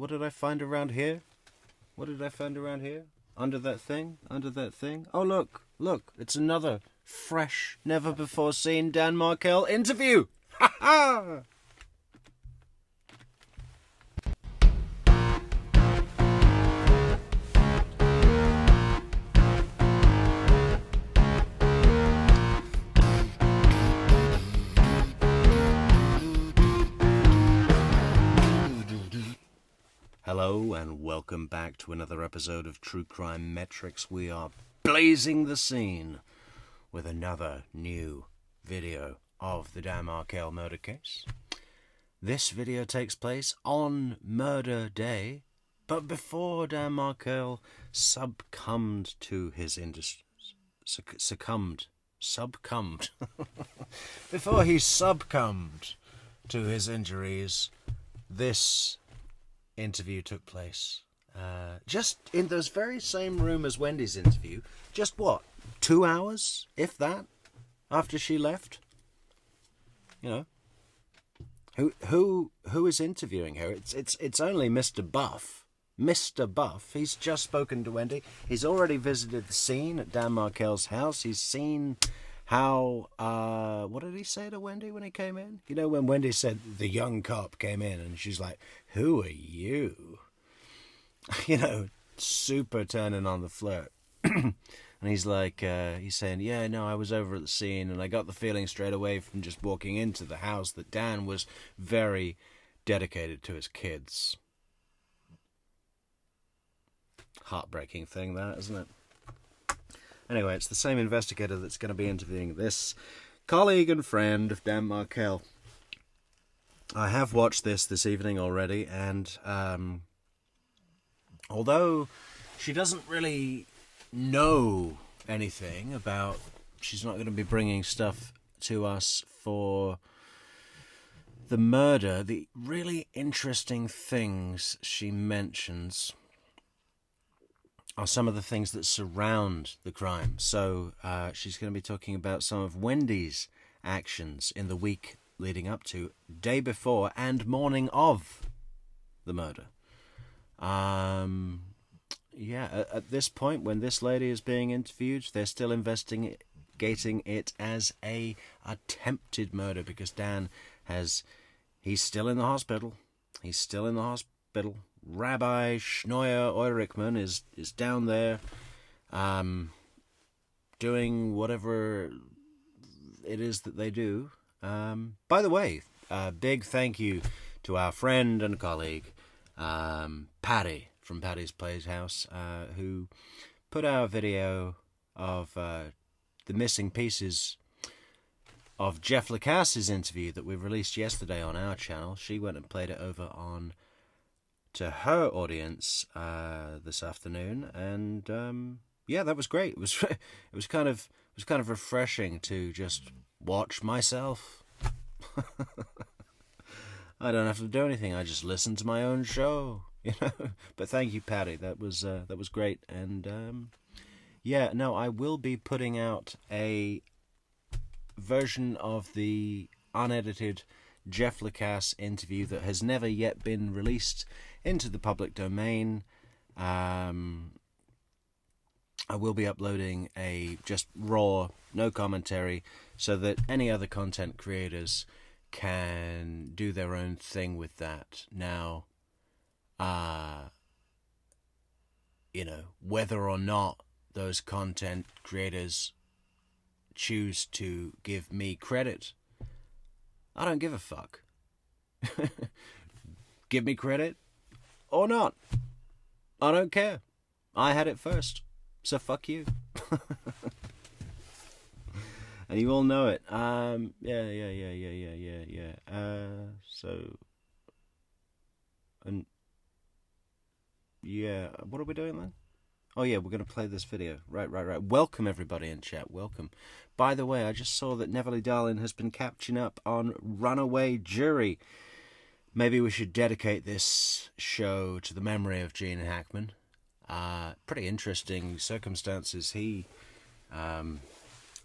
What did I find around here? What did I find around here? Under that thing? Under that thing? Oh, look. Look. It's another fresh, never-before-seen Dan Markel interview. Ha ha! Hello and welcome back to another episode of True Crime Metrix. We are blazing the scene with another new video of the Dan Markel murder case. This video takes place on murder day, but before Dan Markel succumbed to his before he succumbed to his injuries, this interview took place. Just in those very same room as Wendy's interview. Just what, 2 hours, if that, after she left? You know, who is interviewing her? It's only Mr. Buff. Mr. Buff. He's just spoken to Wendy. He's already visited the scene at Dan Markel's house. He's seen how, what did he say to Wendy when he came in? You know, when Wendy said the young cop came in and she's like, "Who are you?" You know, super turning on the flirt. And he's like, he's saying, "Yeah, no, I was over at the scene and I got the feeling straight away from just walking into the house that Dan was very dedicated to his kids." Heartbreaking thing, that, isn't it? Anyway, it's the same investigator that's going to be interviewing this colleague and friend of Dan Markel. I have watched this evening already, and although she doesn't really know anything about, she's not going to be bringing stuff to us for the murder, the really interesting things she mentions are some of the things that surround the crime. So she's going to be talking about some of Wendy's actions in the week leading up to, day before, and morning of the murder. Yeah, at this point, when this lady is being interviewed, they're still investigating it as a attempted murder because Dan he's still in the hospital. He's still in the hospital. Rabbi Schnoyer Eurichman is down there doing whatever it is that they do. By the way, big thank you to our friend and colleague, Patty from Patty's Playhouse, who put our video of the missing pieces of Jeff Lacass's interview that we released yesterday on our channel. She went and played it over to her audience this afternoon, and yeah, that was great. It was kind of refreshing to just watch myself. I don't have to do anything. I just listen to my own show, you know. But thank you, Patty. That was great. And yeah, no, I will be putting out a version of the unedited Jeff Lacasse interview that has never yet been released into the public domain. I will be uploading a just raw, no commentary, so that any other content creators can do their own thing with that. Now, you know, whether or not those content creators choose to give me credit, I don't give a fuck. Give me credit or not. I don't care. I had it first. So fuck you. And you all know it. Yeah. And yeah, what are we doing then? Oh yeah, we're going to play this video. Right. Welcome everybody in chat. Welcome. By the way, I just saw that Neverly Darling has been catching up on Runaway Jury. Maybe we should dedicate this show to the memory of Gene Hackman. Pretty interesting circumstances. He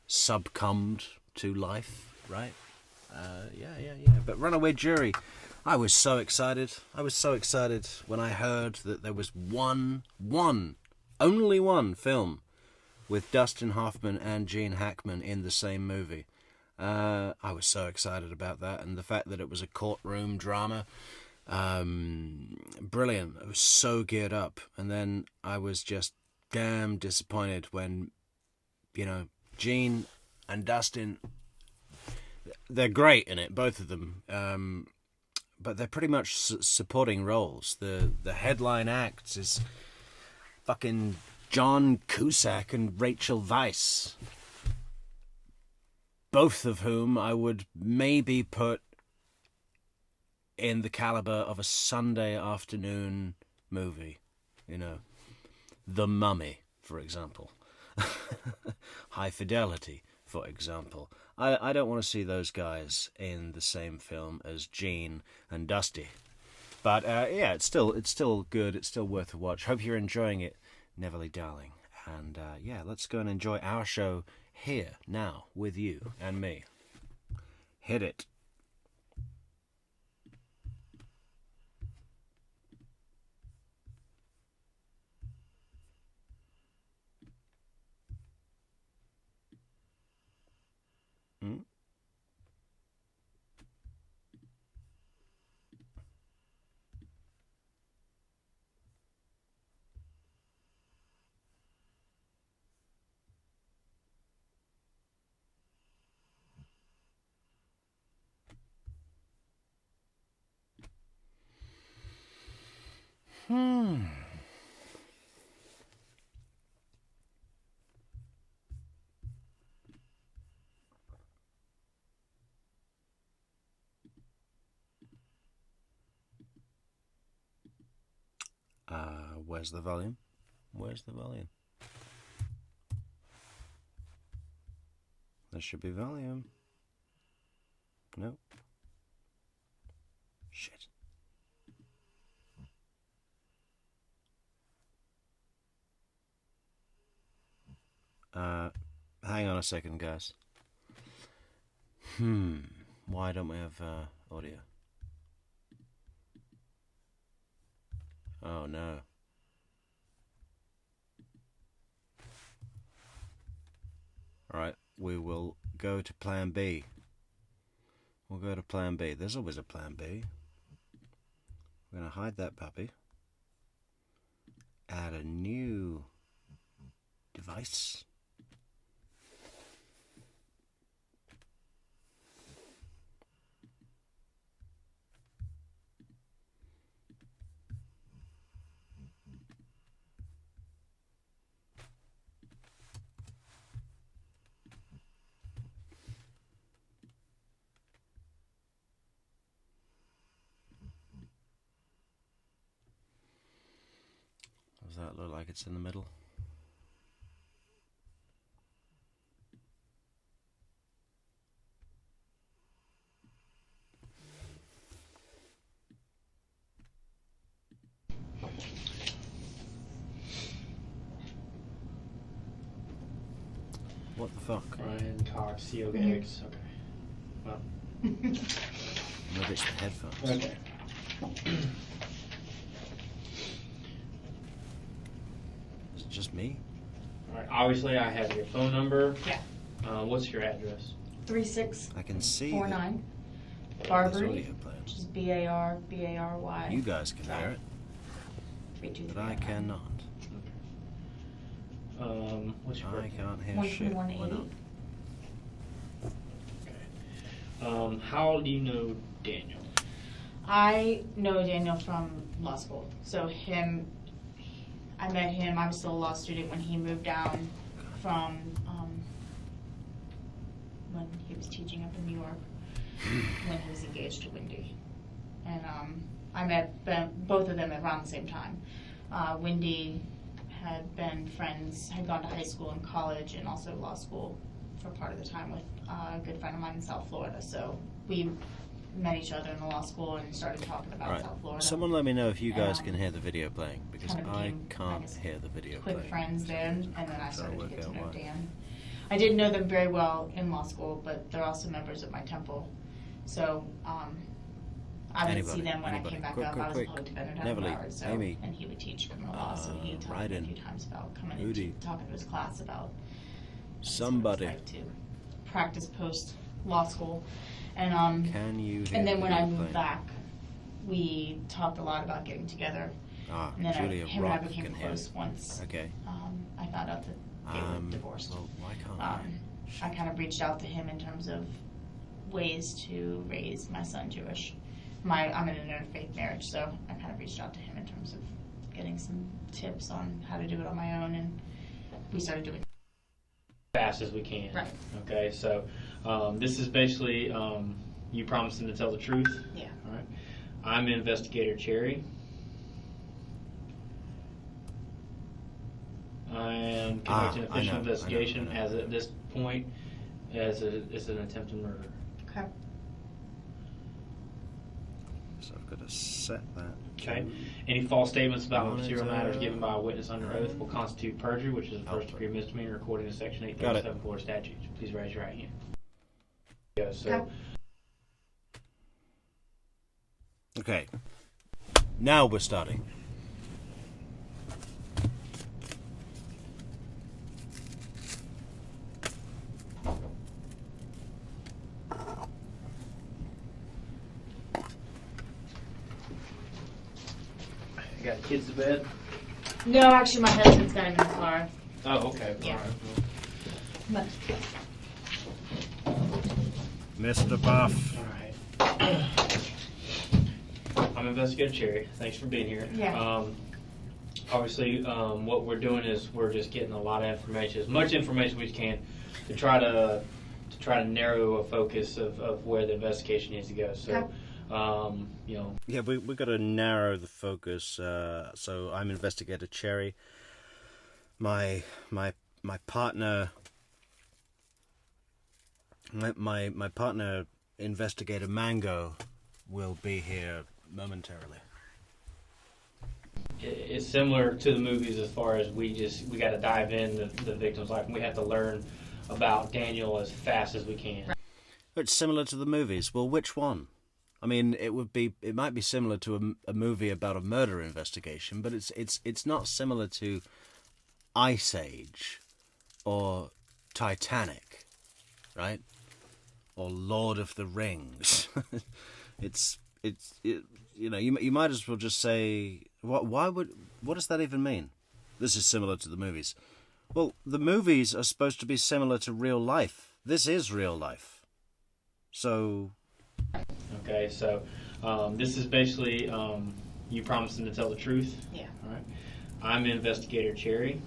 succumbed to life, right? Yeah. But Runaway Jury, I was so excited. I was so excited when I heard that there was only one film with Dustin Hoffman and Gene Hackman in the same movie. I was so excited about that, and the fact that it was a courtroom drama. Brilliant. I was so geared up, and then I was just damn disappointed when, Gene and Dustin, they're great in it, both of them, but they're pretty much supporting roles. The headline acts is fucking John Cusack and Rachel Weisz, both of whom I would maybe put in the caliber of a Sunday afternoon movie. The Mummy, for example. High Fidelity, for example. I don't want to see those guys in the same film as Gene and Dusty. But yeah, it's still good. It's still worth a watch. Hope you're enjoying it, Neverly darling. And yeah, let's go and enjoy our show here, now, with you and me. Hit it. Where's the volume? Where's the volume? There should be volume. Nope. Shit. Hang on a second, guys. Why don't we have audio? Oh no. Alright, we will go to plan B. We'll go to plan B. There's always a plan B. We're going to hide that puppy. Add a new device. Does that look like it's in the middle? What the fuck? Brian Cox, Yoga Eggs. Okay. Well. Maybe it's the headphones. Okay. Is it just me? Alright, obviously I have your phone number. Yeah. What's your address? 3649 I can see Barbary, audio playing. which is B-A-R-B-A-R-Y. You guys can hear it, 323. but I cannot. What's your I birthday? can't hear shit. Why not? Okay. How do you know Daniel? I know Daniel from law school. So I met him, I was still a law student when he moved down from when he was teaching up in New York, when he was engaged to Wendi. And I met both of them around the same time. Wendi had been friends, had gone to high school and college and also law school for part of the time with a good friend of mine in South Florida. So we met each other in the law school and started talking about South Florida. Someone let me know if you guys can hear the video playing, because kind of I became, can't guess, hear the video quick playing. friends then, and then I started to work get to out know why. Dan. I didn't know them very well in law school, but they're also members of my temple. So I would Anybody, see them when anybody. I came back Quick, up. quick, I was quick. a public defender down Neverly, in Howard, so, Amy. and he would teach criminal law, so he had talked to me a few times about coming Rudy. and talking to his class about Somebody. what it's like to practice post law school. And Can you hear and then when I me moved playing? back, we talked a lot about getting together. Ah, And then Julia him and I Rock became can hear. close once Okay. I found out that they were divorced. Well, why can't I kind of reached out to him in terms of ways to raise my son Jewish. I'm in an interfaith marriage, so I kind of reached out to him in terms of getting some tips on how to do it on my own, and we started doing it fast as we can. Right. Okay, so this is basically you promising to tell the truth. Yeah. All right. I'm Investigator Cherry. I am conducting an official investigation I know. as at this point as an attempted murder. Okay. So I've got to set that. Okay. Any false statements about Monitor. material matters given by a witness under oath will constitute perjury, which is a first-degree misdemeanor according to Section 837 Florida statutes. Please raise your right hand. Yeah, so Okay. Now we're starting. you got the kids to bed? No, actually, my husband's got him in the car. Oh, okay. Yeah. All right. But Mr. Buff. All right. I'm Investigator Cherry. Thanks for being here. Yeah. Obviously, what we're doing is we're just getting a lot of information, as much information we can, to try to narrow a focus of where the investigation needs to go. So, you know. Yeah, we got to narrow the focus. So I'm Investigator Cherry. My partner. My partner, Investigator Mango, will be here momentarily. It's similar to the movies as far as we got to dive in the victim's life, and we have to learn about Daniel as fast as we can. It's similar to the movies. Well, which one? I mean, it might be similar to a movie about a murder investigation, but it's not similar to Ice Age or Titanic, right? Or Lord of the Rings. You might as well just say what does that even mean? This is similar to the movies. Well, the movies are supposed to be similar to real life. This is real life. So Okay, so this is basically you promising to tell the truth. yeah. All right. I'm Investigator Cherry.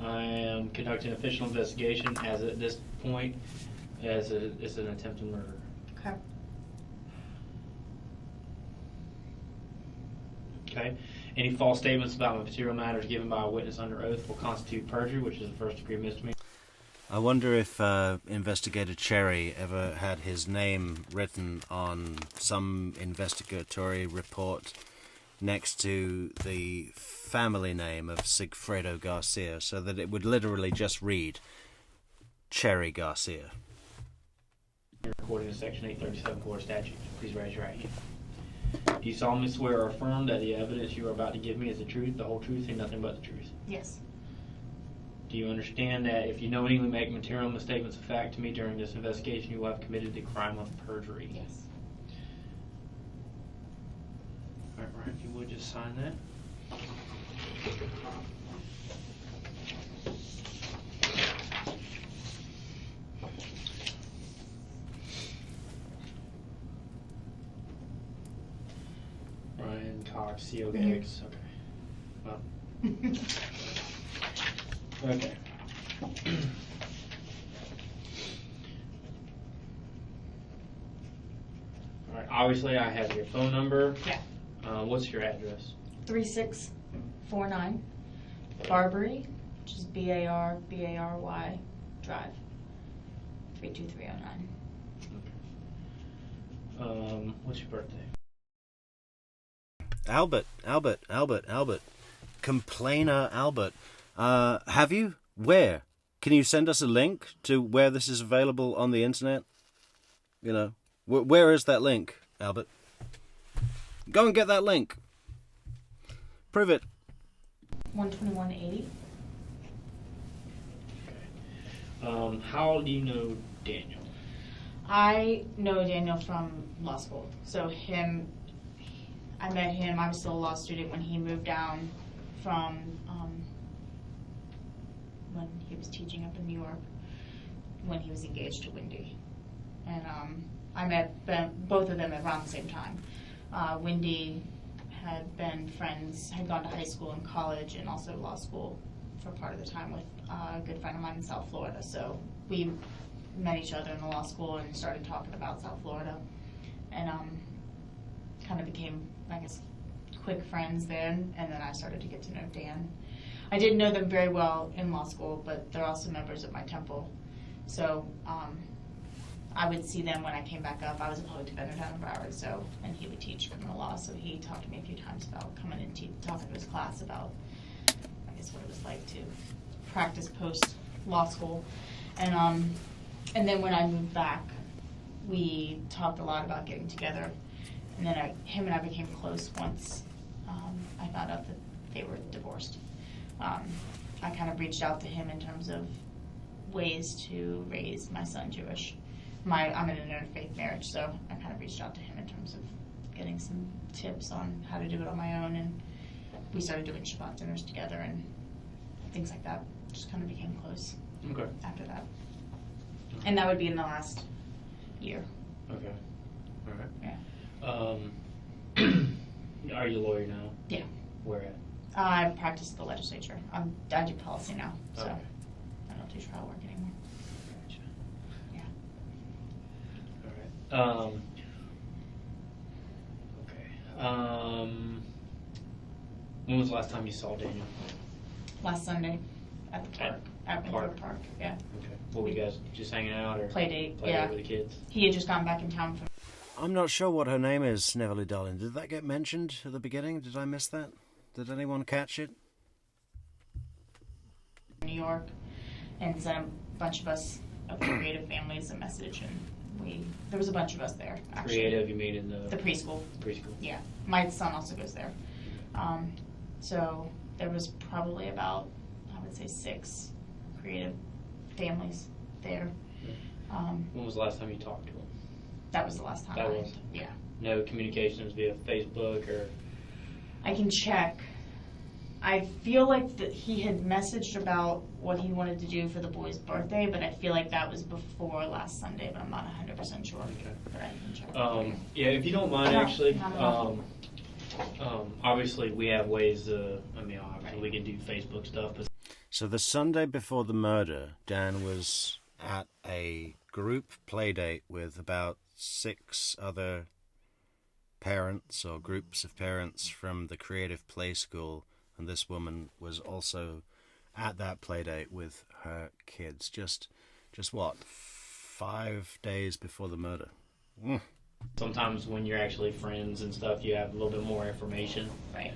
I am conducting an official investigation as at this point as an attempted murder. Okay. Okay. Any false statements about material matters given by a witness under oath will constitute perjury, which is a first-degree misdemeanor. I wonder if Investigator Cherry ever had his name written on some investigatory report next to the family name of Sigfredo Garcia, so that it would literally just read Cherry Garcia. According to Section 837 Florida statutes. Please raise your right hand. Do you solemnly swear or affirm that the evidence you are about to give me is the truth, the whole truth, and nothing but the truth? Yes. Do you understand that if you knowingly make material misstatements of fact to me during this investigation, you will have committed the crime of perjury? Yes. All right, if you would just sign that. Ryan Cox, COX. Okay. Well. Okay. All right. Obviously, I have your phone number. Yeah. What's your address? 3649 Barbary, which is Barbary Drive, 32309. What's your birthday? Albert. Complainer Albert. Have you? Where? Can you send us a link to where this is available on the internet? You know, where is that link, Albert? Go and get that link. Prove it. 121.80. How do you know Daniel? I know Daniel from law school. So I met him. I was still a law student when he moved down from when he was teaching up in New York, when he was engaged to Wendi. And I met both of them around the same time. Wendi had been friends, had gone to high school and college and also law school for part of the time with a good friend of mine in South Florida. So we met each other in the law school and started talking about South Florida. And kind of became, I guess, quick friends then. And then I started to get to know Dan. I didn't know them very well in law school, but they're also members of my temple. So I would see them when I came back up. I was a public defender down in Broward, and he would teach criminal law. So he talked to me a few times about coming and talking to his class about, I guess, what it was like to practice post law school. And then when I moved back, we talked a lot about getting together. And then him and I became close once I found out that they were divorced. I kind of reached out to him in terms of ways to raise my son Jewish. I'm in an interfaith marriage, so I kind of reached out to him in terms of getting some tips on how to do it on my own, and we started doing Shabbat dinners together and things like that. Just kind of became close after that. And that would be in the last year. Okay. All right. Yeah. Are you a lawyer now? Yeah. Where at? I practice at the legislature. I do policy now, so Okay. I don't do trial work anymore. Gotcha. Yeah. All right. Okay. When was the last time you saw Daniel? Last Sunday at the park. At Winthrop Park, yeah. Okay. What were you guys just hanging out or Play date, play yeah. date with the kids? He had just gone back in town from I'm not sure what her name is, Sneverly darling. Did that get mentioned at the beginning? Did I miss that? Did anyone catch it? New York and sent a bunch of us of creative families a message, and there was a bunch of us there, actually. Creative, you mean in The preschool. preschool? Yeah. My son also goes there. So there was probably about, I would say, 6 creative families there. When was the last time you talked to him? That was the last time. That was? Yeah. No communications via Facebook or? I can check. I feel like that he had messaged about what he wanted to do for the boy's birthday, but I feel like that was before last Sunday, but I'm not 100% sure. Okay. But I can check. Yeah, if you don't mind, No, actually, not at all. obviously we have ways to, obviously we can do Facebook stuff, but So the Sunday before the murder, Dan was at a group play date with about 6 other parents or groups of parents from the Creative Play School, and this woman was also at that play date with her kids. Just what, 5 days before the murder? sometimes when you're actually friends and stuff, you have a little bit more information Right.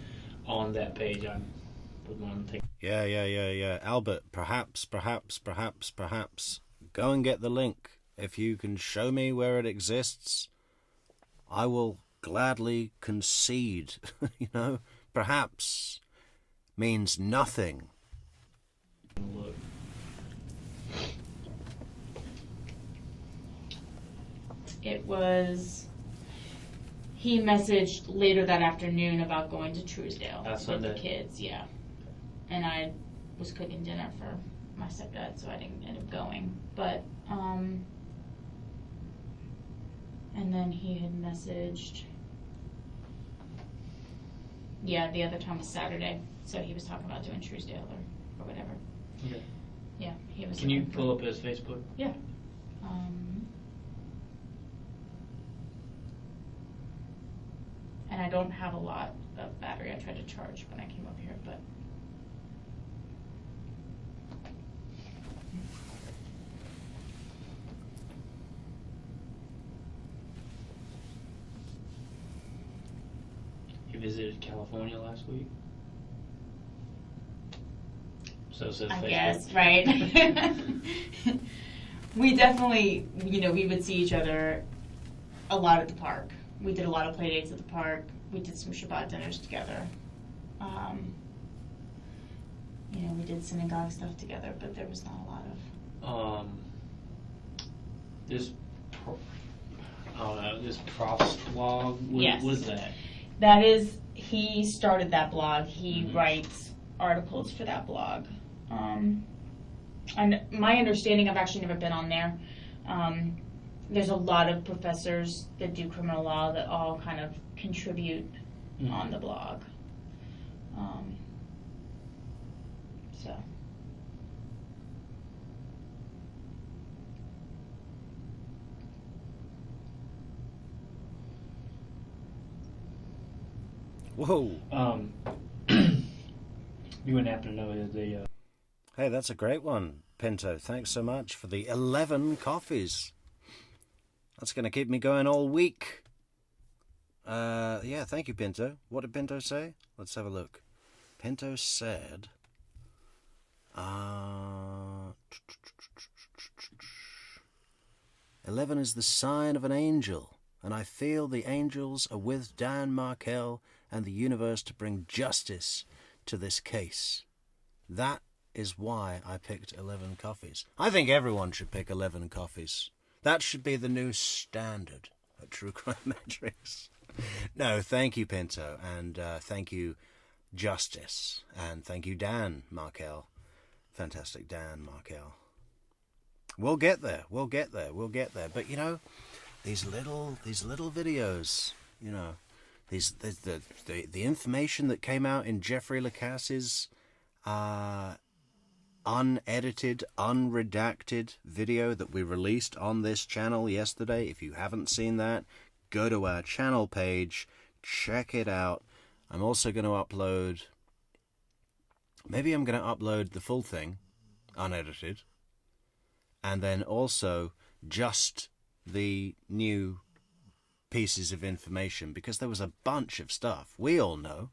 on that page. I would want to take. Yeah. Albert, perhaps, go and get the link. If you can show me where it exists, I will gladly concede. Perhaps means nothing. Look. It was, he messaged later that afternoon about going to Truesdale That's with the Sunday. kids, yeah. And I was cooking dinner for my stepdad, so I didn't end up going. But, and then he had messaged, yeah, the other time was Saturday, so he was talking about doing Truesdale or whatever. Okay. Yeah, he was. Can you looking for- pull up his Facebook? Yeah. And I don't have a lot of battery. I tried to charge when I came up here, but. He visited California last week. So says I Facebook. guess, right? We definitely, we would see each other a lot at the park. We did a lot of play dates at the park. We did some Shabbat dinners together. We did synagogue stuff together, but there was not a lot of. This Prof's blog. Yes. What is that? That is, he started that blog. He writes articles for that blog. And my understanding, I've actually never been on there. There's a lot of professors that do criminal law that all kind of contribute on the blog. So. Whoa. You wouldn't happen to know the. Hey, that's a great one, Pinto. Thanks so much for the 11 coffees. That's going to keep me going all week. Yeah, thank you, Pinto. What did Pinto say? Let's have a look. Pinto said... 11 is the sign of an angel, and I feel the angels are with Dan Markel and the universe to bring justice to this case. That is why I picked 11 coffees. I think everyone should pick 11 coffees. That should be the new standard at True Crime Metrix. No, thank you, Pinto, and thank you, Justice, and thank you, Dan Markel. Fantastic, Dan Markel. We'll get there. We'll get there. We'll get there. But these little videos, the information that came out in Jeffrey Lacasse's unedited, unredacted video that we released on this channel yesterday. If you haven't seen that, go to our channel page, check it out. I'm also going to upload... Maybe I'm going to upload the full thing, unedited, and then also just the new pieces of information, because there was a bunch of stuff. We all know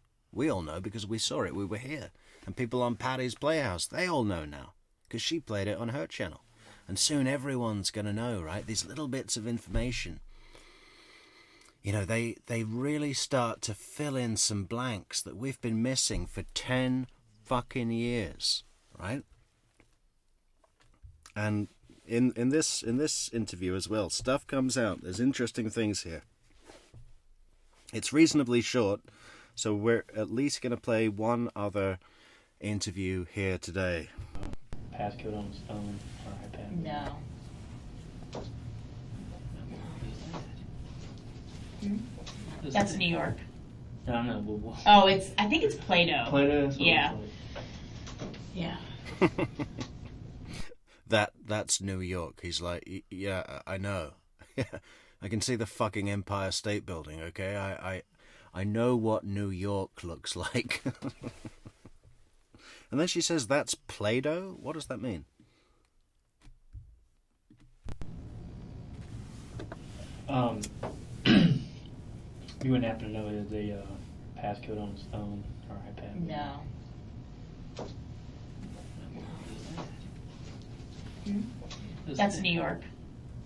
because we saw it, we were here. And people on Patty's Playhouse, they all know now, because she played it on her channel. And soon everyone's going to know, right? These little bits of information, they really start to fill in some blanks that we've been missing for 10 fucking years, right? And in this interview as well, stuff comes out. There's interesting things here. It's reasonably short, so we're at least going to play one other interview here today. Passcode on his phone or iPad. No. That's New York. No. Oh, I think it's Play-Doh. Play-Doh? Yeah. Yeah. That's New York. He's like, yeah, I know. I can see the fucking Empire State Building, okay? I know what New York looks like. And then she says, that's Play-Doh? What does that mean? You wouldn't happen to know the passcode on his phone or iPad? No. That's New York.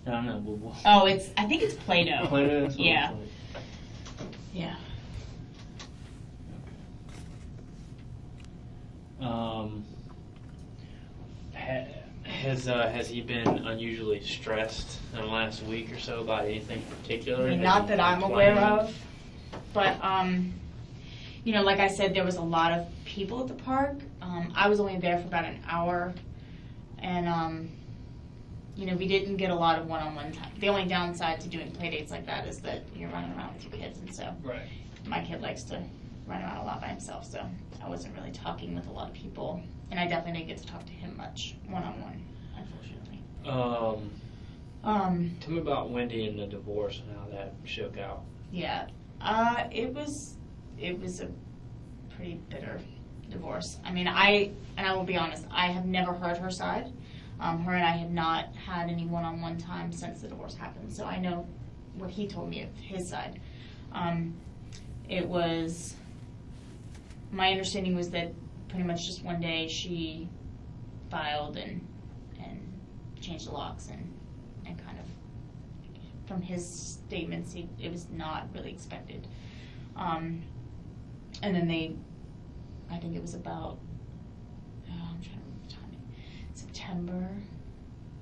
No. Oh, I think it's Play-Doh. Play-Doh? Yeah. Yeah. Has he been unusually stressed in the last week or so about anything particular? Not that I'm aware of, but like I said, there was a lot of people at the park. I was only there for about an hour, and we didn't get a lot of one-on-one time. The only downside to doing play dates like that is that you're running around with your kids, and so right. My kid likes to run around a lot by himself, so I wasn't really talking with a lot of people, and I definitely didn't get to talk to him much one-on-one, unfortunately. Tell me about Wendi and the divorce and how that shook out. Yeah, it was a pretty bitter divorce. I mean, I will be honest, I have never heard her side. Her and I have not had any one-on-one time since the divorce happened, so I know what he told me of his side. It was, my understanding was that pretty much just one day she filed and changed the locks and kind of from his statements, it was not really expected. And then I think it was about, I'm trying to remember the timing, September,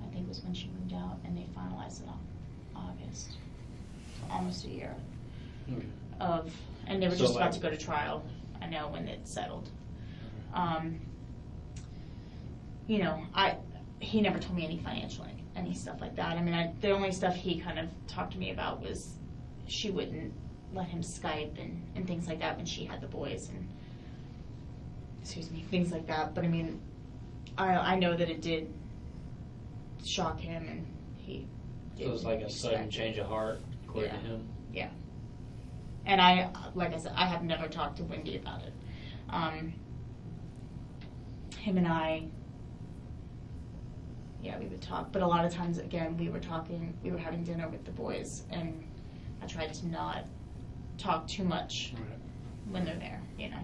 I think was when she moved out, and they finalized it on August. So almost a year and they were just about to go to trial, I know, when it settled. You know, he never told me any financial, any stuff like that. I mean, the only stuff he kind of talked to me about was she wouldn't let him Skype and things like that when she had the boys and, things like that. But I mean, I know that it did shock him, and he So it was like a sudden change of heart, according to him. Yeah. And like I said, I have never talked to Wendi about it. Him and I, we would talk, but a lot of times, again, we were having dinner with the boys, and I tried to not talk too much when they're there, you know,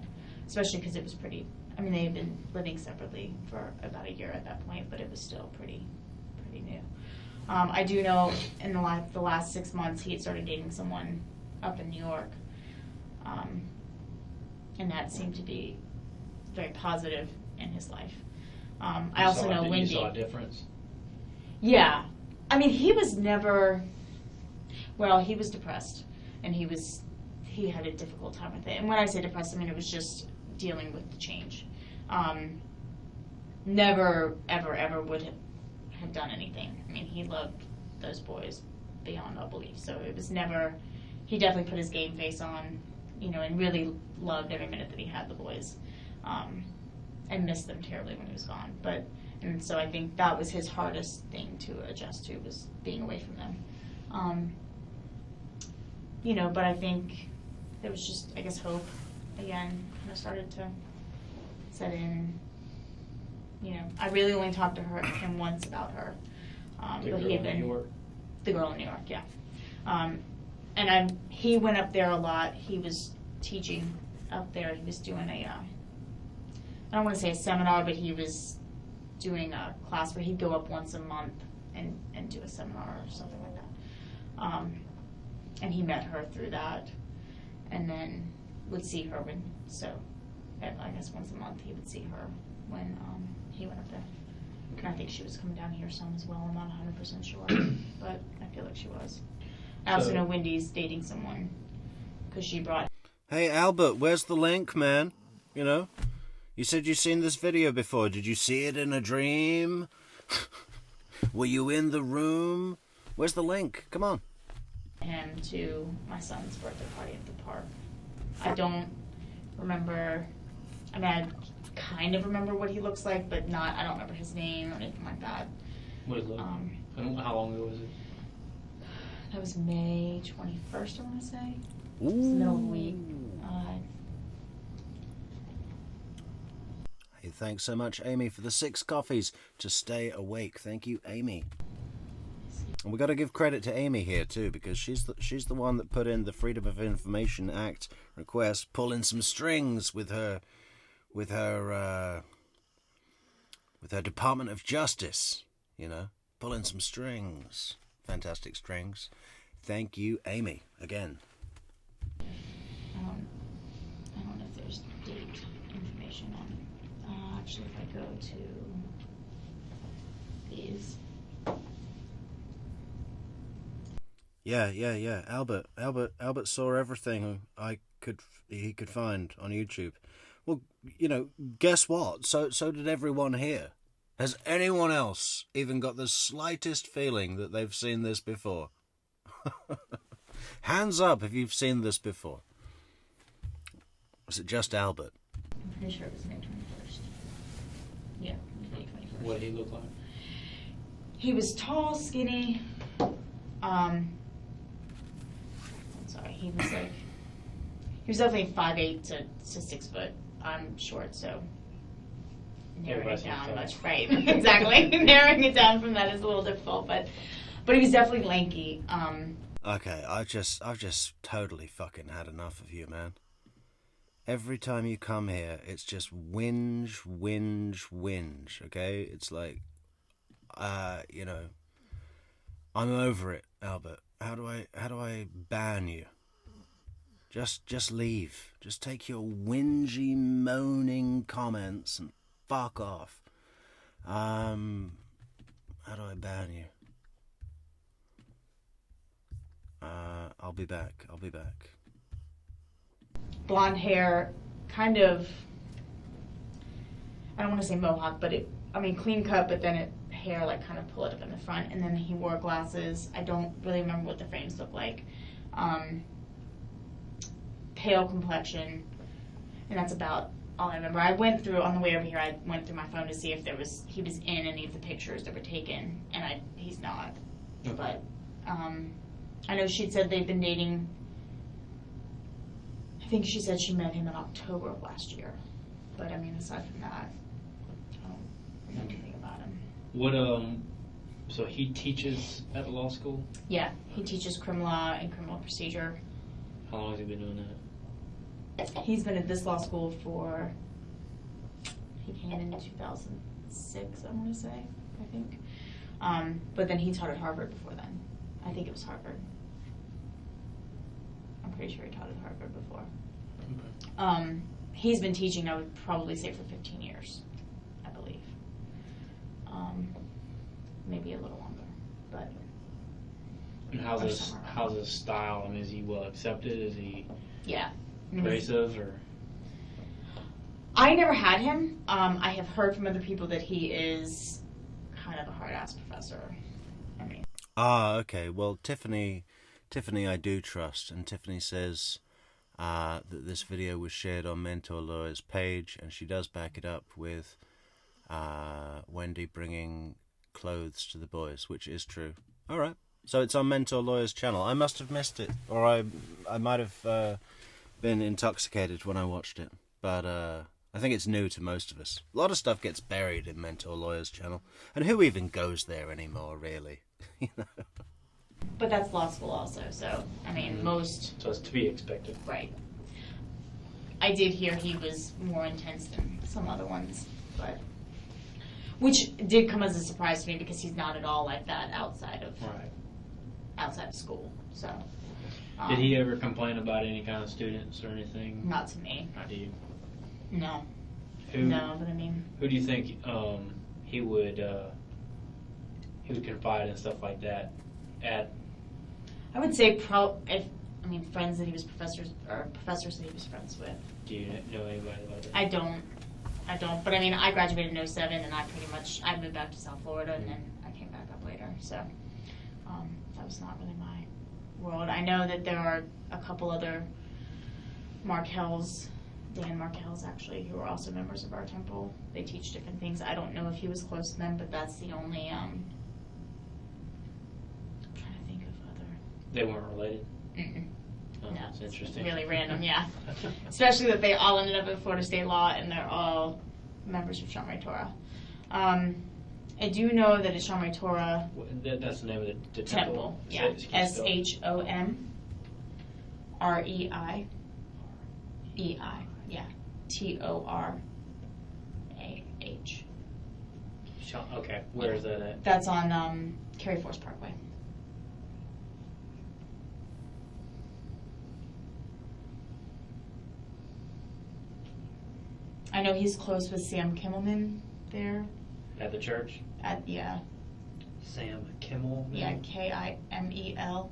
especially because it was pretty, I mean, they had been living separately for about a year at that point, but it was still pretty new. I do know in the last 6 months he had started dating someone up in New York, and that seemed to be very positive in his life. I also know Wendi. You saw a difference? Yeah. I mean, he was never, he was depressed, and he had a difficult time with it. And when I say depressed, I mean, it was just dealing with the change. Never, ever would have done anything. I mean, he loved those boys beyond all belief. So it was never, he definitely put his game face on, you know, and really loved every minute that he had the boys. And missed them terribly when he was gone. And so I think that was his hardest thing to adjust to, was being away from them. You know, but I think there was just, I guess, hope again kind of started to set in. You know, I really only talked to him once about her. The girl in New York? The girl in New York, yeah. And he went up there a lot. He was teaching up there. He was doing I don't want to say a seminar, but he was doing a class where he'd go up once a month and do a seminar or something like that. And he met her through that, and then would see her I guess once a month he would see her when he went up there. And I think she was coming down here some as well. I'm not 100% sure, but I feel like she was. I also know Wendi's dating someone because she brought. Hey Albert, where's the link, man? You know? You said you'd seen this video before. Did you see it in a dream? Were you in the room? Where's the link? Come on. Him to my son's birthday party at the park. I don't remember. I mean, I kind of remember what he looks like, but I don't remember his name or anything like that. What is it? How long ago was it? That was May 21st, I want to say. Ooh. It was the middle of the week. Hey, thanks so much, Amy, for the 6 coffees to stay awake. Thank you, Amy. And we got to give credit to Amy here too, because she's the one that put in the Freedom of Information Act request, pulling some strings with her Department of Justice. You know, pulling some strings, fantastic strings. Thank you, Amy, again. I don't know if there's date information on it. Actually, if I go to these. Yeah. Albert saw everything he could find on YouTube. Well, you know, guess what? So did everyone here. Has anyone else even got the slightest feeling that they've seen this before? Hands up if you've seen this before. Was it just Albert? I'm pretty sure it was May 21st. Yeah, May 21st. What did he look like? He was tall, skinny. I'm sorry. He was definitely 5'8" to 6 foot. I'm short, so narrowing it down much. Right, exactly. Narrowing it down from that is a little difficult, but he was definitely lanky. Okay, I've just totally fucking had enough of you, man. Every time you come here, it's just whinge, okay? It's like, you know, I'm over it, Albert. How do I ban you? Just leave. Just take your whingy, moaning comments and fuck off. How do I ban you? I'll be back. Blonde hair, kind of, I don't want to say mohawk, but clean cut, but then hair like kind of pull it up in the front, and then he wore glasses. I don't really remember what the frames look like. Pale complexion, and that's about all I remember. I went through, on the way over here, I went through my phone to see if he was in any of the pictures that were taken, and he's not. Okay. But I know she'd said they've been dating. I think she said she met him in October of last year. But I mean, aside from that, I don't remember anything about him. What so he teaches at the law school? Yeah, he teaches criminal law and criminal procedure. How long has he been doing that? He's been at this law school he came in 2006, I want to say, I think. But then he taught at Harvard before then. I think it was Harvard. I'm pretty sure he taught at Harvard before. Okay. He's been teaching, I would probably say, for 15 years, I believe. Maybe a little longer, but. And how's his style? I mean, is he well accepted? Is he I mean, abrasive or? I never had him. I have heard from other people that he is kind of a hard-ass professor. I mean. Okay. Well, Tiffany, I do trust, and Tiffany says that this video was shared on Mentor Lawyer's page, and she does back it up with Wendi bringing clothes to the boys, which is true. All right. So it's on Mentor Lawyer's channel. I must have missed it, or I might have been intoxicated when I watched it. But I think it's new to most of us. A lot of stuff gets buried in Mentor Lawyer's channel, and who even goes there anymore, really? You know? But that's law school also, so I mean most. So it's to be expected, right? I did hear he was more intense than some other ones, but which did come as a surprise to me because he's not at all like that outside of school. So. Did he ever complain about any kind of students or anything? Not to me. Not to you? No. No, but I mean. Who do you think he would confide and stuff like that at? I would say friends that he was professors that he was friends with. Do you know anybody about that? I don't. But I mean, I graduated in 07, and I moved back to South Florida, and then I came back up later. So that was not really my world. I know that there are a couple other Markels, Dan Markels actually, who are also members of our temple. They teach different things. I don't know if he was close to them, but that's the only. I'm trying to think of other. They weren't related? Mm-mm. Oh, no, that's interesting. Really random, yeah. Especially that they all ended up at Florida State Law, and they're all members of Shamray Torah. I do know that at Shamray Torah... That's the name of the temple. Yeah, SHOMREI. Yeah, TORAH. Okay, where is that at? That's on Cary Force Parkway. I know he's close with Sam Kimmelman there. At the church? Yeah. Sam Kimmel? Yeah, KIMELMAN.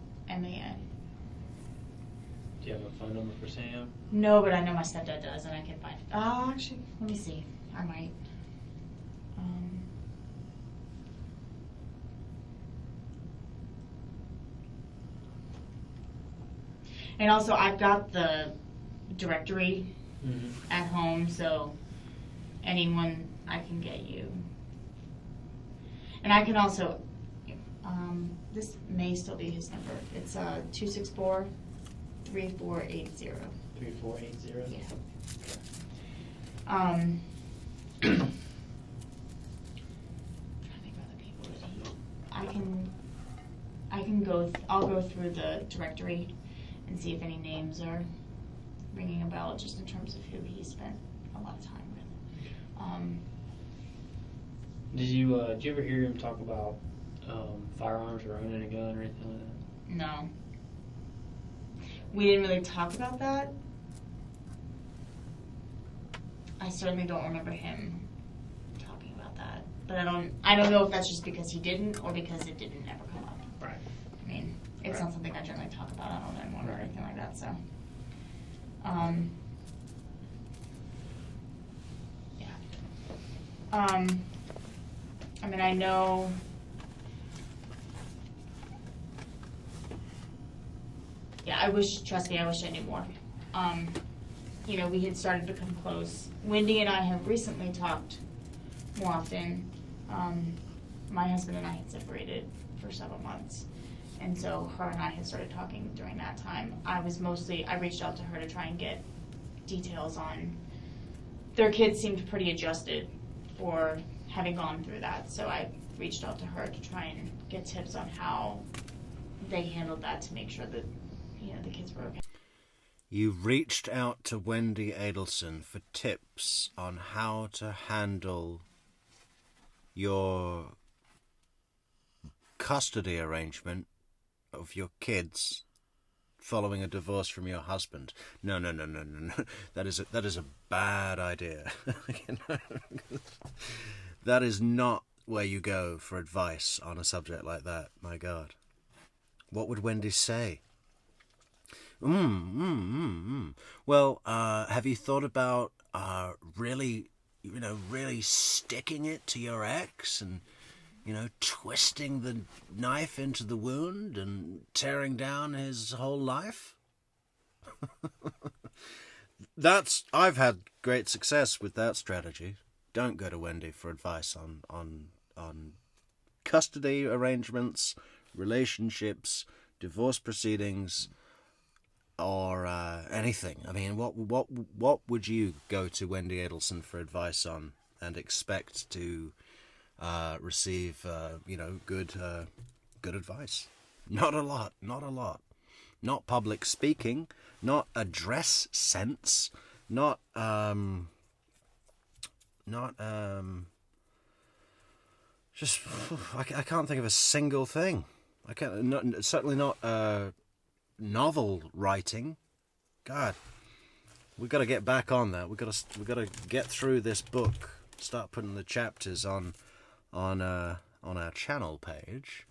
Do you have a phone number for Sam? No, but I know my stepdad does, and I can find. Actually, let me see. I might. And also, I've got the directory at home, so anyone I can get you. And I can also, this may still be his number. It's 264-3480. 3480? Yeah. I'll go through the directory and see if any names are ringing a bell, just in terms of who he spent a lot of time with. Did you ever hear him talk about firearms or owning a gun or anything like that? No. We didn't really talk about that. I certainly don't remember him talking about that. But I don't know if that's just because he didn't or because it didn't ever come up. Right. I mean, it's Right. not something I generally talk about. I don't know anymore or Right. anything like that, so. Yeah. I mean, I know. Yeah, trust me, I wish I knew more. You know, we had started to become close. Wendi and I have recently talked more often. My husband and I had separated for several months. And so her and I had started talking during that time. I reached out to her to try and get details on, their kids seemed pretty adjusted for having gone through that. So I reached out to her to try and get tips on how they handled that to make sure that, you know, the kids were okay. You've reached out to Wendi Adelson for tips on how to handle your custody arrangement of your kids following a divorce from your husband. No. That is a bad idea. That is not where you go for advice on a subject like that. My God. What would Wendi say? Well, have you thought about really sticking it to your ex and, twisting the knife into the wound and tearing down his whole life? I've had great success with that strategy. Don't go to Wendi for advice on custody arrangements, relationships, divorce proceedings, or anything. I mean, what would you go to Wendi Adelson for advice on and expect to receive good advice? Not a lot. Not public speaking, not address sense, not just I can't think of a single thing. Certainly not novel writing. God, we've got to get back on that. We've got to get through this book. Start putting the chapters on our channel page.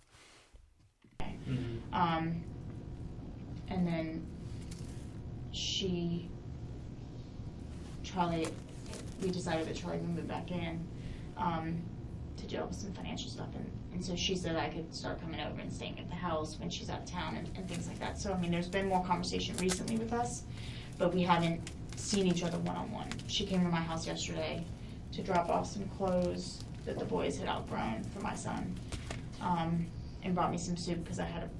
And then we decided that Charlie would move back in to deal with some financial stuff, and so she said I could start coming over and staying at the house when she's out of town and things like that. So I mean, there's been more conversation recently with us, but we haven't seen each other one-on-one. She came to my house yesterday to drop off some clothes that the boys had outgrown for my son, and brought me some soup because I had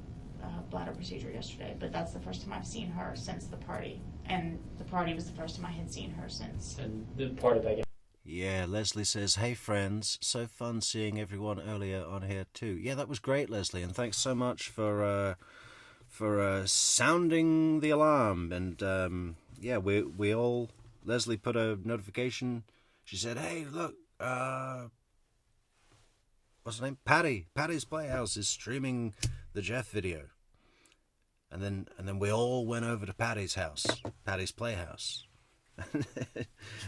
a bladder procedure yesterday. But that's the first time I've seen her since the party, and the party was the first time I had seen her since. And the party back. Yeah, Leslie says, "Hey friends, so fun seeing everyone earlier on here too." Yeah, that was great, Leslie, and thanks so much for sounding the alarm. And yeah, we all, Leslie put a notification. She said, "Hey, look, what's her name? Patty's Playhouse is streaming the Jeff video." And then we all went over to Patty's house, Patty's Playhouse.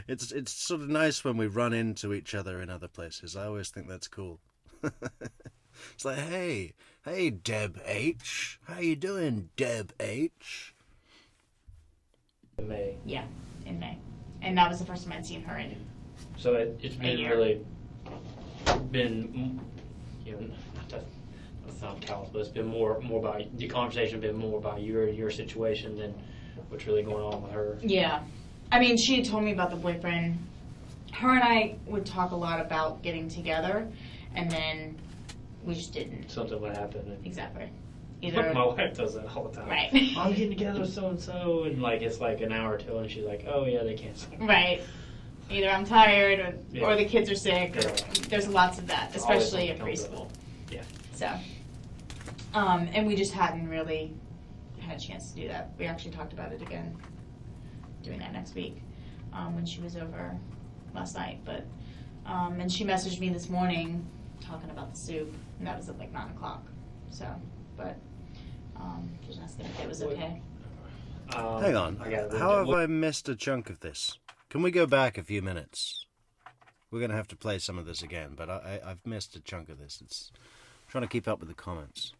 It's sort of nice when we run into each other in other places. I always think that's cool. It's like, hey Deb H, how you doing, Deb H? In May. Yeah, in May, and that was the first time I'd seen her in. So it's been really been, not to sound callous, but it's been more about the conversation. Been more about your situation than what's really going on with her. Yeah. I mean, she had told me about the boyfriend. Her and I would talk a lot about getting together, and then we just didn't. Something would happen. Exactly. My wife does that all the time. Right. I'm getting together with so-and-so, and it's like an hour or two, and she's like, oh, yeah, they canceled. Right. Either I'm tired, or the kids are sick, or there's lots of that, especially at preschool. Yeah. So, and we just hadn't really had a chance to do that. We actually talked about it again, doing that next week, when she was over last night. But and she messaged me this morning talking about the soup, and that was at like 9 o'clock. So, but just asking if it was okay. Hang on. How have I missed a chunk of this? Can we go back a few minutes? We're going to have to play some of this again, but I've missed a chunk of this. It's trying to keep up with the comments.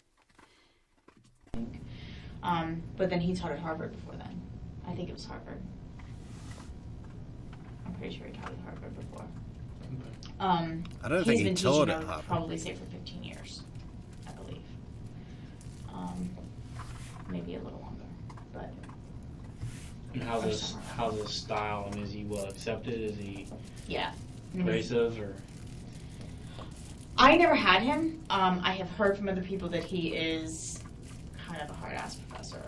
But then he taught at Harvard before then. I think it was Harvard. I'm pretty sure he taught at Harvard before. I don't think he taught at Harvard. Harvard. Probably say for 15 years, I believe. Maybe a little longer, but. And how's his style? I mean, is he well accepted? Is he Yeah. abrasive or? I never had him. I have heard from other people that he is kind of a hard-ass professor.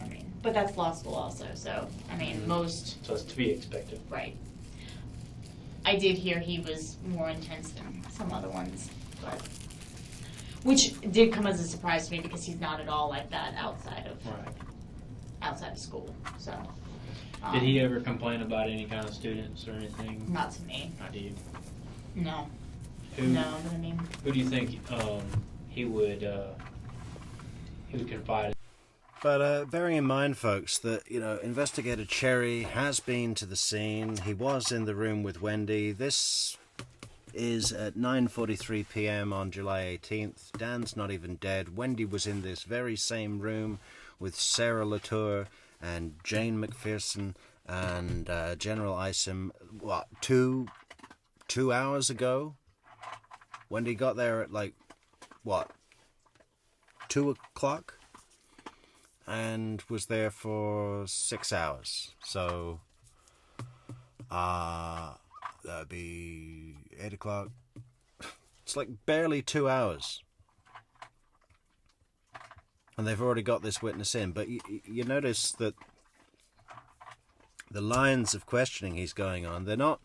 I mean, but that's law school also, so, I mean, most... So it's to be expected. Right. I did hear he was more intense than some other ones, but... Which did come as a surprise to me because he's not at all like that outside of school, so... Did he ever complain about any kind of students or anything? Not to me. Not to you? No. No, but I mean... Who do you think he would confide in? But bearing in mind, folks, that, Investigator Cherry has been to the scene. He was in the room with Wendi. This is at 9:43 p.m. on July 18th. Dan's not even dead. Wendi was in this very same room with Sarah Latour and Jane McPherson and General Isom, 2 hours ago? Wendi got there at 2 o'clock? And was there for 6 hours. So, that'd be 8 o'clock. It's like barely 2 hours. And they've already got this witness in. But you notice that the lines of questioning he's going on, they're not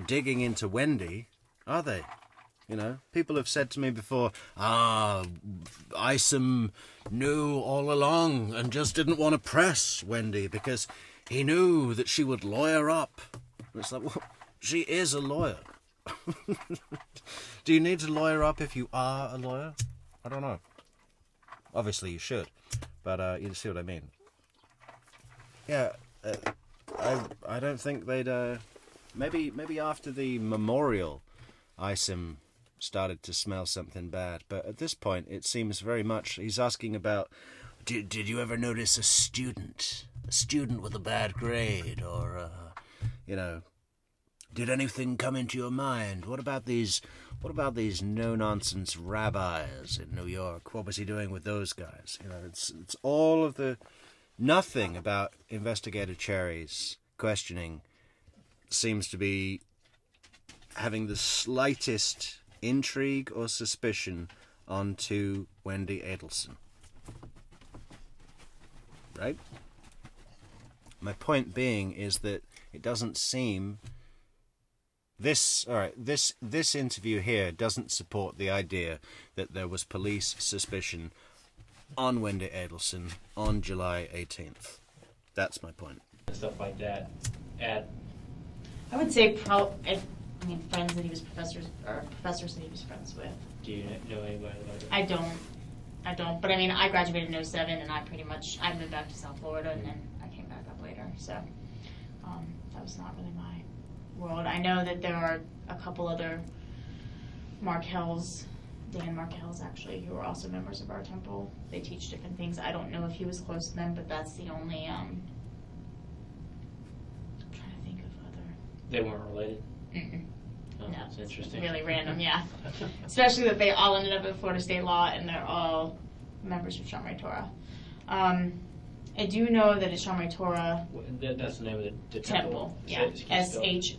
digging into Wendi, are they? People have said to me before, Isom knew all along and just didn't want to press Wendi because he knew that she would lawyer up. And it's like, well, she is a lawyer. Do you need to lawyer up if you are a lawyer? I don't know. Obviously you should, but you see what I mean. Yeah, I don't think they'd... maybe after the memorial, Isom started to smell something bad, but at this point it seems very much he's asking about, did you ever notice a student with a bad grade, or did anything come into your mind? What about these no nonsense rabbis in New York? What was he doing with those guys? It's all of the nothing about Investigator Cherry's questioning seems to be having the slightest intrigue or suspicion onto Wendi Adelson. Right? My point being is that it doesn't seem... This interview here doesn't support the idea that there was police suspicion on Wendi Adelson on July 18th. That's my point. Stuff like that. I would say friends that he was professors that he was friends with. Do you know anybody like that? I don't. But I graduated in 07 and I moved back to South Florida and then I came back up later. So that was not really my world. I know that there are a couple other Markels, Dan Markels actually, who are also members of our temple. They teach different things. I don't know if he was close to them, but that's the only, I'm trying to think of other. They weren't related? Mm-mm. Oh, No, that's interesting. Really random, yeah. Especially that they all ended up at Florida State Law and they're all members of Shamray Torah. I do know that at Shamray Torah... That's the name of the temple. Yeah. SHOMREI.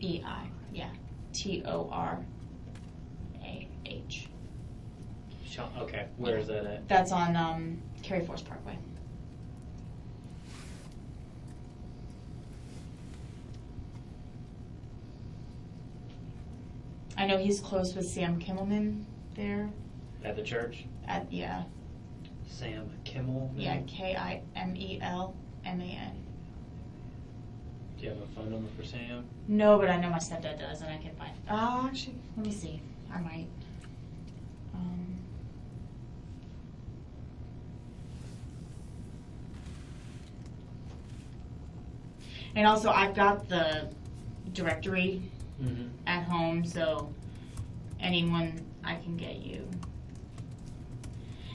EI. Yeah. TORAH. Okay. Where is that at? That's on Cary Forest Parkway. I know he's close with Sam Kimmelman there. At the church? Yeah. Sam Kimmel? Yeah, KIMELMAN. Do you have a phone number for Sam? No, but I know my stepdad does, and I can find. Oh, actually, let me see. I might. And also, I've got the directory at home, so anyone I can get you.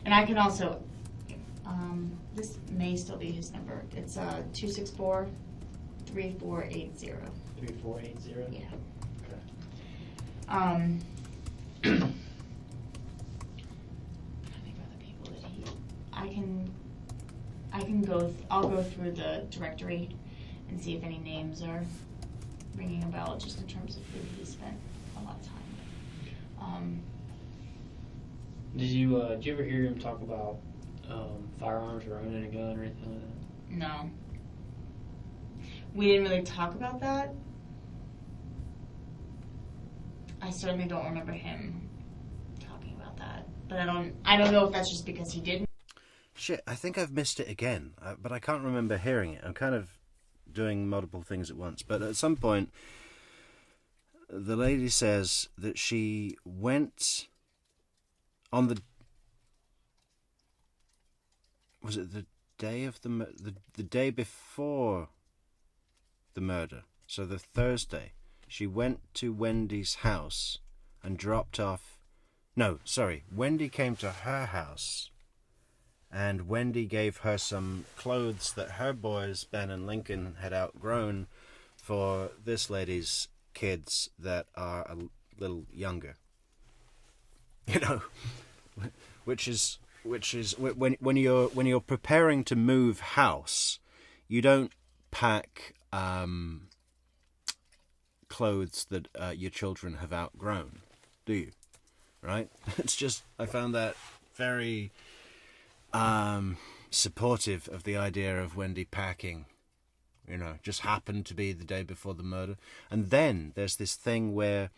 And I can also. This may still be his number. It's 264-3480. 3480? Yeah. Okay. I think other people that I'll go through the directory and see if any names are ringing a bell, just in terms of who he spent a lot of time. Did you ever hear him talk about firearms or owning a gun or anything like that? No. We didn't really talk about that. I certainly don't remember him talking about that. But I don't know if that's just because he didn't. Shit, I think I've missed it again, but I can't remember hearing it. I'm kind of doing multiple things at once. But at some point, the lady says that she went on the... Was it the day of the day before the murder? So the Thursday, she went to Wendy's house and dropped off... No, sorry. Wendy came to her house and Wendy gave her some clothes that her boys, Ben and Lincoln, had outgrown for this lady's kids that are a little younger. You know, which is when you're preparing to move house, you don't pack clothes that your children have outgrown, do you? Right? It's just, I found that very supportive of the idea of Wendy packing. You know, just happened to be the day before the murder. And then there's this thing where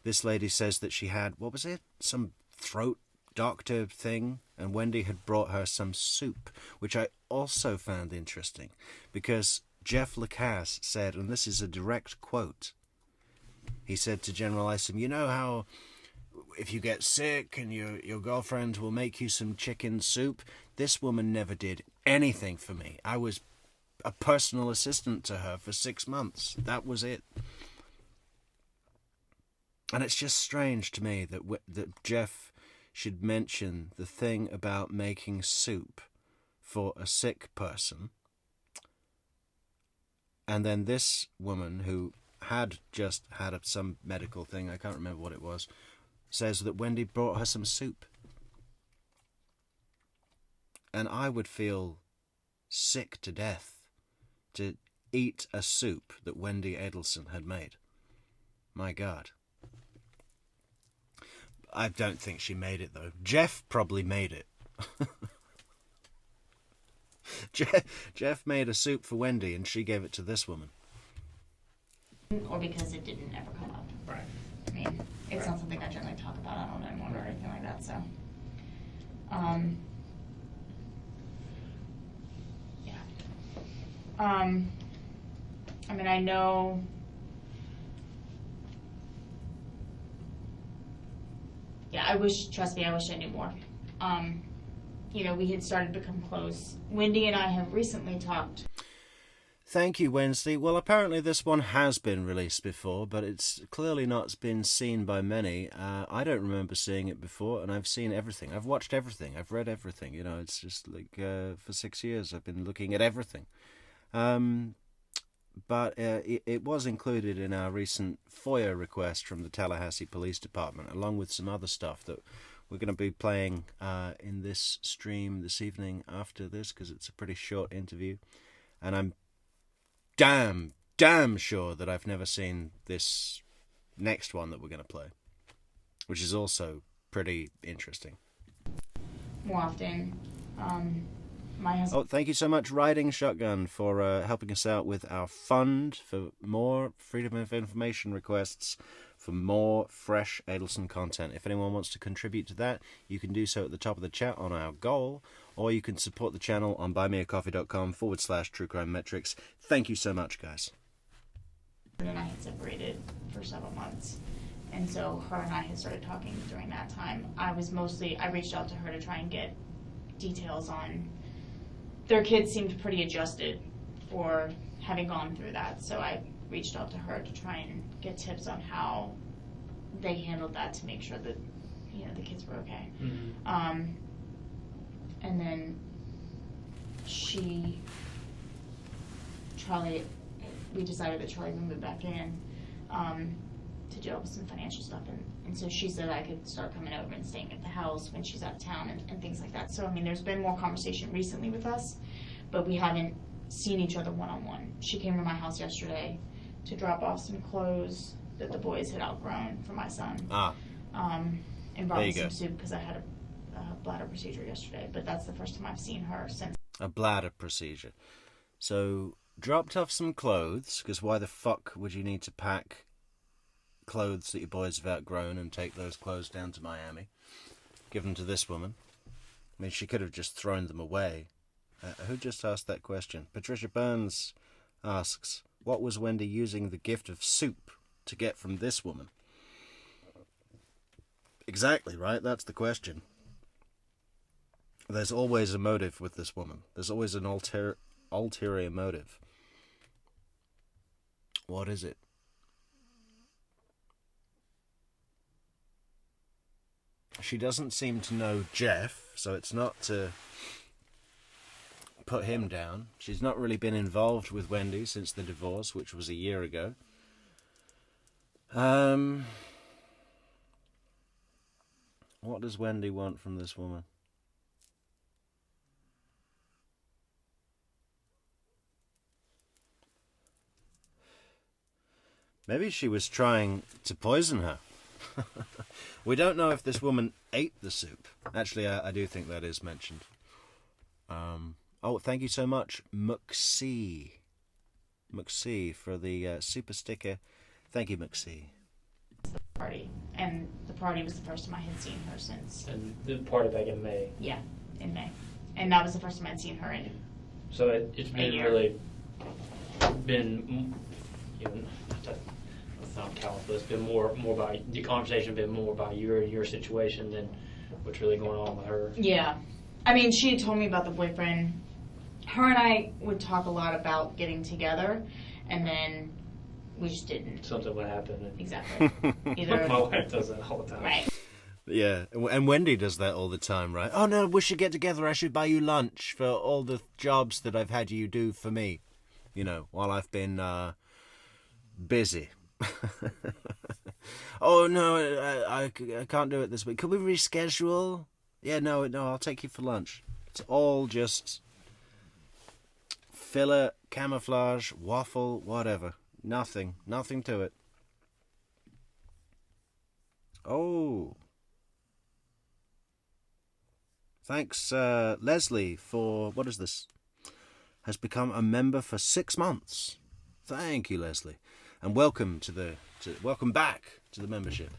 this lady says that she had, what was it? Some throat doctor thing, and Wendy had brought her some soup, which I also found interesting because Jeff Lacasse said, and this is a direct quote, he said to General Isom, you know how if you get sick and your girlfriend will make you some chicken soup? This woman never did anything for me. I was a personal assistant to her for 6 months. That was it. And it's just strange to me that Jeff should mention the thing about making soup for a sick person. And then this woman, who had just had some medical thing, I can't remember what it was, says that Wendy brought her some soup. And I would feel sick to death to eat a soup that Wendi Adelson had made. My God. I don't think she made it, though. Jeff probably made it. Jeff made a soup for Wendy, and she gave it to this woman. Or because it didn't ever come up. Right. I mean, it's not something I generally talk about on 911 or anything like that, so. Yeah. I mean, I know... Yeah, trust me, I wish I knew more. You know, we had started to become close. Wendi and I have recently talked. Thank you, Wednesday. Well, apparently this one has been released before, but it's clearly not been seen by many. I don't remember seeing it before, and I've seen everything. I've watched everything. I've read everything. You know, it's just like for 6 years I've been looking at everything. But it was included in our recent FOIA request from the Tallahassee Police Department, along with some other stuff that we're going to be playing in this stream this evening after this, because it's a pretty short interview. And I'm damn sure that I've never seen this next one that we're going to play, which is also pretty interesting. More often. My husband. Oh, thank you so much, Riding Shotgun, for helping us out with our fund for more Freedom of Information requests for more fresh Adelson content. If anyone wants to contribute to that, you can do so at the top of the chat on our goal, or you can support the channel on buymeacoffee.com/True Crime Metrix. Thank you so much, guys. separated for several months. And so her and I had started talking during that time. I reached out to her to try and get details on, their kids seemed pretty adjusted for having gone through that. So I reached out to her to try and get tips on how they handled that to make sure that, the kids were okay. Mm-hmm. And then we decided that Charlie would move back in to deal with some financial stuff, and so she said I could start coming over and staying at the house when she's out of town and things like that. So, there's been more conversation recently with us, but we haven't seen each other one-on-one. She came to my house yesterday to drop off some clothes that the boys had outgrown for my son. And brought me some soup because I had a bladder procedure yesterday, but that's the first time I've seen her since. A bladder procedure. So, dropped off some clothes, because why the fuck would you need to pack clothes that your boys have outgrown and take those clothes down to Miami? Give them to this woman. She could have just thrown them away. Who just asked that question? Patricia Burns asks, what was Wendi using the gift of soup to get from this woman? Exactly, right? That's the question. There's always a motive with this woman. There's always an ulterior motive. What is it? She doesn't seem to know Jeff, so it's not to put him down. She's not really been involved with Wendi since the divorce, which was a year ago. What does Wendi want from this woman? Maybe she was trying to poison her. We don't know if this woman ate the soup. Actually, I do think that is mentioned. Oh, thank you so much, McC, for the super sticker. Thank you, McC. Party, and the party was the first time I had seen her since. And the party back in May. Yeah, in May, and that was the first time I'd seen her in. So it's been really been, not to sound callous, but it's been more about the conversation. Been more about your situation than what's really going on with her. Yeah, she had told me about the boyfriend. Her and I would talk a lot about getting together, and then we just didn't. Something would happen. Exactly. Either my wife does that all the time. Right. Yeah, and Wendi does that all the time, right? Oh no, we should get together. I should buy you lunch for all the jobs that I've had you do for me, while I've been busy. Oh no, I can't do it this week. Could we reschedule? Yeah, no, I'll take you for lunch. It's all just filler, camouflage, waffle, whatever. Nothing to it. Oh. Thanks, Leslie, for, what is this? Has become a member for 6 months. Thank you, Leslie. And welcome welcome back to the membership.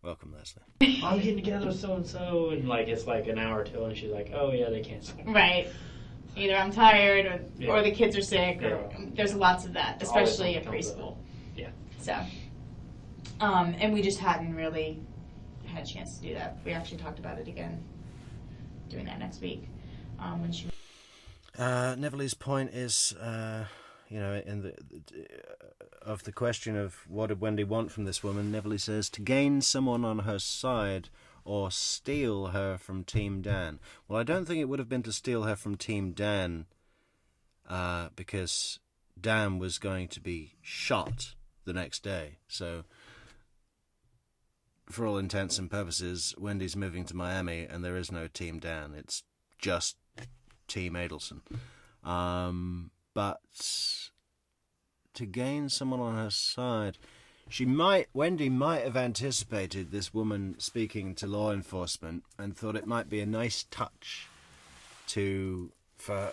Welcome, Leslie. I'm getting together with so-and-so, and it's an hour till, and she's like, oh yeah, they canceled. Right. Either I'm tired, or the kids are sick, or there's lots of that, especially at preschool. Yeah. So, and we just hadn't really had a chance to do that. We actually talked about it again, doing that next week, when she. Neville's point is, in the question of what did Wendi want from this woman, Neville says to gain someone on her side or steal her from Team Dan. Well, I don't think it would have been to steal her from Team Dan, because Dan was going to be shot the next day. So, for all intents and purposes, Wendi's moving to Miami, and there is no Team Dan. It's just Team Adelson. But to gain someone on her side, Wendi might have anticipated this woman speaking to law enforcement and thought it might be a nice touch for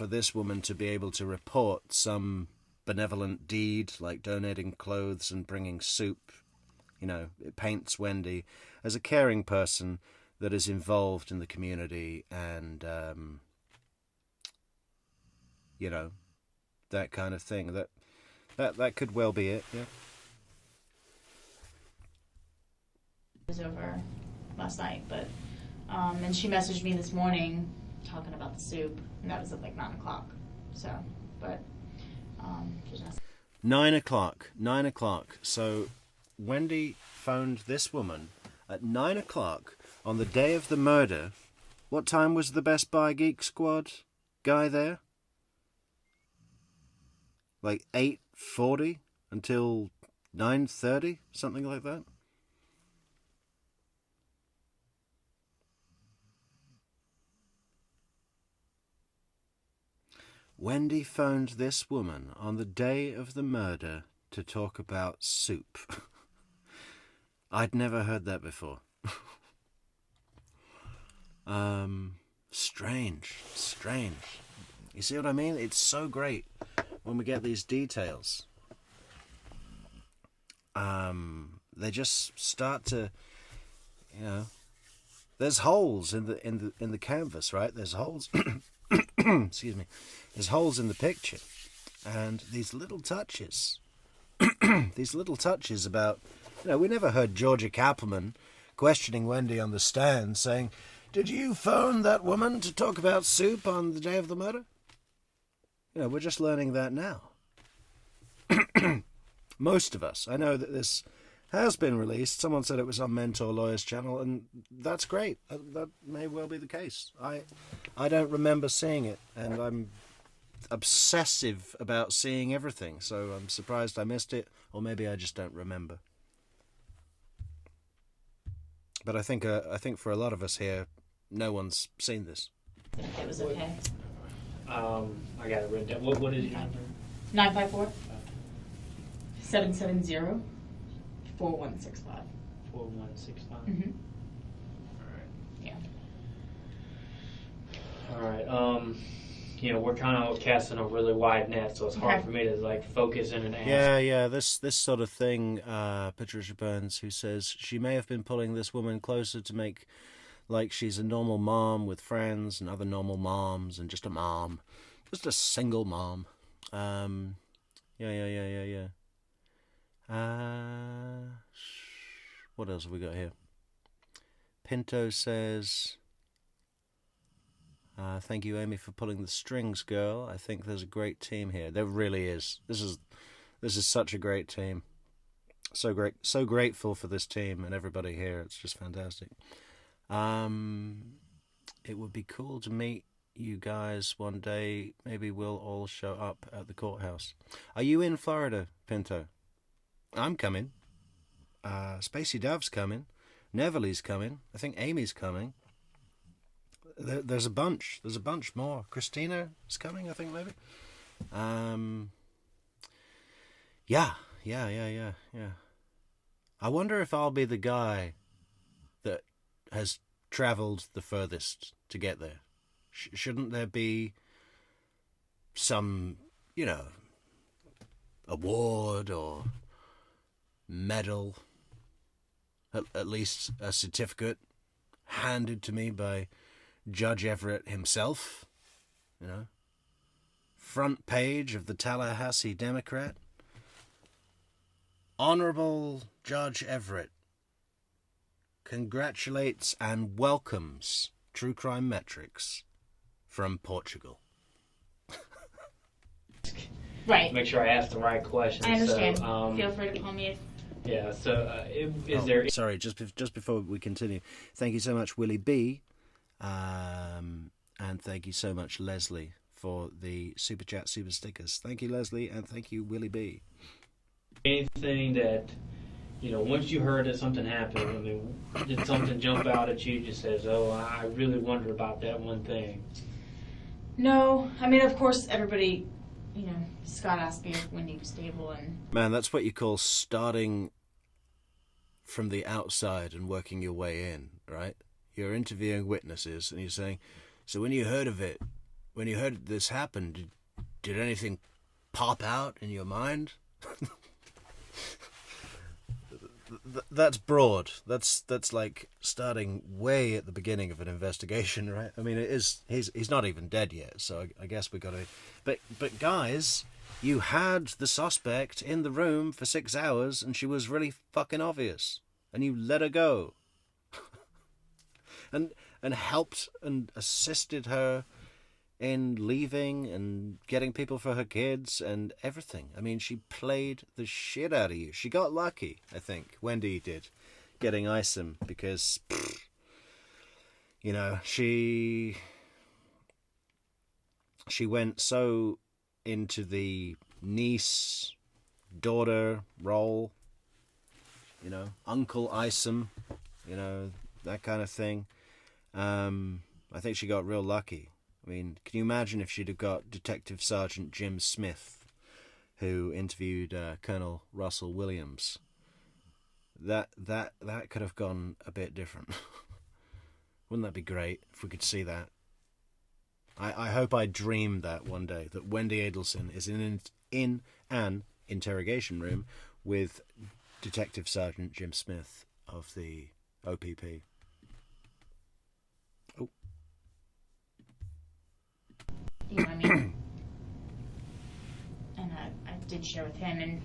this woman to be able to report some benevolent deed like donating clothes and bringing soup. It paints Wendi as a caring person that is involved in the community and that kind of thing. That could well be it. Yeah. It was over last night, but and she messaged me this morning talking about the soup, and that was at like 9 o'clock. So, but she's not. 9 o'clock. 9 o'clock. So, Wendi phoned this woman at 9 o'clock on the day of the murder. What time was the Best Buy Geek Squad guy there? Like 8:40 until 9:30, something like that. Wendi phoned this woman on the day of the murder to talk about soup. I'd never heard that before. Strange. You see what I mean? It's so great when we get these details. They just start to, you know, there's holes in the canvas, right? There's holes. Excuse me. There's holes in the picture, and these little touches. These little touches about, you know, we never heard Georgia Kappelman questioning Wendi on the stand, saying, "Did you phone that woman to talk about soup on the day of the murder?" You know, we're just learning that now. Most of us. I know that this has been released. Someone said it was on Mentor Lawyer's channel, and that's great. That may well be the case. I don't remember seeing it, and I'm obsessive about seeing everything, so I'm surprised I missed it, or maybe I just don't remember. But I think for a lot of us here, no one's seen this. It was okay. I got it written down. What is your number? 954 770 4165. 4165. Mm-hmm. All right. You know, we're kind of casting a really wide net, so it's hard for me to like focus in and ask. Yeah. This sort of thing. Patricia Burns, who says she may have been pulling this woman closer to make like she's a normal mom with friends and other normal moms, and just a mom, just a single mom. Yeah. What else have we got here? Pinto says, thank you, Amy, for pulling the strings, girl. I think there's a great team here. There really is. This is such a great team. So great. So grateful for this team and everybody here. It's just fantastic. It would be cool to meet you guys one day. Maybe we'll all show up at the courthouse. Are you in Florida, Pinto? I'm coming. Spacey Dove's coming. Neverly's coming. I think Amy's coming. There's a bunch. There's a bunch more. Christina is coming, I think, maybe. Yeah. I wonder if I'll be the guy that has travelled the furthest to get there. Shouldn't there be some, you know, award or medal, at least a certificate handed to me by Judge Everett himself, you know, front page of the Tallahassee Democrat. Honorable Judge Everett congratulates and welcomes True Crime Metrix from Portugal. Right. Make sure I ask the right questions. I understand. So, Feel free to call me if... Yeah, so is there... Sorry, just before we continue, thank you so much, Willie B. And thank you so much, Leslie, for the Super Chat Super Stickers. Thank you, Leslie, and thank you, Willie B. Anything that, you know, once you heard that something happened, I mean, did something jump out at you just says, oh, I really wonder about that one thing? No. I mean, of course, everybody, you know, Scott asked me if Wendi was stable, and... Man, that's what you call starting from the outside and working your way in, right? You're interviewing witnesses, and you're saying, so when you heard of it, when you heard this happen, did anything pop out in your mind? that's broad. That's like starting way at the beginning of an investigation, right? I mean, it is. He's not even dead yet, so I guess we got to. But guys, you had the suspect in the room for 6 hours, and she was really fucking obvious, and you let her go, and helped and assisted her in leaving and getting people for her kids and everything. I mean, she played the shit out of you. She got lucky, I think. Wendi did, getting Isom, because, you know, she went so into the niece, daughter role, you know, Uncle Isom, you know, that kind of thing. I think she got real lucky. I mean, can you imagine if she'd have got Detective Sergeant Jim Smith, who interviewed Colonel Russell Williams? That could have gone a bit different. Wouldn't that be great if we could see that? I hope I dream that one day, that Wendi Adelson is in an interrogation room with Detective Sergeant Jim Smith of the OPP. You know what I mean? And I did share with him, and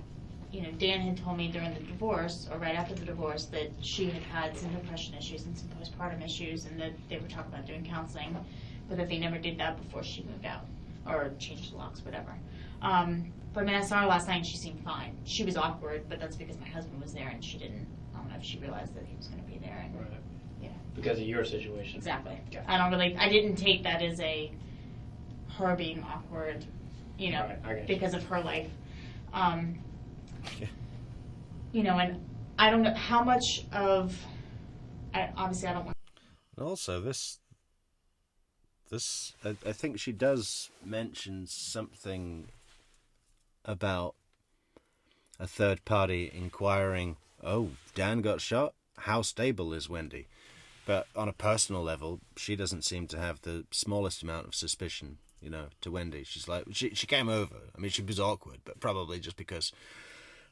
you know, Dan had told me during the divorce, or right after the divorce, that she had had some depression issues and some postpartum issues, and that they were talking about doing counseling, but that they never did that before she moved out, or changed the locks, whatever. But I mean, I saw her last night and she seemed fine. She was awkward, but that's because my husband was there and she didn't, I don't know if she realized that he was going to be there. And, right. Yeah. Because of your situation. Exactly. Gotcha. I didn't take that as her being awkward, you know, right, because of her life. You know, and I don't know how much of, obviously I don't want. Also, this, I think she does mention something about a third party inquiring, oh, Dan got shot? How stable is Wendi? But on a personal level, she doesn't seem to have the smallest amount of suspicion, you know, to Wendi. She's like, she came over. I mean, she was awkward, but probably just because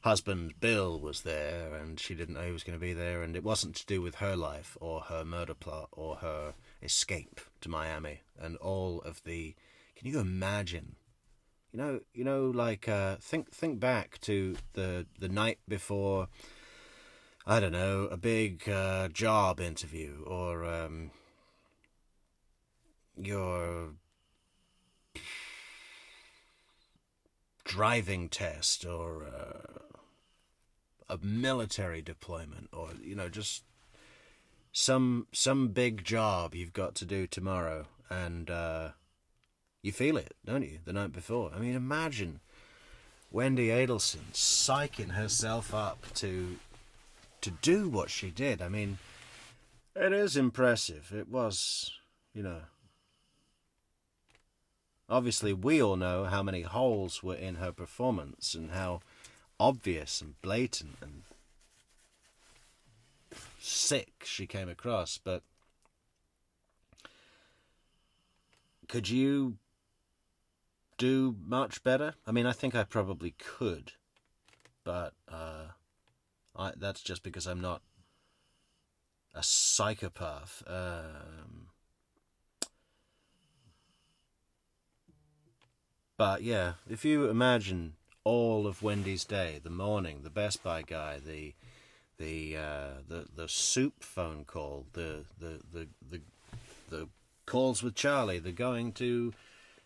husband Bill was there and she didn't know he was going to be there, and it wasn't to do with her life or her murder plot or her escape to Miami and all of the. Can you imagine? You know, like think back to the night before. I don't know, a big job interview or your driving test or a military deployment, or you know, just some big job you've got to do tomorrow, and you feel it, don't you, the night before? I mean, imagine Wendi Adelson psyching herself up to do what she did. I mean, it is impressive. It was, you know. Obviously, we all know how many holes were in her performance and how obvious and blatant and sick she came across. But could you do much better? I mean, I think I probably could, but that's just because I'm not a psychopath. But yeah, if you imagine all of Wendy's day, the morning, the Best Buy guy, the soup phone call, the calls with Charlie, the going to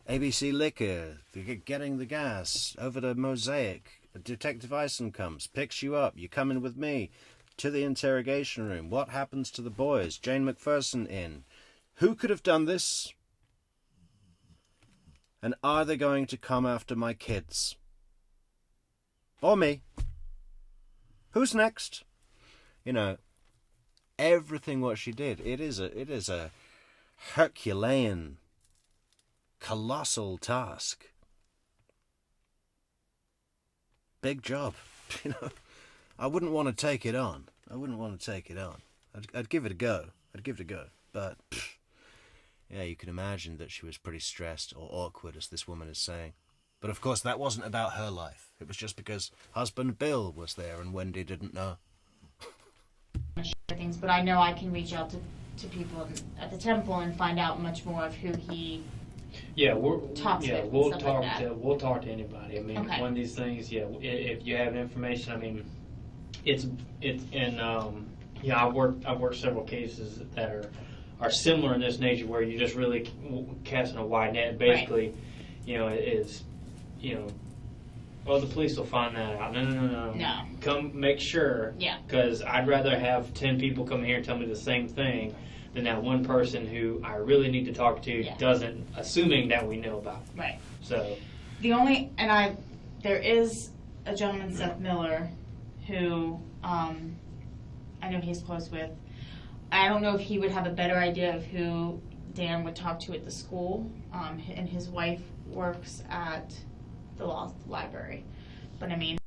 ABC Liquor, the getting the gas over to Mosaic. Detective Ison comes, picks you up, you come in with me to the interrogation room. What happens to the boys? Jane McPherson in. Who could have done this? And are they going to come after my kids? Or me? Who's next? You know, everything what she did, it is a Herculean, colossal task. Big job, you know. I wouldn't want to take it on. I'd give it a go. But yeah, you can imagine that she was pretty stressed or awkward, as this woman is saying. But of course, that wasn't about her life. It was just because husband Bill was there and Wendi didn't know. but I know I can reach out to people at the temple and find out much more of who he talks with. We'll and stuff talk like that. we'll talk to anybody. I mean, Okay. one of these things, if you have information, I mean, it's and I've worked several cases that are similar in this nature where you're just really casting a wide net. Basically, oh, the police will find that out. No. Come make sure. Yeah. Because I'd rather have 10 people come here and tell me the same thing than that one person who I really need to talk to doesn't, assuming that we know about. Right. So. There is a gentleman, Seth Miller, who I know he's close with. I don't know if he would have a better idea of who Dan would talk to at the school, and his wife works at the law library. But I mean...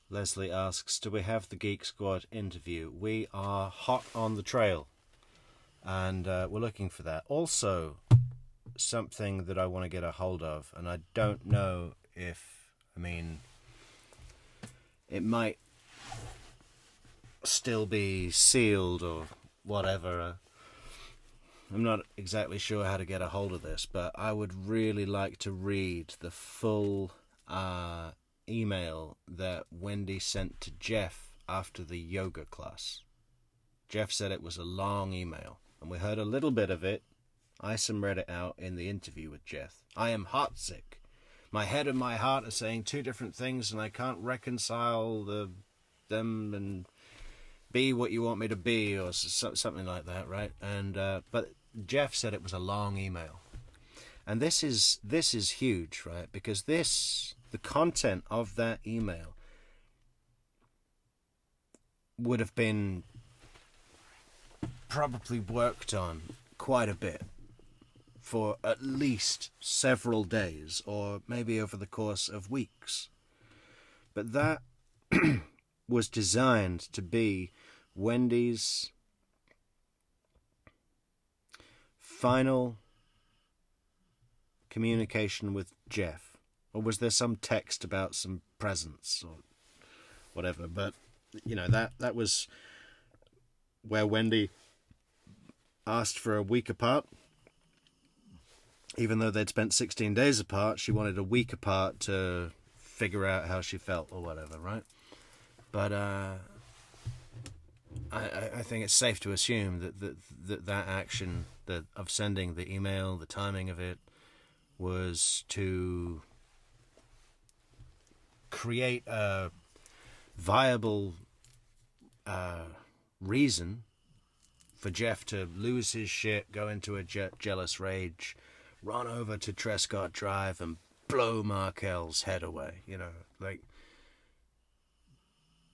Leslie asks, do we have the Geek Squad interview? We are hot on the trail, and we're looking for that. Also, something that I want to get a hold of, and I don't know if, it might still be sealed or whatever. I'm not exactly sure how to get a hold of this, but I would really like to read the full email that Wendi sent to Jeff after the yoga class. Jeff said it was a long email, and we heard a little bit of it. Isom read it out in the interview with Jeff. I am heartsick. My head and my heart are saying two different things, and I can't reconcile them and be what you want me to be, or something like that, right? And but Jeff said it was a long email, and this is huge, right? Because the content of that email would have been probably worked on quite a bit for at least several days, or maybe over the course of weeks. But that was designed to be Wendi's final communication with Jeff. Or was there some text about some presents or whatever? But, that was where Wendi asked for a week apart. Even though they'd spent 16 days apart, she wanted a week apart to figure out how she felt or whatever, right? But I think it's safe to assume that action of sending the email, the timing of it, was to create a viable reason for Jeff to lose his shit, go into a jealous rage, run over to Trescott Drive and blow Markel's head away,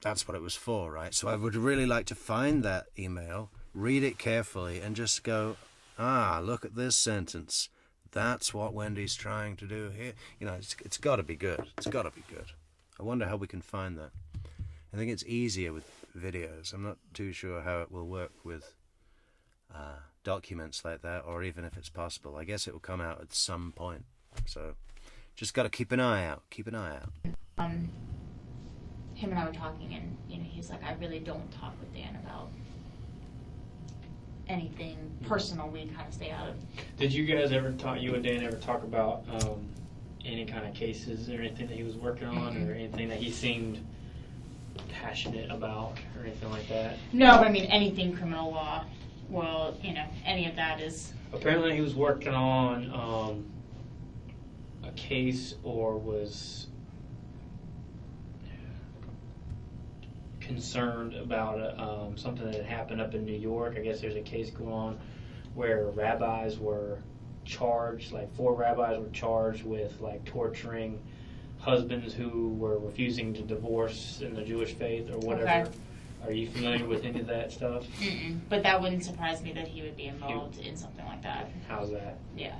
that's what it was for, right? So I would really like to find that email, read it carefully, and just go, look at this sentence. That's what Wendi's trying to do here. It's got to be good. It's got to be good. I wonder how we can find that. I think it's easier with videos. I'm not too sure how it will work with documents like that, or even if it's possible. I guess it will come out at some point. So just got to keep an eye out. Keep an eye out. Him and I were talking, and he's like, I really don't talk with Dan about anything personal. We kind of stay out of. Did you guys you and Dan ever talk about any kind of cases or anything that he was working on, or anything that he seemed passionate about, or anything like that? No, but anything criminal law. Well, any of that is. Apparently, he was working on a case, or was concerned about something that had happened up in New York. I guess there's a case going on where rabbis were charged, like 4 rabbis were charged with torturing husbands who were refusing to divorce in the Jewish faith or whatever. Okay. Are you familiar with any of that stuff? Mm-mm. But that wouldn't surprise me that he would be involved in something like that. How's that? Yeah.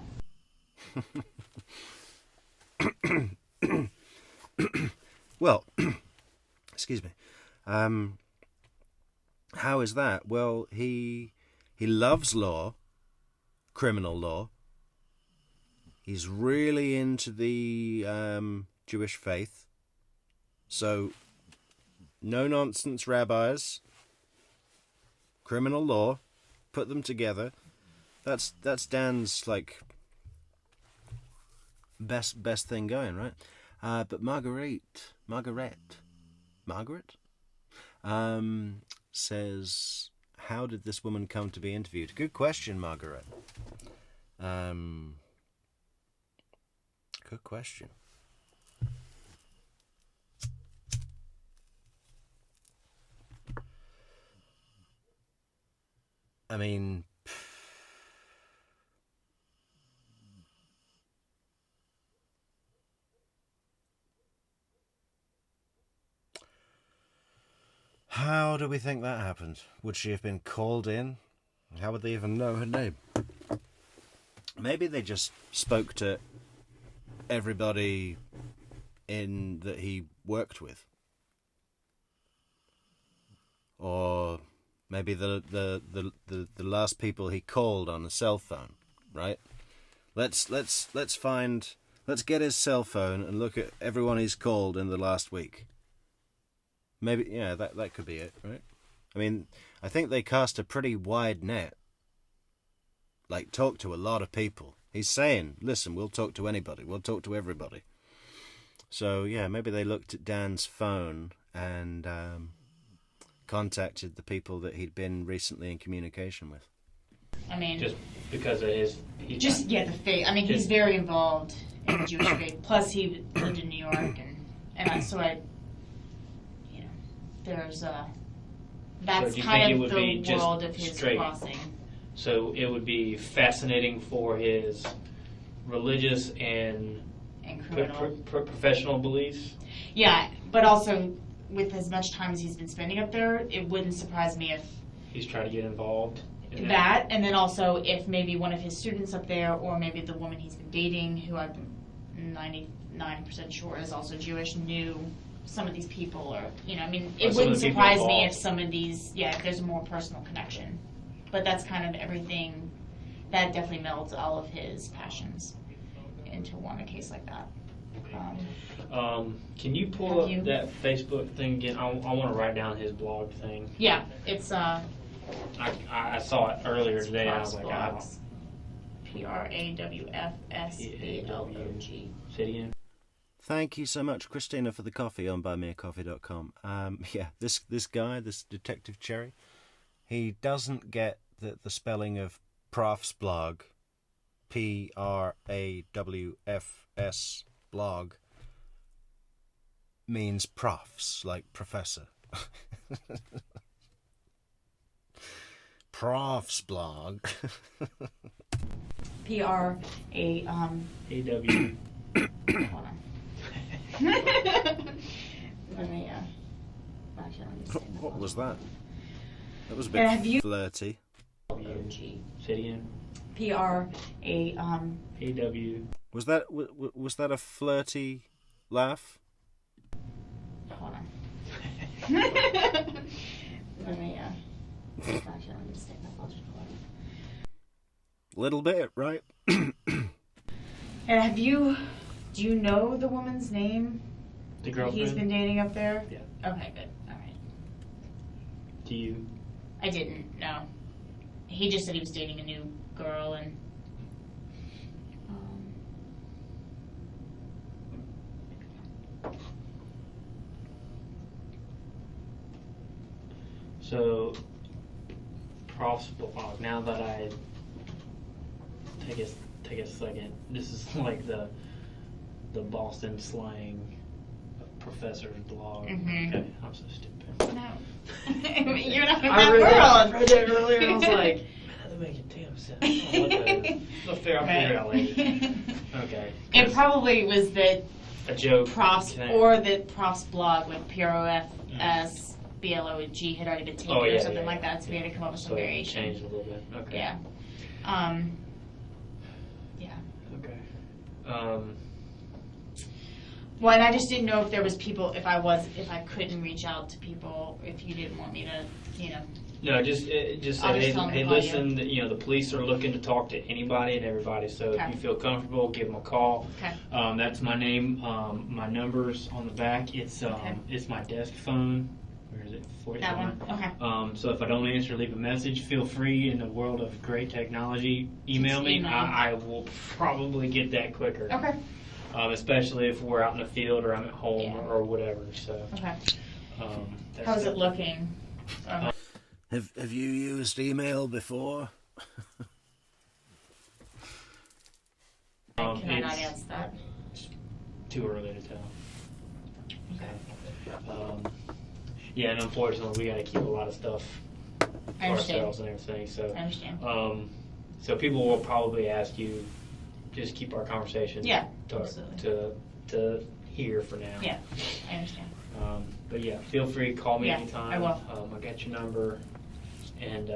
Well, excuse me. How is that? Well, he loves law, criminal law. He's really into the Jewish faith. So, no nonsense rabbis, criminal law, put them together. That's Dan's like best thing going, right? But Margaret says, how did this woman come to be interviewed? Good question, Margaret. Good question. I mean, how do we think that happened? Would she have been called in? How would they even know her name? Maybe they just spoke to everybody in that he worked with, or maybe the last people he called on a cell phone, right? Let's get his cell phone and look at everyone he's called in the last week. Maybe, yeah, that could be it, right? I mean, I think they cast a pretty wide net. Like, talk to a lot of people. He's saying, listen, we'll talk to anybody. We'll talk to everybody. So, yeah, maybe they looked at Dan's phone and contacted the people that he'd been recently in communication with. I mean, just because of his... the faith. I mean, he's very involved in the Jewish faith. Plus, he lived in New York, and so there's that's so kind of the world of his straight crossing. So it would be fascinating for his religious and criminal professional beliefs. Yeah, but also with as much time as he's been spending up there, it wouldn't surprise me if he's trying to get involved in that, and then also if maybe one of his students up there, or maybe the woman he's been dating, who I'm 99% sure is also Jewish, knew some of these people, or I mean, it wouldn't surprise me if some of these, if there's a more personal connection. But that's kind of everything that definitely melds all of his passions into one, a case like that. Can you pull up that Facebook thing again? I want to write down his blog thing. Yeah, it's I saw it earlier today. And I was like, PRAWFSBLOG. Say it again. Thank you so much, Christina, for the coffee on buymeacoffee.com. This guy, this Detective Cherry, he doesn't get that the spelling of Prof's blog, PRAWFS blog, means profs, like professor. Prof's blog. AW. Hold on. What was that? That was a bit flirty. Say it again. PRAW. Was that a flirty laugh? Hold on. Little bit, right? And do you know the woman's name? The girlfriend? He's been dating up there? Yeah. Okay, good. All right. Do you? I didn't, no. He just said he was dating a new girl, and So, Prof's blog, now that I take a second, this is like the Boston slang professor's blog. Mm-hmm. Okay, I'm so stupid. no. You're not in I that read world. that earlier and I was like, man, that makes damn sense. I'll figure it out later. Okay. It probably was the A joke. Prof's, or the Prof's blog, like PROFS. BLOG had already been taken or something like that, so we had to come up with some variation. Changed a little bit. Okay. Yeah. Okay. Well, and I just didn't know if there was people, if I couldn't reach out to people, if you didn't want me to, No, just say, hey, listen, the police are looking to talk to anybody and everybody, so if you feel comfortable, give them a call. Okay. That's my name. My number's on the back. It's my desk phone. Where is it? 40 That one? Okay. So if I don't answer, leave a message. Feel free, in the world of great technology, email Just me. email. I will probably get that quicker. Okay. Especially if we're out in the field or I'm at home Yeah. or whatever. So. Okay. How's it looking? Have you used email before? Can I not answer that? Too early to tell. Okay. Yeah, and unfortunately, we got to keep a lot of stuff I understand. ourselves and everything. So, I understand. So people will probably ask you, just keep our conversation. Yeah, to here for now. Yeah, I understand. But yeah, feel free to call me Yeah, anytime. I will. I got your number, and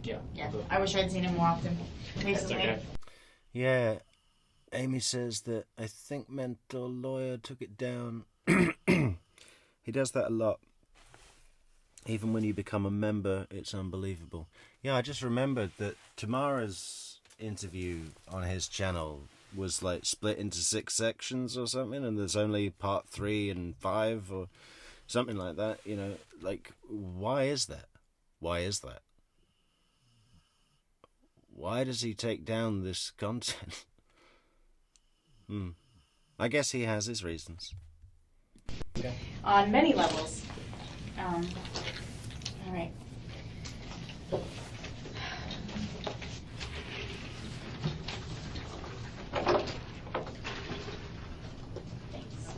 yeah. Yeah, I wish I'd seen him more often recently. Okay. Yeah, Amy says that I think Mentor Lawyer took it down. He does that a lot. Even when you become a member, it's unbelievable. Yeah, I just remembered that Tamara's interview on his channel was like split into 6 sections or something, and there's only part 3 and 5 or something like that. You know, like, why is that? Why is that? Why does he take down this content? I guess he has his reasons. Okay. On many levels. All right. Thanks.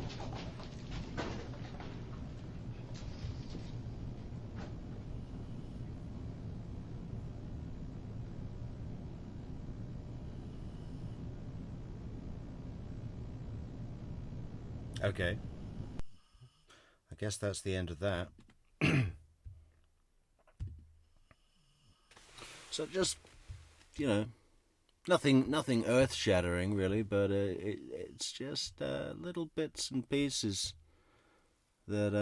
Okay. I guess that's the end of that. So just, you know, nothing earth-shattering really, but it's just little bits and pieces that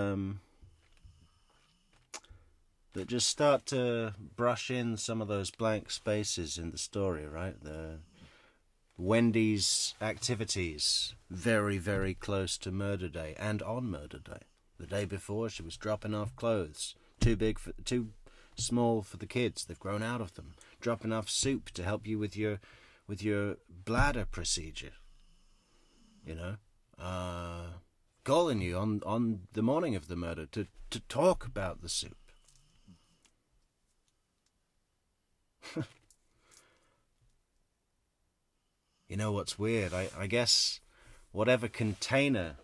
that just start to brush in some of those blank spaces in the story, right? Wendy's activities very, very close to murder day and on murder day. The day before, she was dropping off clothes, too small for the kids. They've grown out of them. Dropping off soup to help you with your bladder procedure. You know, calling you on the morning of the murder to talk about the soup. You know what's weird? I guess whatever container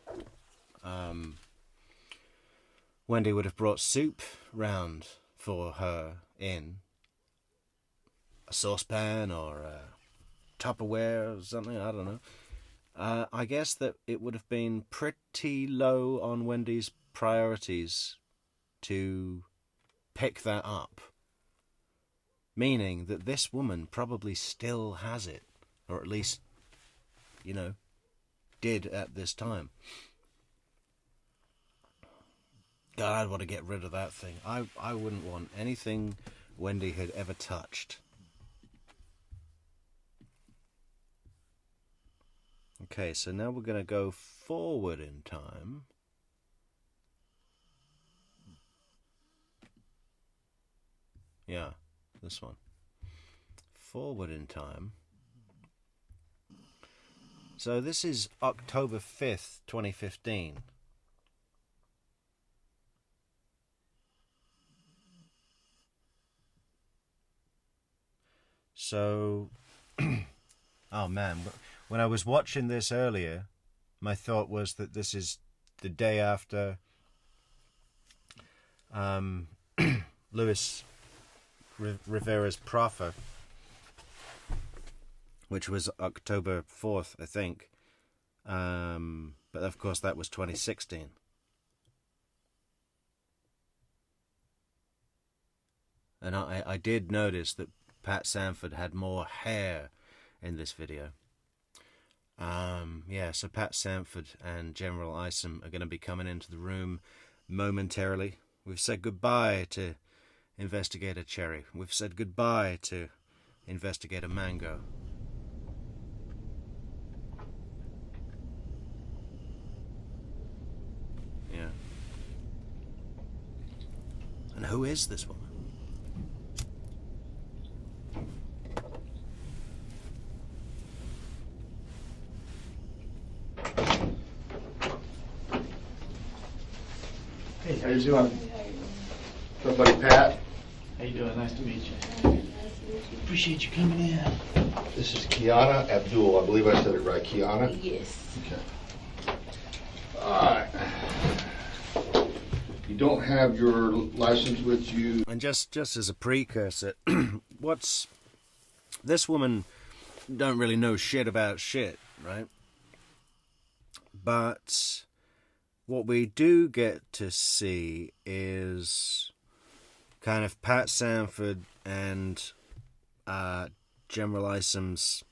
Wendi would have brought soup round for her in, a saucepan or a Tupperware or something, I don't know. I guess that it would have been pretty low on Wendy's priorities to pick that up. Meaning that this woman probably still has it. Or at least, you know, did at this time. God, I'd want to get rid of that thing. I wouldn't want anything Wendi had ever touched. Okay, so now we're going to go forward in time. Yeah, this one. Forward in time. So this is October 5th, 2015. So, oh man, when I was watching this earlier, my thought was that this is the day after Luis Rivera's proffer, which was October 4th, I think. But of course that was 2016. And I did notice that Pat Sanford had more hair in this video. Yeah, so Pat Sanford and General Isom are going to be coming into the room momentarily. We've said goodbye to Investigator Cherry. We've said goodbye to Investigator Mango. Yeah. who is this woman? Hey, how you doing? What's up, buddy Pat? How you doing? Nice to meet you. Appreciate you coming in. This is Kiana Abdul. I believe I said it right. Kiana? Yes. Okay. Alright. You don't have your license with you. And just as a precursor, what's this woman don't really know shit about shit, right? But what we do get to see is kind of Pat Sanford and General Isom's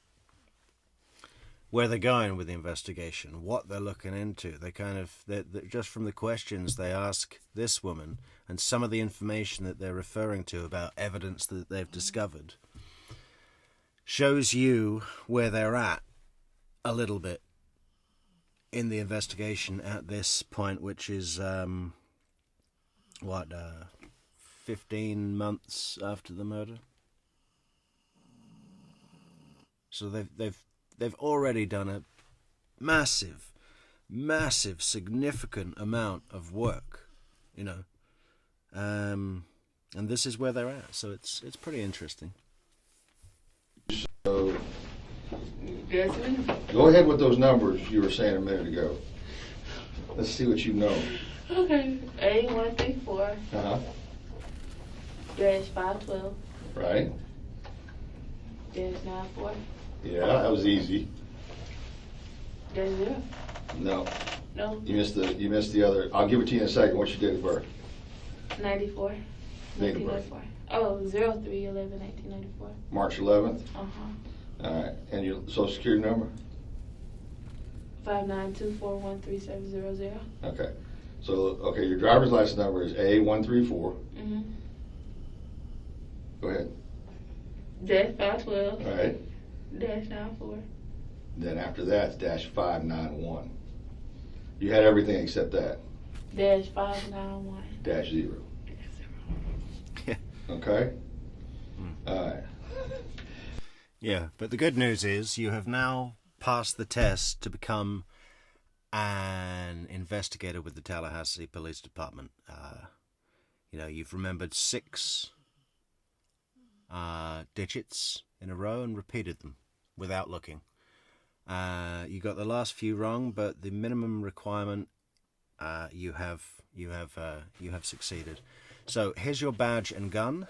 where they're going with the investigation, what they're looking into. They kind of, just from the questions they ask this woman and some of the information that they're referring to about evidence that they've discovered shows you where they're at a little bit in the investigation at this point, which is 15 months after the murder. So they've already done a massive, significant amount of work, you know, and this is where they're at. So it's pretty interesting. So, go ahead with those numbers you were saying a minute ago. Let's see what you know. Okay. A134 Uh-huh. -512 Right? -94 Yeah, that was easy. -0. No. No. You missed the other. I'll give it to you in a second. What's your date of birth? 94. Date of birth. 1994. Oh, 03/11/1994. March 11th? Uh-huh. All right. And your social security number? 592413700. Okay. So, okay, your driver's license number is A134. Mm-hmm. Go ahead. -512 All right. -94 Then after that, it's -591. You had everything except that. -591 -0. Okay? All right. Yeah, but the good news is you have now passed the test to become an investigator with the Tallahassee Police Department. You know, you've remembered 6 digits in a row and repeated them without looking. You got the last few wrong, but the minimum requirement you have succeeded. So here's your badge and gun.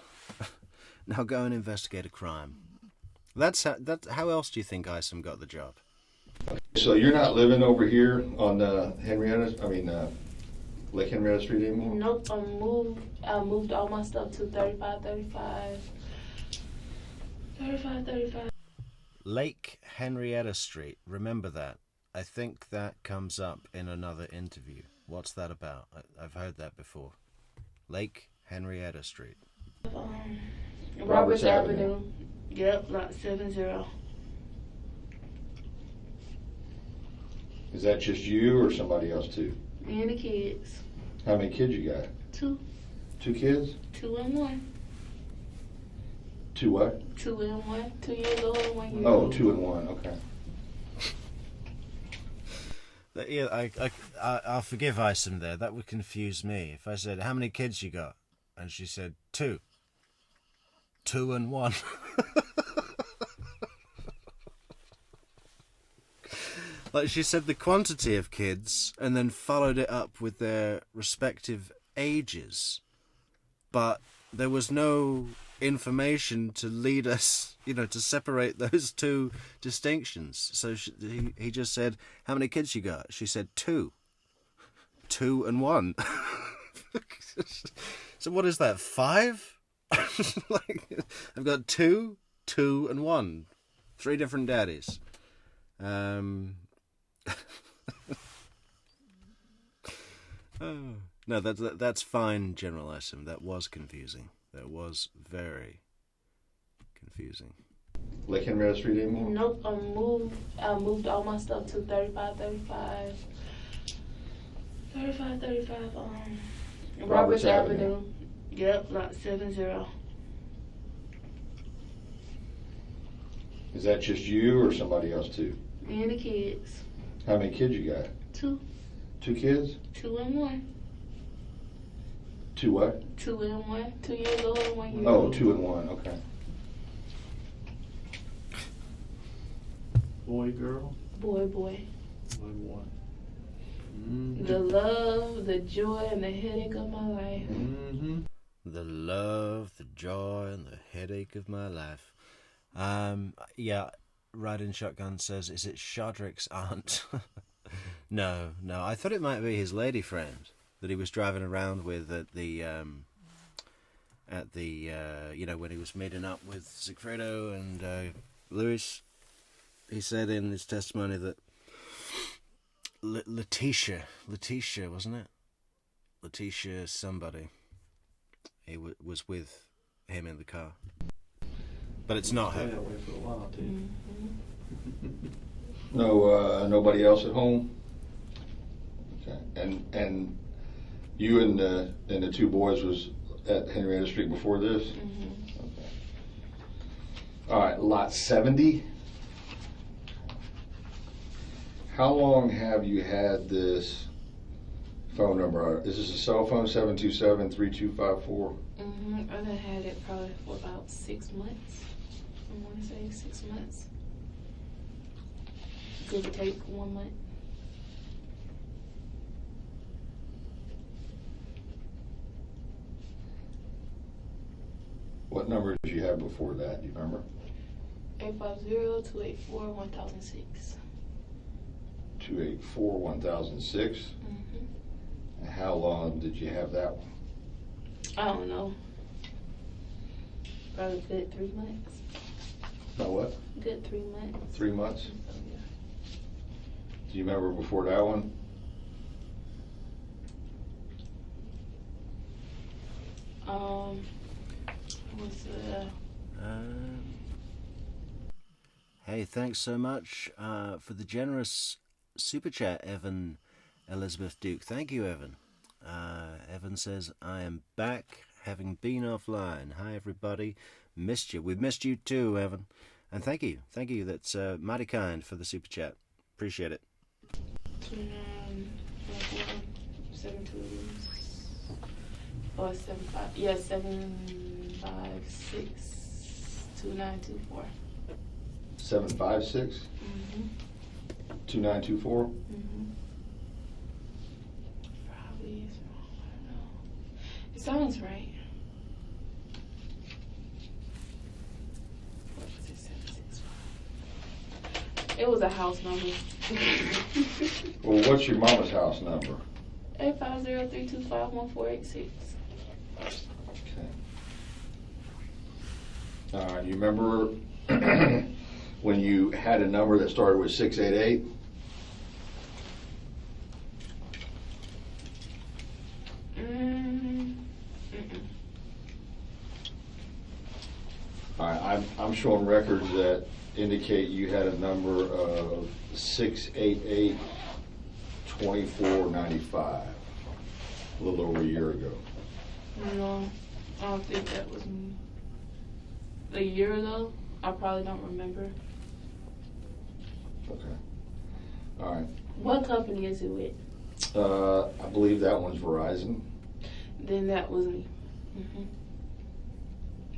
Now go and investigate a crime. How else do you think Isom got the job? So you're not living over here on Lake Henrietta Street anymore? Nope, I moved all my stuff to 3535. 3535. Lake Henrietta Street. Remember that. I think that comes up in another interview. What's that about? I've heard that before. Lake Henrietta Street. Roberts Avenue. Yep, lot 70. Is that just you or somebody else too? Me and the kids. How many kids you got? 2. 2 kids? 2 and 1. 2 what? 2 and 1. 2 years old and 1 year Oh, old. 2 and 1. Okay. Yeah, I'll forgive Isom there. That would confuse me. If I said, how many kids you got? And she said, 2. 2 and 1. Like she said the quantity of kids and then followed it up with their respective ages. But there was no information to lead us, you know, to separate those two distinctions. So he just said, how many kids you got? She said 2. 2 and 1. So what is that, 5? Like, I've got 2, 2 and 1. 3 different daddies. Oh. No, that's fine, General Isom. That was confusing. That was very confusing. Lake Henrietta Street anymore? Nope, I moved all my stuff to 3535. 3535, Roberts Avenue. Yep, lot 70. Is that just you or somebody else too? Me and the kids. How many kids you got? 2. 2 kids? 2 and 1. 2 what? 2 and 1. 2 years old and 1 year Oh, old. 2 and 1. Okay. Boy, girl? Boy. Boy, boy. The love, the joy, and the headache of my life. Mm-hmm. The love, the joy, and the headache of my life. Yeah, Riding Shotgun says, is it Shadrick's aunt? No. I thought it might be his lady friend that he was driving around with at the when he was meeting up with Sigfredo and Lewis. He said in his testimony that Letitia, wasn't it? Letitia somebody. He was with him in the car. But it's not Stay her. that way for a while, too. No, nobody else at home? Okay. And you and the 2 boys was at Henrietta Street before this? Mm-hmm. Okay. All right, lot 70. How long have you had this phone number? Is this a cell phone, 727-3254? Mm-hmm. I done had it probably for about 6 months. I want to say 6 months. Give or take 1 month. What number did you have before that? Do you remember? 850-284-1006. 284-1006. Mm-hmm. And how long did you have that one? I don't know. Probably good 3 months. No, what? Good 3 months. 3 months? Oh, yeah. Do you remember before that one? Was Hey, thanks so much for the generous super chat, Evan Elizabeth Duke. Thank you, Evan. Evan says, I am back, having been offline. Hi, everybody. Missed you. We've missed you too, Evan. And thank you. Thank you. That's mighty kind for the super chat. Appreciate it. 755. Yeah, 756 2924. 756? Mm-hmm. 2924? Mm-hmm. Probably is wrong. I don't know. It sounds right. What was it? 765. It was a house number. Well, what's your mama's house number? 850-325-1486. Okay. You remember when you had a number that started with 688? All right, I'm showing records that indicate you had a number of 688-2495 a little over a year ago. No, I don't think that was me. A year ago? I probably don't remember. Okay. All right. What company is it with? I believe that one's Verizon. Then that was me.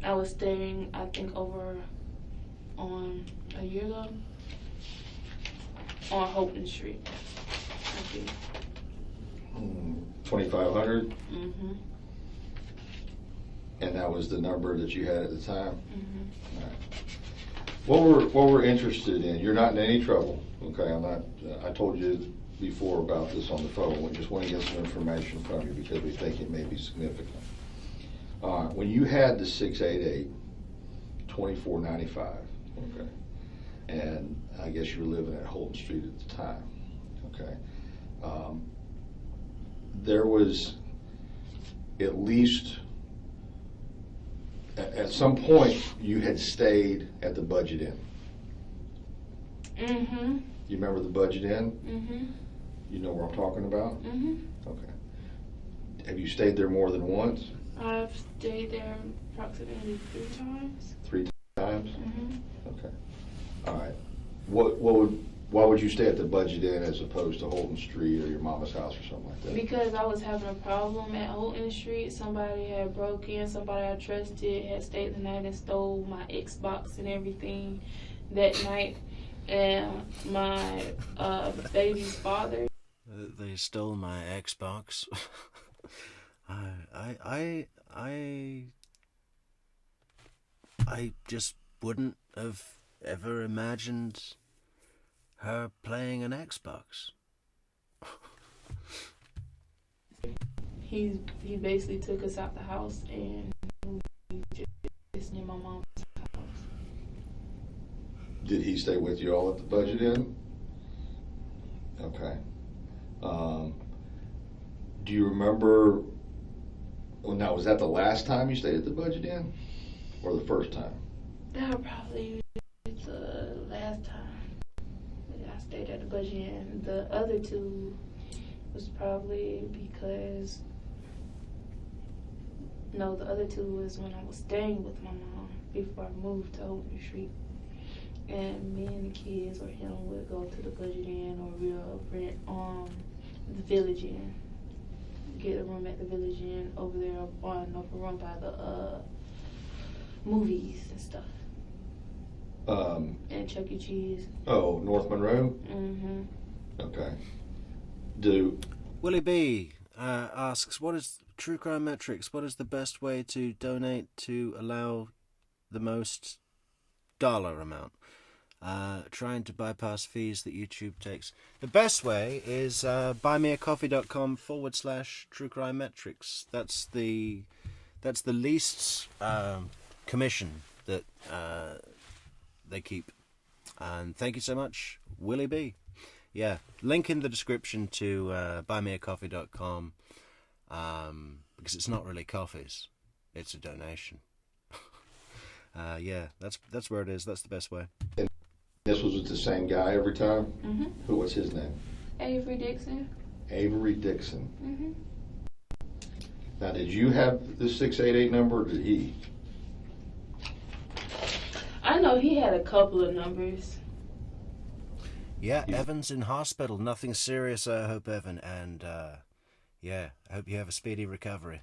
I was staying, I think, over on a year ago on Houghton Street. I think. 2500, Mm-hmm. and that was the number that you had at the time. Mm-hmm. All right. What we're interested in, you're not in any trouble, okay? I'm not. I told you before about this on the phone. We just want to get some information from you because we think it may be significant. When you had the 688-2495, okay, and I guess you were living at Holton Street at the time, okay, there was at least at some point you had stayed at the Budget Inn. Mm-hmm. You remember the Budget Inn? Mm-hmm. You know where I'm talking about? Mm-hmm. Okay. Have you stayed there more than once? I've stayed there approximately 3 times. 3 times? Mm-hmm. Okay. All right. Why would you stay at the Budget Inn as opposed to Holton Street or your mama's house or something like that? Because I was having a problem at Holton Street. Somebody had broke in, somebody I trusted had stayed the night and stole my Xbox and everything that night. And my baby's father. They stole my Xbox. I just wouldn't have ever imagined her playing an Xbox. He basically took us out the house and we just in my mom's house. Did he stay with you all at the Budget Inn? Okay. Do you remember, well, now, was that the last time you stayed at the Budget Inn? Or the first time? That was probably the last time that I stayed at the Budget Inn. The other 2 was probably because, no, the other 2 was when I was staying with my mom before I moved to Holton Street. And me and the kids or him would go to the Budget Inn or we'll rent the Village Inn. Get a room at the Village Inn over there on Upper Run by the movies and stuff. And Chuck E. Cheese. Oh, North Monroe? Mm-hmm. Okay. Willie B asks, what is True Crime Metrix? What is the best way to donate to allow the most dollar amount? Trying to bypass fees that YouTube takes. The best way is buymeacoffee.com/True Crime Metrix. That's the least commission that they keep. And thank you so much, Willie B. Yeah, link in the description to buymeacoffee.com because it's not really coffees, it's a donation. Yeah, that's where it is. That's the best way. And this was with the same guy every time? Mm-hmm. Who was his name? Avery Dixon. Avery Dixon. Mm-hmm. Now, did you have the 688 number or did he? I know he had a couple of numbers. Yeah, Evan's in hospital. Nothing serious, I hope, Evan. And, yeah, I hope you have a speedy recovery.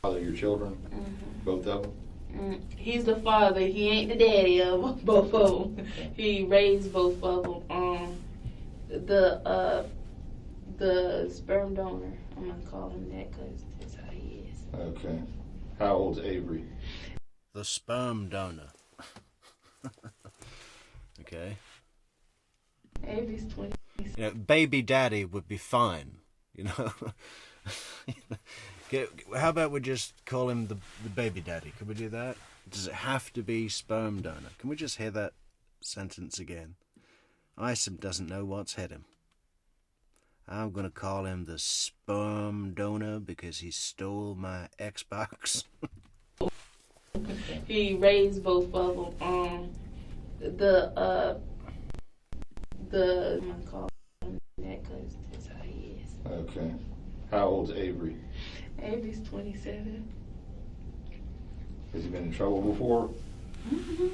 Father, your children? Mm-hmm. Both of them? He's the father. He ain't the daddy of both of them. He raised both of them. The sperm donor. I'm gonna call him that because that's how he is. Okay. How old's Avery? The sperm donor. Okay. Avery's 20. You know, baby daddy would be fine, you know. How about we just call him the baby daddy? Can we do that? Does it have to be sperm donor? Can we just hear that sentence again? Isom doesn't know what's hit him. I'm going to call him the sperm donor because he stole my Xbox. He raised both of them. I'm gonna call him that because that's how he is. Okay. How old's Avery? Avery's 27. Has he been in trouble before? Mm-hmm.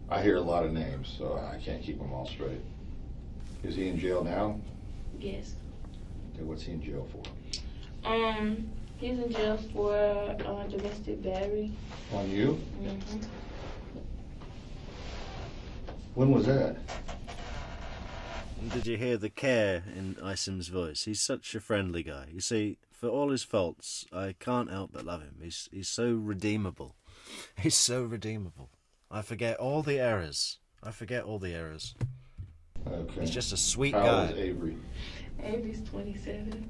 I hear a lot of names, so I can't keep them all straight. Is he in jail now? Yes. Okay, what's he in jail for? He's in jail for domestic battery. On you? Mm-hmm. When was that? Did you hear the care in Isom's voice? He's such a friendly guy. You see, for all his faults, I can't help but love him. He's so redeemable. He's so redeemable. I forget all the errors. Okay. He's just a sweet How guy. old is Avery? Avery's 27.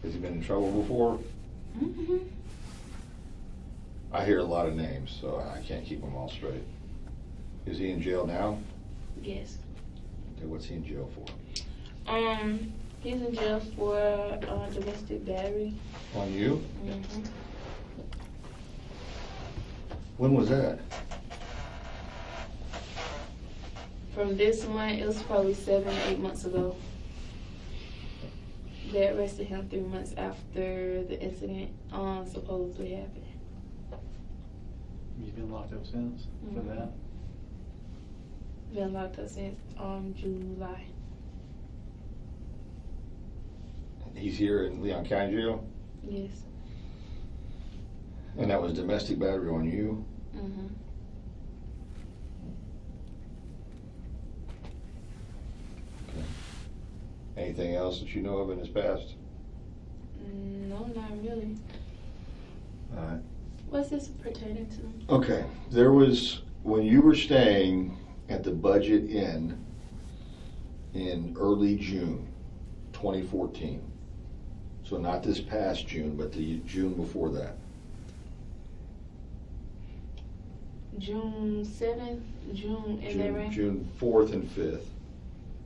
Has he been in trouble before? Mm-hmm. I hear a lot of names, so I can't keep them all straight. Is he in jail now? Yes. Okay, what's he in jail for? He's in jail for domestic battery. On you? Mm-hmm. When was that? From this one, it was probably 7 or 8 months ago. They arrested him 3 months after the incident supposedly happened. You've been locked up since for Mhm. that? Been locked up since July. He's here in Leon County Jail, Yes. and that was domestic battery on you. Mm-hmm. Okay. Anything else that you know of in his past? No, not really. All right. What's this pertaining to? Okay. There was, when you were staying at the Budget Inn in early June 2014, so not this past June, but the June before that. June 7th, June, in that range? June 4th and 5th.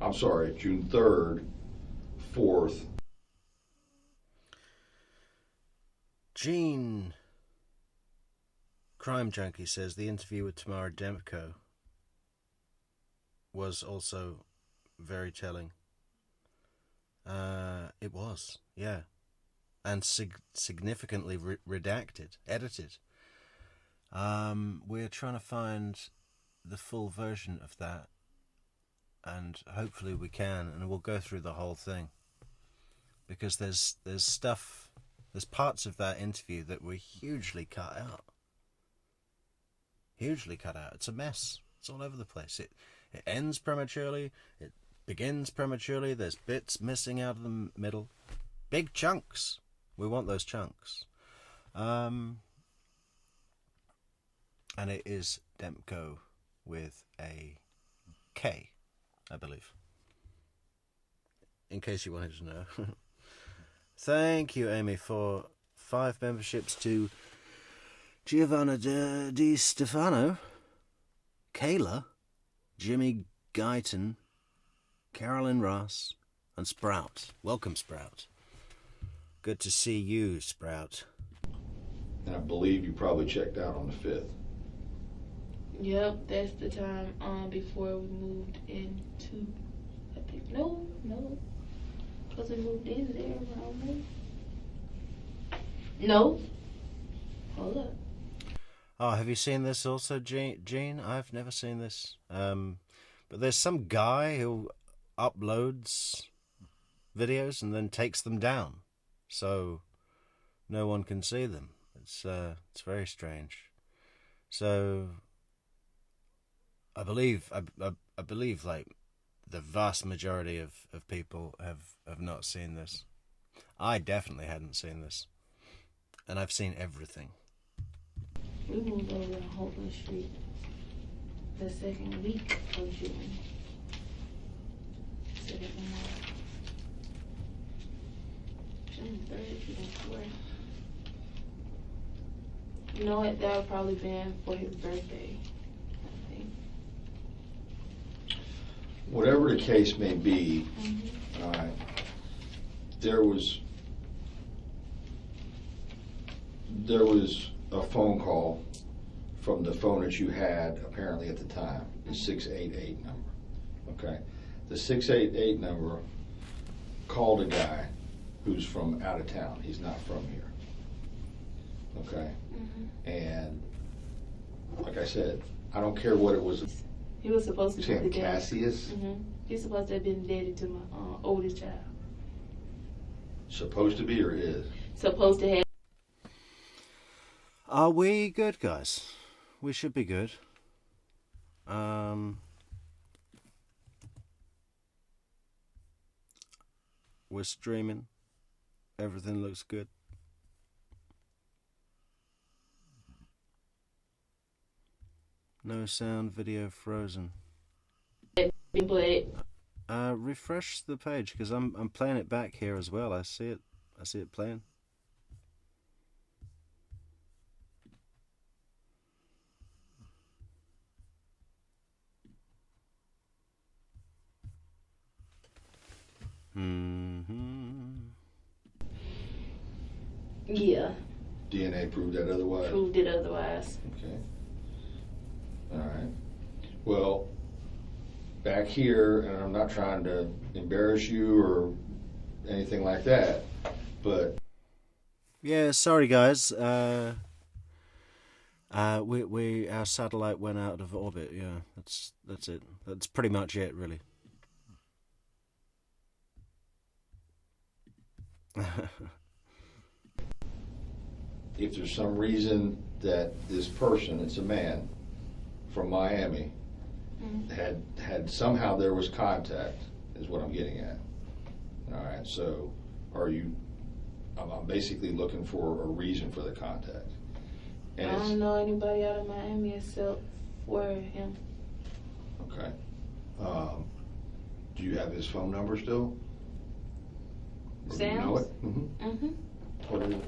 I'm sorry, June 3rd, 4th. Gene, Crime Junkie, says the interview with Tamara Demko was also very telling. It was, yeah. And significantly redacted, edited. We're trying to find the full version of that, and hopefully we can, and we'll go through the whole thing, because there's stuff, there's parts of that interview that were hugely cut out. Hugely cut out. It's a mess. It's all over the place. It ends prematurely. It begins prematurely. There's bits missing out of the middle. Big chunks. We want those chunks. And it is Demko with a K, I believe. In case you wanted to know. Thank you, Amy, for 5 memberships to Giovanna Di Stefano, Kayla, Jimmy Guyton, Carolyn Ross, and Sprout. Welcome, Sprout. Good to see you, Sprout. And I believe you probably checked out on the 5th. Yep, that's the time before we moved into, I think, no, because we moved in there around May. No. Hold up. Oh, have you seen this also, Gene? I've never seen this. But there's some guy who uploads videos and then takes them down, so no one can see them. It's very strange. So I believe like the vast majority of people have not seen this. I definitely hadn't seen this, and I've seen everything. We moved over to Holton Street the second week of June. June 3rd, June 4th. You know what? That would probably been for his birthday, I think. Whatever the case may be, Mm-hmm. all right, there was a phone call from the phone that you had apparently at the time, the 688 number. Okay, the 688 number called a guy who's from out of town. He's not from here. Okay, Mm-hmm. and like I said, I don't care what it was. He was supposed to You be the saying dad. Cassius? Mm-hmm. He's supposed to have been daddy to my oldest child. Supposed to be or is? Supposed to have. Are we good, guys? We should be good. We're streaming. Everything looks good. No sound, video frozen. But Refresh the page, because I'm playing it back here as well. I see it playing. yeah, DNA proved that otherwise? proved it otherwise. Okay. All right. Well, back here, and I'm not trying to embarrass you or anything like that. But Yeah, sorry guys. Our satellite went out of orbit. Yeah, that's it. That's pretty much it, really. if there's some reason that this person, it's a man from Miami, had somehow there was contact, is what I'm getting at. All right, so I'm basically looking for a reason for the contact. And I don't know anybody out of Miami except for him. Okay. Do you have his phone number still? Or do you know it? Mm-hmm. What is it?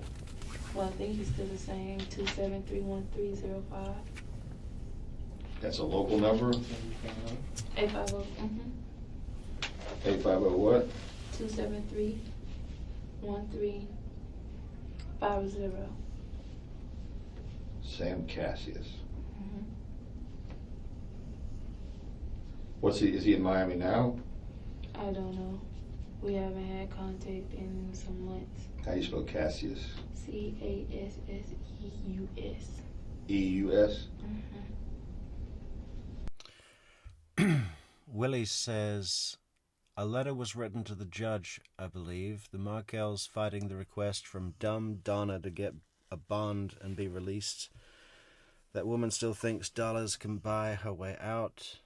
Well, I think he's still the same, 2731305. That's a local number? 850. 850 what? 2731350. Sam Cassius. Mm-hmm. Is he in Miami now? I don't know. We haven't had contact in some months. How do you spell Cassius? Casseus. E-U-S? Mm-hmm. Willie says, a letter was written to the judge, I believe. The Markels fighting the request from dumb Donna to get a bond and be released. That woman still thinks dollars can buy her way out.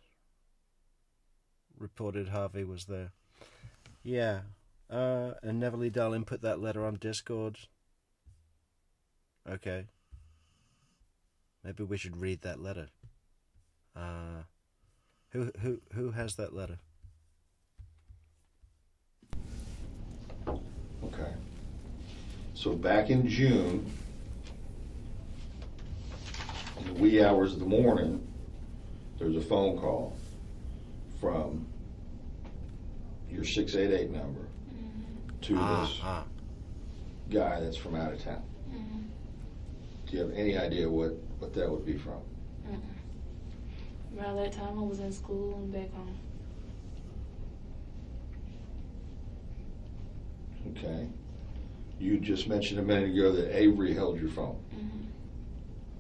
Reported Harvey was there. Yeah. And Neverly Darling put that letter on Discord. Okay. Maybe we should read that letter. Who has that letter? Okay. So back in June, in the wee hours of the morning, there was a phone call from your 688 number to this guy that's from out of town. Do you have any idea what that would be from? Around that time, I was in school and back home. Okay. You just mentioned a minute ago that Avery held your phone.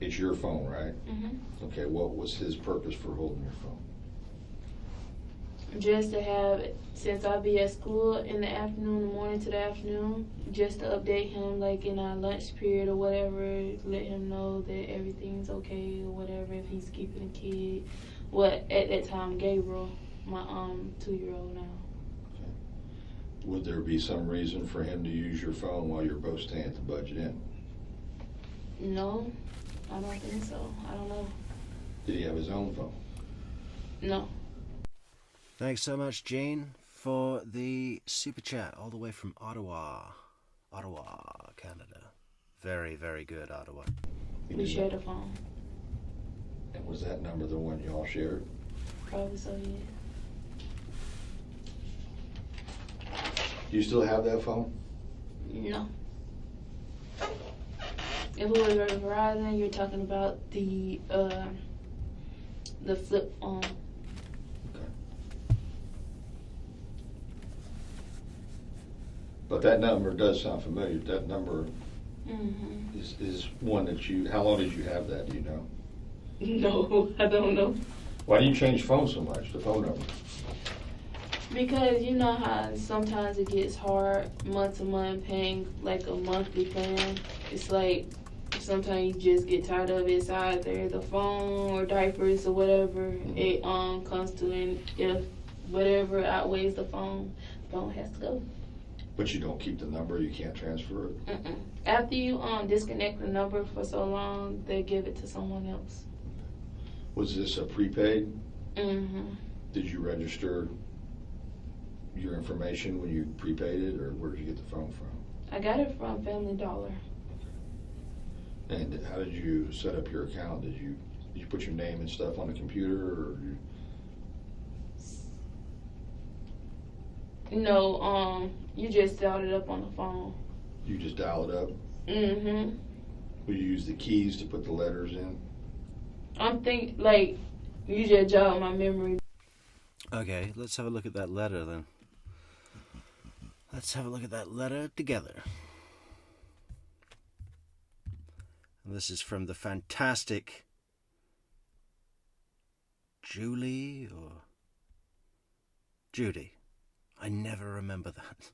It's your phone, right? Okay, what was his purpose for holding your phone? Just to have it, since I'll be at school in the afternoon, the morning to the afternoon, just to update him, like in our lunch period or whatever, let him know that everything's okay or whatever, if he's keeping a kid. What, at that time, Gabriel, my 2-year-old now. Okay. Would there be some reason for him to use your phone while you're both staying at the Budget Inn? No, I don't think so. I don't know. Did he have his own phone? No. Thanks so much, Jane, for the super chat all the way from Ottawa, Canada. Very, very good, Ottawa. We shared a phone. And was that number the one you all shared? Probably so, yeah. Do you still have that phone? No. If it was Verizon, you're talking about the flip phone. But that number does sound familiar. That number is one that how long did you have that, do you know? No, I don't know. Why do you change phones so much, the phone number? Because you know how sometimes it gets hard month to month paying like a monthly plan. It's like sometimes you just get tired of it. It's either the phone or diapers or whatever it comes to, and if whatever outweighs the phone has to go. But you don't keep the number, you can't transfer it? After you disconnect the number for so long, they give it to someone else. Was this a prepaid? Mm-hmm. Did you register your information when you prepaid it, or where did you get the phone from? I got it from Family Dollar. And how did you set up your account? Did you put your name and stuff on the computer, or No, you just dialed it up on the phone. you just dial it up? Mm-hmm. Will you use the keys to put the letters in? I'm thinking, like, you just jogged my memory. Okay, let's have a look at that letter then. Let's have a look at that letter together. And this is from the fantastic Julie or Judy. I never remember that.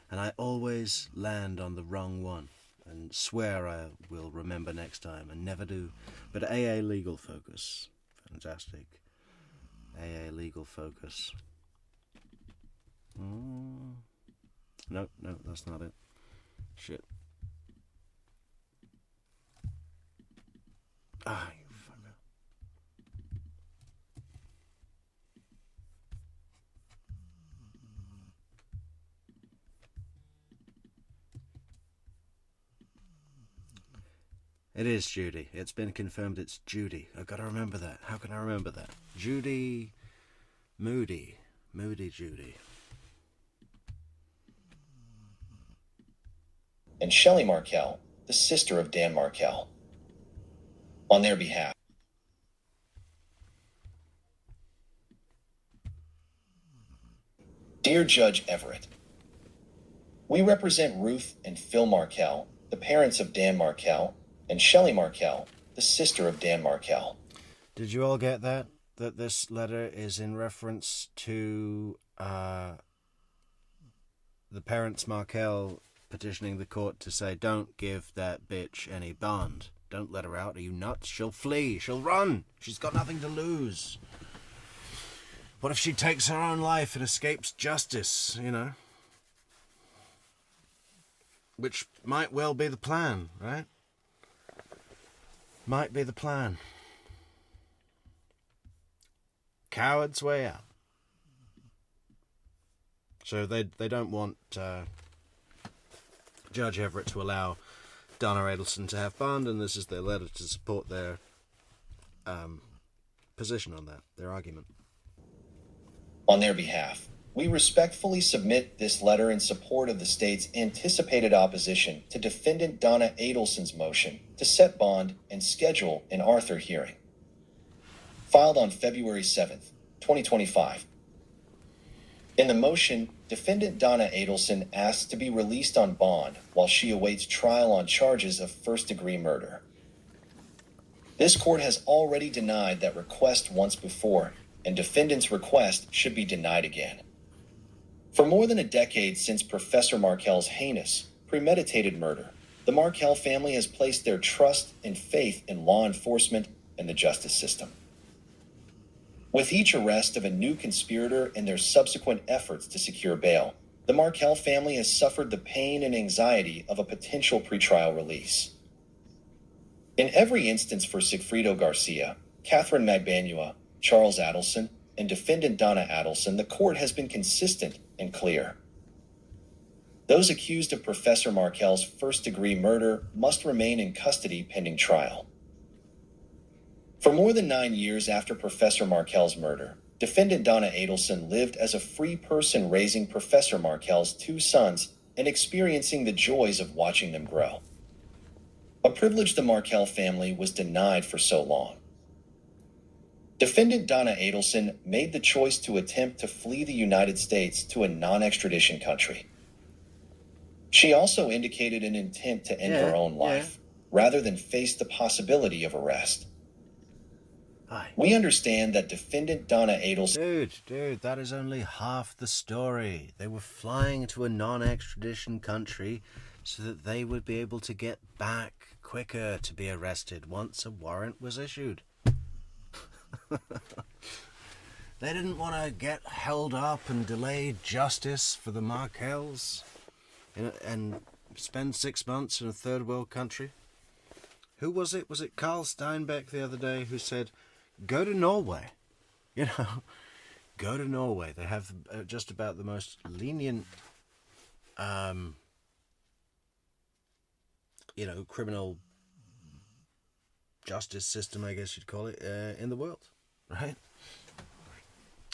And I always land on the wrong one and swear I will remember next time and never do. But AA Legal Focus. Fantastic. AA Legal Focus. No, that's not it. Shit. Ah, you fucker. It is Judy. It's been confirmed it's Judy. I've got to remember that. How can I remember that? Judy Moody. Moody Judy. And Shelley Markel, the sister of Dan Markel. On their behalf. Dear Judge Everett, we represent Ruth and Phil Markel, the parents of Dan Markel, and Shelley Markel, the sister of Dan Markel. Did you all get that? That this letter is in reference to the parents Markel petitioning the court to say, don't give that bitch any bond. Don't let her out. Are you nuts? She'll flee. She'll run. She's got nothing to lose. What if she takes her own life and escapes justice, you know? Which might well be the plan, right? Might be the plan. Coward's way out. So they don't want Judge Everett to allow Donna Adelson to have bond, and this is their letter to support their position on that, their argument. On their behalf, we respectfully submit this letter in support of the state's anticipated opposition to Defendant Donna Adelson's motion to set bond and schedule an Arthur hearing. Filed on February 7th, 2025. In the motion, Defendant Donna Adelson asks to be released on bond while she awaits trial on charges of first-degree murder. This court has already denied that request once before, and defendant's request should be denied again. For more than a decade since Professor Markel's heinous, premeditated murder, the Markel family has placed their trust and faith in law enforcement and the justice system. With each arrest of a new conspirator and their subsequent efforts to secure bail, the Markel family has suffered the pain and anxiety of a potential pretrial release. In every instance for Sigfrido Garcia, Catherine Magbanua, Charles Adelson, and defendant Donna Adelson, the court has been consistent and clear. Those accused of Professor Markel's first-degree murder must remain in custody pending trial. For more than 9 years after Professor Markel's murder, defendant Donna Adelson lived as a free person raising Professor Markel's 2 sons and experiencing the joys of watching them grow. A privilege the Markel family was denied for so long. Defendant Donna Adelson made the choice to attempt to flee the United States to a non-extradition country. She also indicated an intent to end her own life, rather than face the possibility of arrest. We understand that defendant Donna Adelson... Dude, that is only half the story. They were flying to a non-extradition country so that they would be able to get back quicker to be arrested once a warrant was issued. They didn't want to get held up and delay justice for the Markels and spend 6 months in a third world country. Who was it? Was it Carl Steinbeck the other day who said, go to Norway? You know, go to Norway. They have just about the most lenient, criminal justice system, I guess you'd call it, in the world, right?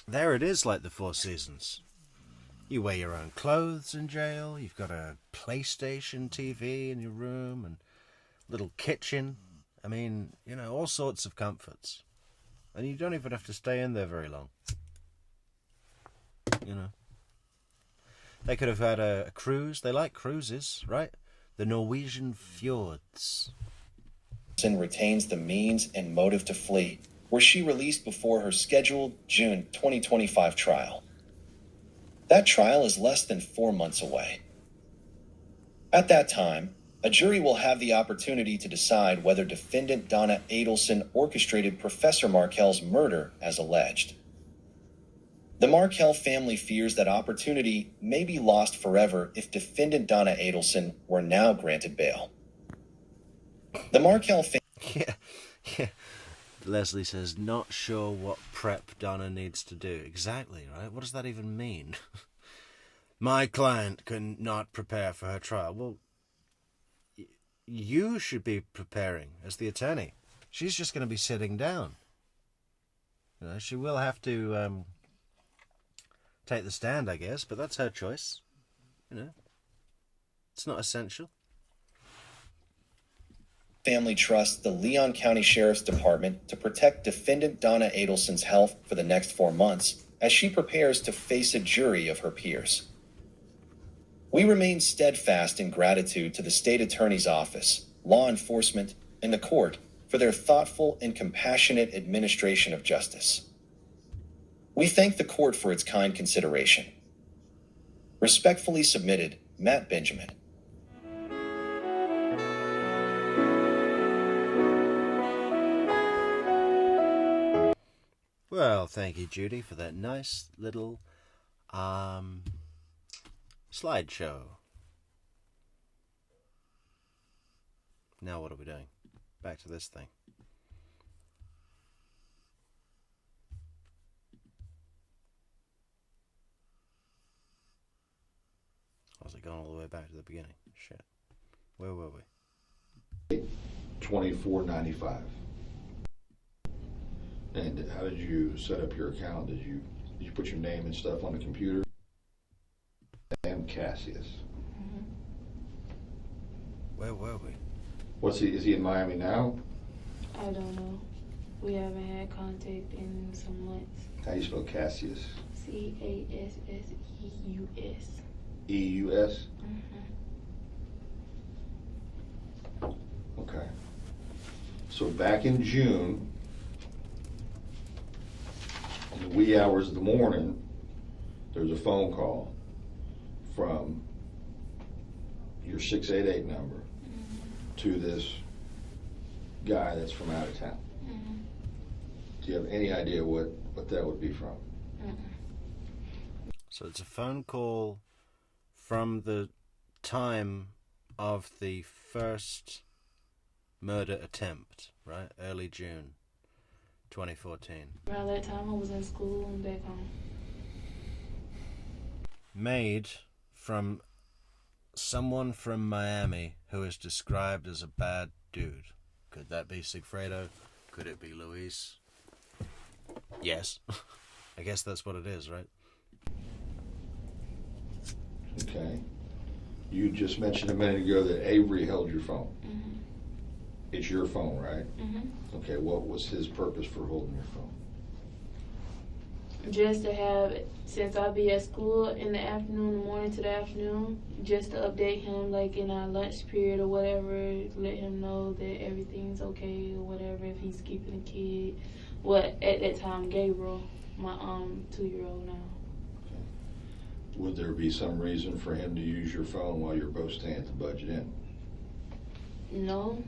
There it is, like the Four Seasons. You wear your own clothes in jail, you've got a PlayStation TV in your room, and little kitchen. I mean, all sorts of comforts. And you don't even have to stay in there very long. They could have had a cruise. They like cruises, right? The Norwegian fjords. Retains the means and motive to flee, where she released before her scheduled June 2025 trial. That trial is less than 4 months away. At that time, a jury will have the opportunity to decide whether defendant Donna Adelson orchestrated Professor Markel's murder as alleged. The Markel family fears that opportunity may be lost forever if defendant Donna Adelson were now granted bail. The Markel family... Yeah. Leslie says, not sure what prep Donna needs to do. Exactly, right? What does that even mean? My client can not prepare for her trial. Well, you should be preparing as the attorney. She's just going to be sitting down. You know, she will have to take the stand, I guess, but that's her choice. You know, it's not essential. Family trusts the Leon County Sheriff's Department to protect defendant Donna Adelson's health for the next 4 months as she prepares to face a jury of her peers. We remain steadfast in gratitude to the state attorney's office, law enforcement, and the court for their thoughtful and compassionate administration of justice. We thank the court for its kind consideration. Respectfully submitted, Matt Benjamin. Well, thank you, Judy, for that nice little slideshow. Now what are we doing? Back to this thing. Was it going all the way back to the beginning? Shit. Where were we? $24.95. And how did you set up your account? Did you put your name and stuff on the computer? Sam Cassius. Mm-hmm. Where were we? Is he in Miami now? I don't know. We haven't had contact in some months. How do you spell Cassius? Casseus. E-U-S? Mm-hmm. Okay. So back in June, in the wee hours of the morning, there's a phone call from your 688 number to this guy that's from out of town. Mm-hmm. Do you have any idea what that would be from? Mm-mm. So it's a phone call from the time of the first murder attempt, right? Early June 2014. Around that time, I was in school and back home. Made from someone from Miami who is described as a bad dude. Could that be Sigfredo? Could it be Luis? Yes. I guess that's what it is, right? Okay. You just mentioned a minute ago that Avery held your phone. Mm-hmm. It's your phone, right? Mm-hmm. Okay, what was his purpose for holding your phone? Just to have, since I'll be at school in the afternoon, the morning to the afternoon, just to update him, like in our lunch period or whatever, let him know that everything's okay or whatever, if he's keeping a kid. Well, at that time, Gabriel, my 2-year-old now. Okay. Would there be some reason for him to use your phone while you're both staying at the Budget Inn? No,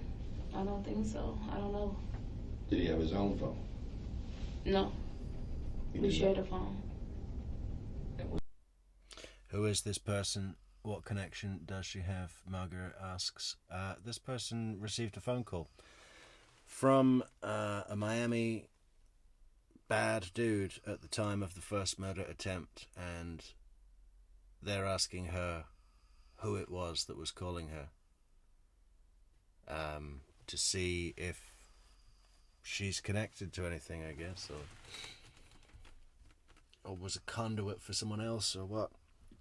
I don't think so. I don't know. Did he have his own phone? No. He We did shared not. a phone. Who is this person? What connection does she have? Margaret asks. This person received a phone call from a Miami bad dude at the time of the first murder attempt, and they're asking her who it was that was calling her to see if she's connected to anything, I guess, or was a conduit for someone else, or what.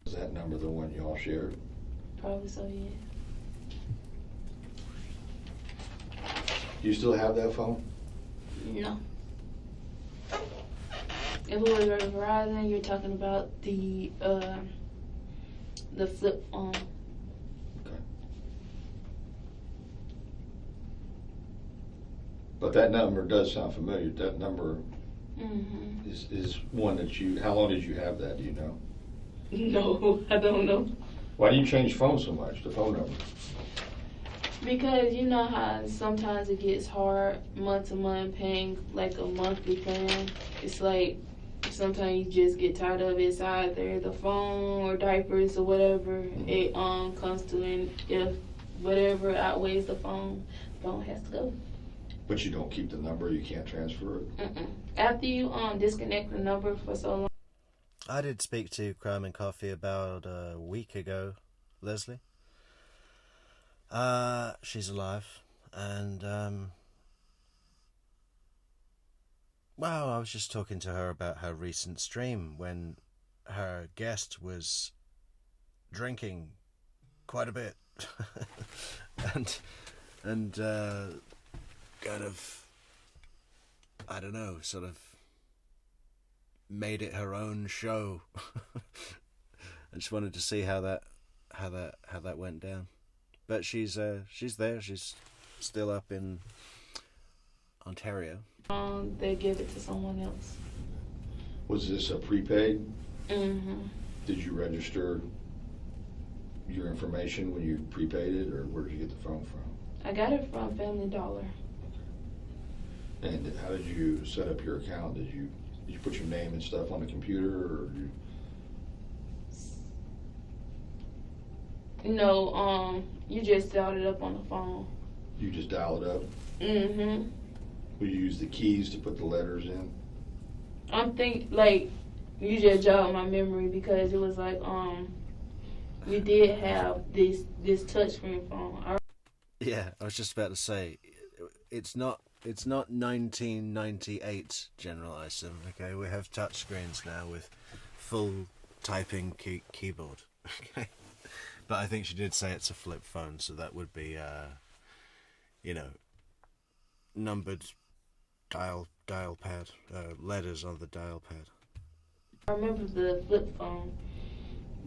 Is that number the one y'all shared? Probably so, yeah. Do you still have that phone? No. If it was Verizon, you're talking about the The flip phone. Okay. But that number does sound familiar. That number Mm-hmm. is one that you, how long did you have that, do you know? No, I don't know. Why do you change phones so much, the phone number? Because you know how sometimes it gets hard month to month paying like a monthly plan. It's like sometimes you just get tired of it. It's either the phone or diapers or whatever it comes to, and if whatever outweighs the phone has to go. But you don't keep the number, you can't transfer it? Mm-mm. After you disconnect the number for so long. I did speak to Crime and Coffee about a week ago, Leslie. She's alive, and well, I was just talking to her about her recent stream when her guest was drinking quite a bit, and kind of, I don't know, sort of made it her own show. I just wanted to see how that went down. But she's there. She's still up in Ontario. They give it to someone else. Was this a prepaid? Mm-hmm. Did you register your information when you prepaid it, or where did you get the phone from? I got it from Family Dollar. And how did you set up your account? Did you put your name and stuff on the computer, or No, you just dialed it up on the phone. you just dial it up? Mm-hmm. Will you use the keys to put the letters in? I'm like, you just jogged my memory because it was like, we did have this touchscreen phone. Yeah, I was just about to say, it's not 1998 General Isom. Okay, we have touchscreens now with full typing keyboard. Okay, but I think she did say it's a flip phone, so that would be, numbered dial pad, letters on the dial pad. I remember the flip phone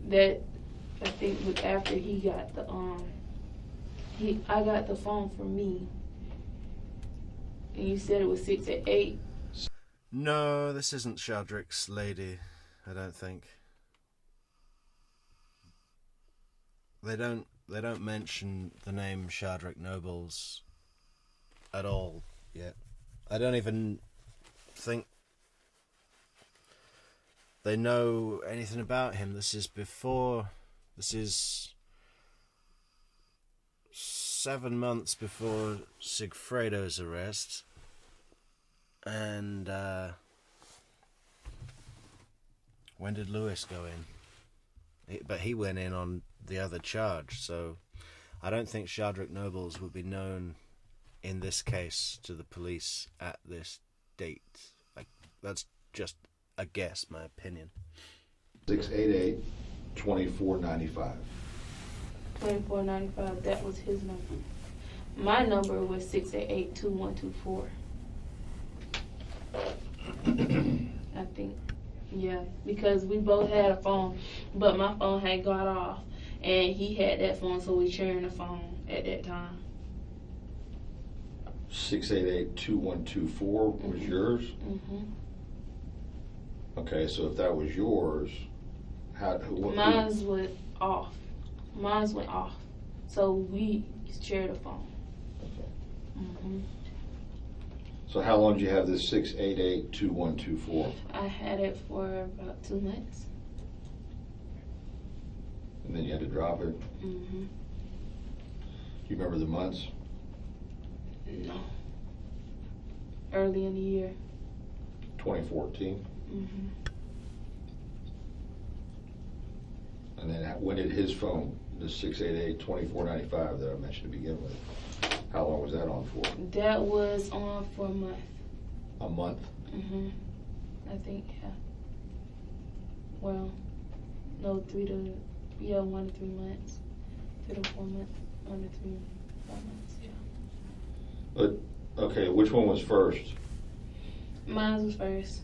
that I think was after he got the I got the phone for me. And you said it was 688. No, this isn't Shadrick's lady, I don't think. They don't mention the name Shadrick Nobles at all yet. I don't even think they know anything about him. This is 7 months before Sigfredo's arrest, and when did Lewis go in? But he went in on the other charge, so I don't think Shadrick Nobles would be known in this case to the police at this date. Like, that's just a guess, my opinion. 688-2495. 2495, that was his number. My number was 688-2124. I think, yeah, because we both had a phone, but my phone had got off, and he had that phone, so we shared a phone at that time. 688-2124 was yours? Mm-hmm. Okay, so if that was yours, Mine went off, so we shared a phone. Okay. Mm-hmm. So how long did you have this 688-2124? I had it for about 2 months. And then you had to drop it? Mm-hmm. You remember the months? No. Early in the year. 2014? Mm-hmm. And then when did his phone, the 688-2495 that I mentioned to begin with, how long was that on for? That was on for a month. A month? Mm-hmm. I think, yeah. Well, no, 1 to 3 months. 3 to 4 months. 1 to 3, 4 months, yeah. But, okay, which one was first? Mine was first.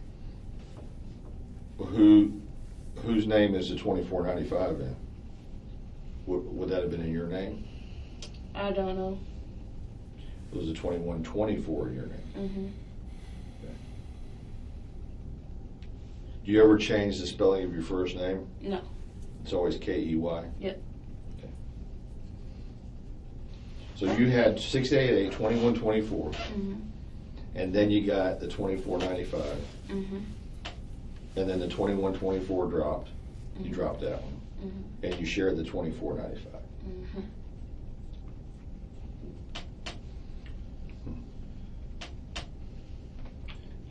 Whose name is the 2495 in? Would that have been in your name? I don't know. It was a 2124 in your name. Mm-hmm. Do you ever change the spelling of your first name? No. It's always Key. Yep. Okay. So you had 688, 2124, and then you got the 2495, and then the 2124 dropped. You dropped that one, and you shared the 2495.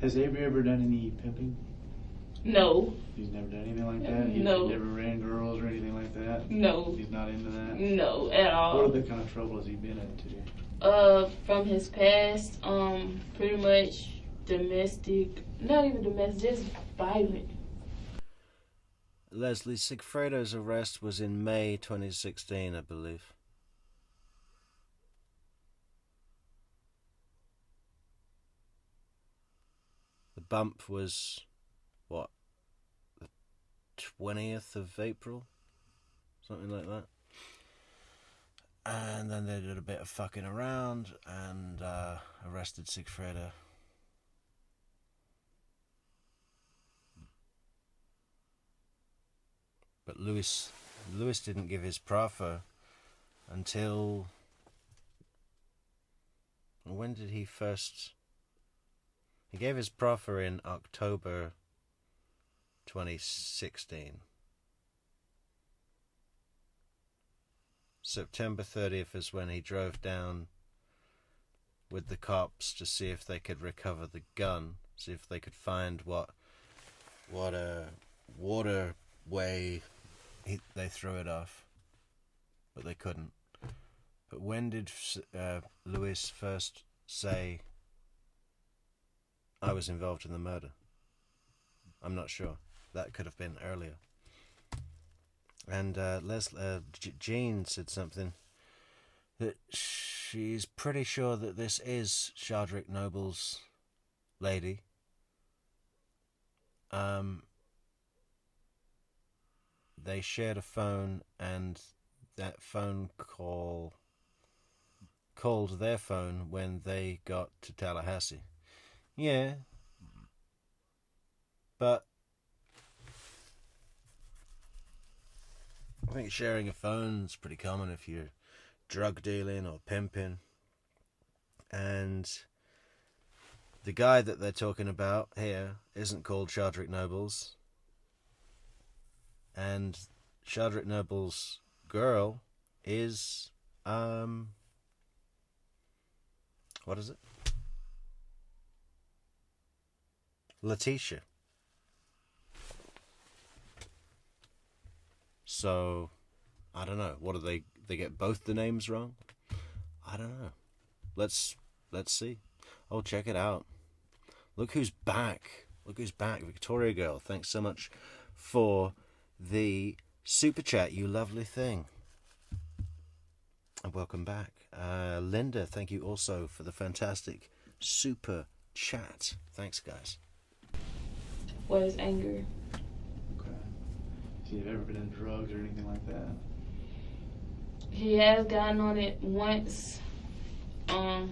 Has Avery ever done any pimping? No. He's never done anything like that? No. He never ran girls or anything like that? No. He's not into that? No, at all. What other kind of trouble has he been into? From his past, pretty much domestic, not even domestic, just violent. Leslie, Sigfredo's arrest was in May 2016, I believe. The bump was, what, the 20th of April? Something like that. And then they did a bit of fucking around and arrested Sigfredo. But Lewis didn't give his proffer until... When did he first... He gave his proffer in October 2016. September 30th is when he drove down with the cops to see if they could recover the gun, see if they could find what a waterway they threw it off, but they couldn't. But when did Lewis first say, I was involved in the murder? I'm not sure. That could have been earlier. And Jean said something that she's pretty sure that this is Shardrick Noble's lady. They shared a phone, and that phone called their phone when they got to Tallahassee. Yeah, but I think sharing a phone's pretty common if you're drug dealing or pimping. And the guy that they're talking about here isn't called Shardrick Nobles. And Shardrick Noble's girl is, what is it? Letitia. So, I don't know. What do they get both the names wrong? I don't know. Let's see. Oh, check it out. Look who's back. Look who's back. Victoria Girl, thanks so much for the super chat, you lovely thing. And welcome back. Linda, thank you also for the fantastic super chat. Thanks, guys. Was anger. Okay. So you've ever been in drugs or anything like that? He has gotten on it once. But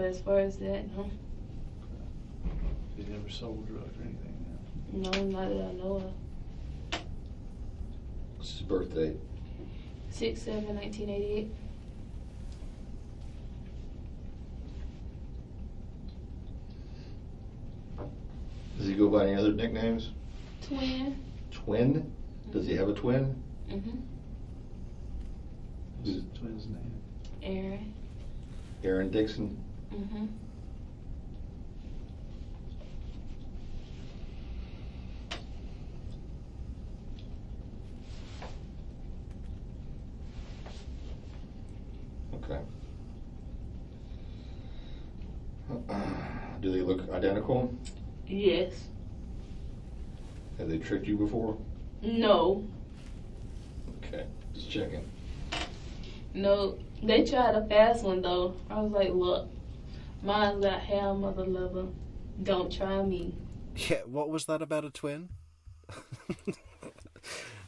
as far as that, no. Okay. He's never sold drugs or anything? No, not that I know of. What's his birthday? 6/7/1988. Does he go by any other nicknames? Twin. Twin? Does he have a twin? Mm-hmm. What's his twin's name? Aaron. Aaron Dixon? Mm-hmm. Okay. Do they look identical? Yes. Have they tricked you before? No. Okay, just checking. No. They tried a fast one though. I was like, look, mine's got hair, mother lover. Don't try me. Yeah, what was that about a twin?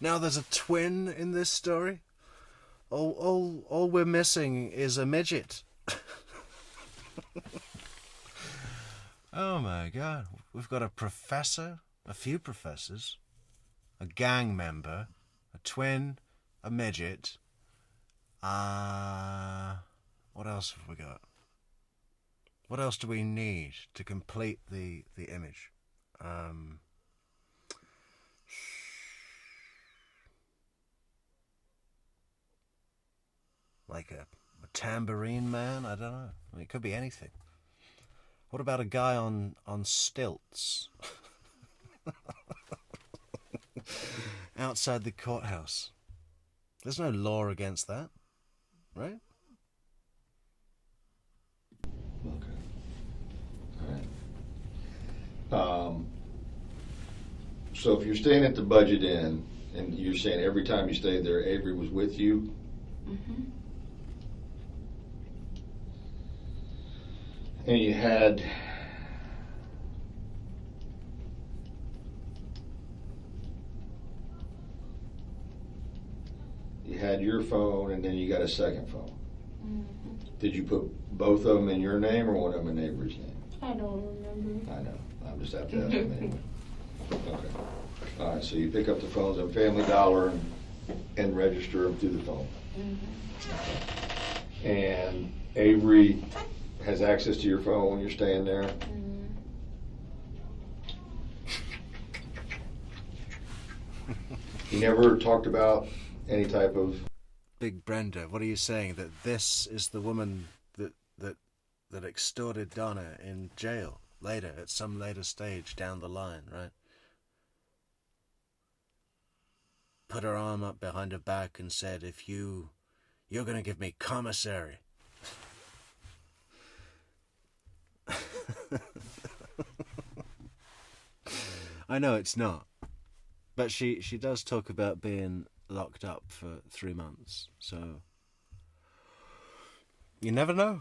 Now there's a twin in this story? all we're missing is a midget. Oh my God. We've got a professor, a few professors, a gang member, a twin, a midget. What else have we got? What else do we need to complete the image? Like a tambourine man? I don't know. I mean, it could be anything. What about a guy on stilts? Outside the courthouse. There's no law against that, right? Okay. All right. So if you're staying at the Budget Inn, and you're saying every time you stayed there, Avery was with you? Mm-hmm. And you had your phone, and then you got a second phone. Mm-hmm. Did you put both of them in your name or one of them in Avery's name? I don't remember. I know. I'm just have to ask them anyway. Okay. All right. So you pick up the phones on Family Dollar and register them through the phone. Mm-hmm. Okay. And Avery has access to your phone when you're staying there. Mm-hmm. You never talked about any type of... Big Brenda, what are you saying? That this is the woman that extorted Donna in jail later, at some later stage down the line, right? Put her arm up behind her back and said, if you're going to give me commissary. I know it's not. But she does talk about being locked up for 3 months, so you never know.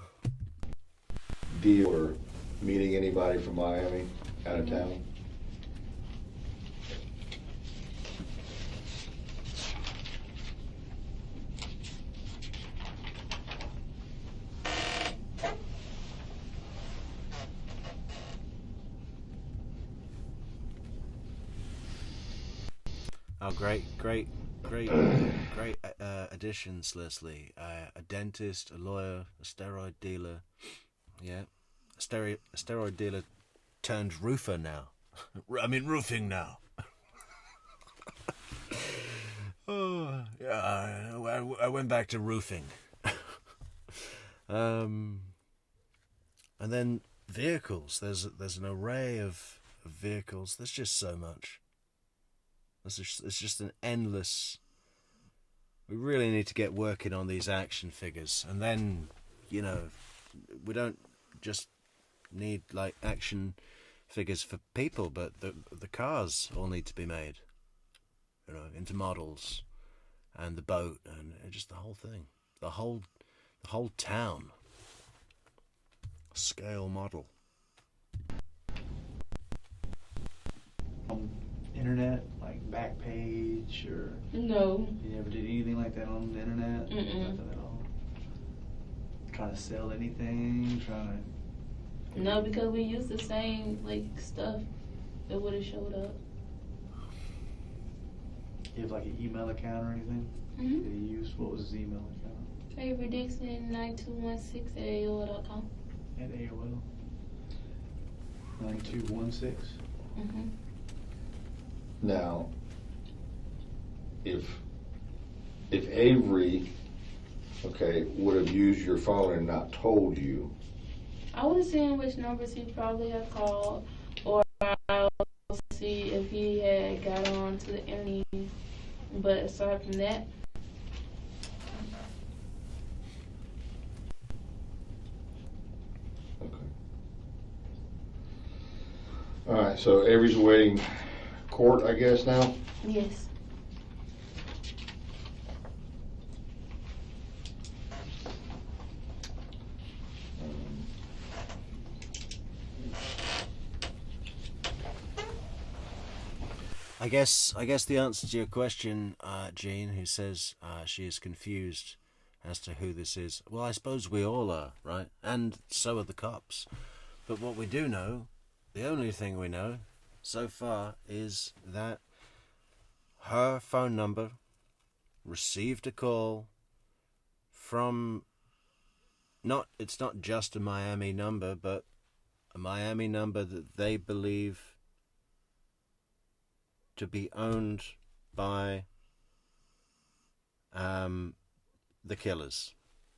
Deal or meeting anybody from Miami out of town? Oh, great additions, Leslie. A dentist, a lawyer, a steroid dealer. Yeah, a steroid dealer turned roofer now. I mean, roofing now. Oh, yeah, I went back to roofing. And then vehicles. There's an array of vehicles. There's just so much. It's just an endless... We really need to get working on these action figures. And then, we don't just need, like, action figures for people, but the cars all need to be made, into models, and the boat, and just the whole thing. The whole town. Scale model. Internet, like Backpage, or No. you never did anything like that on the internet? Mm-mm. Nothing at all. Trying to sell anything, No, because we used the same stuff that would have showed up. You have like an email account or anything that Mm-hmm. you use? What was his email account? Avery Dixon 9216@AOL.com. At AOL? 9216? Mm-hmm. Now, if Avery, would have used your phone and not told you, I was seeing which numbers he probably had called, or I'll see if he had got on to the internet. But aside from that, all right. So Avery's awaiting court, I guess now. yes. I guess the answer to your question, Jean, who says she is confused as to who this is. Well, I suppose we all are, right? And so are the cops. But what we do know, the only thing we know so far, is that her phone number received a call from it's not just a Miami number, but a Miami number that they believe to be owned by the killers,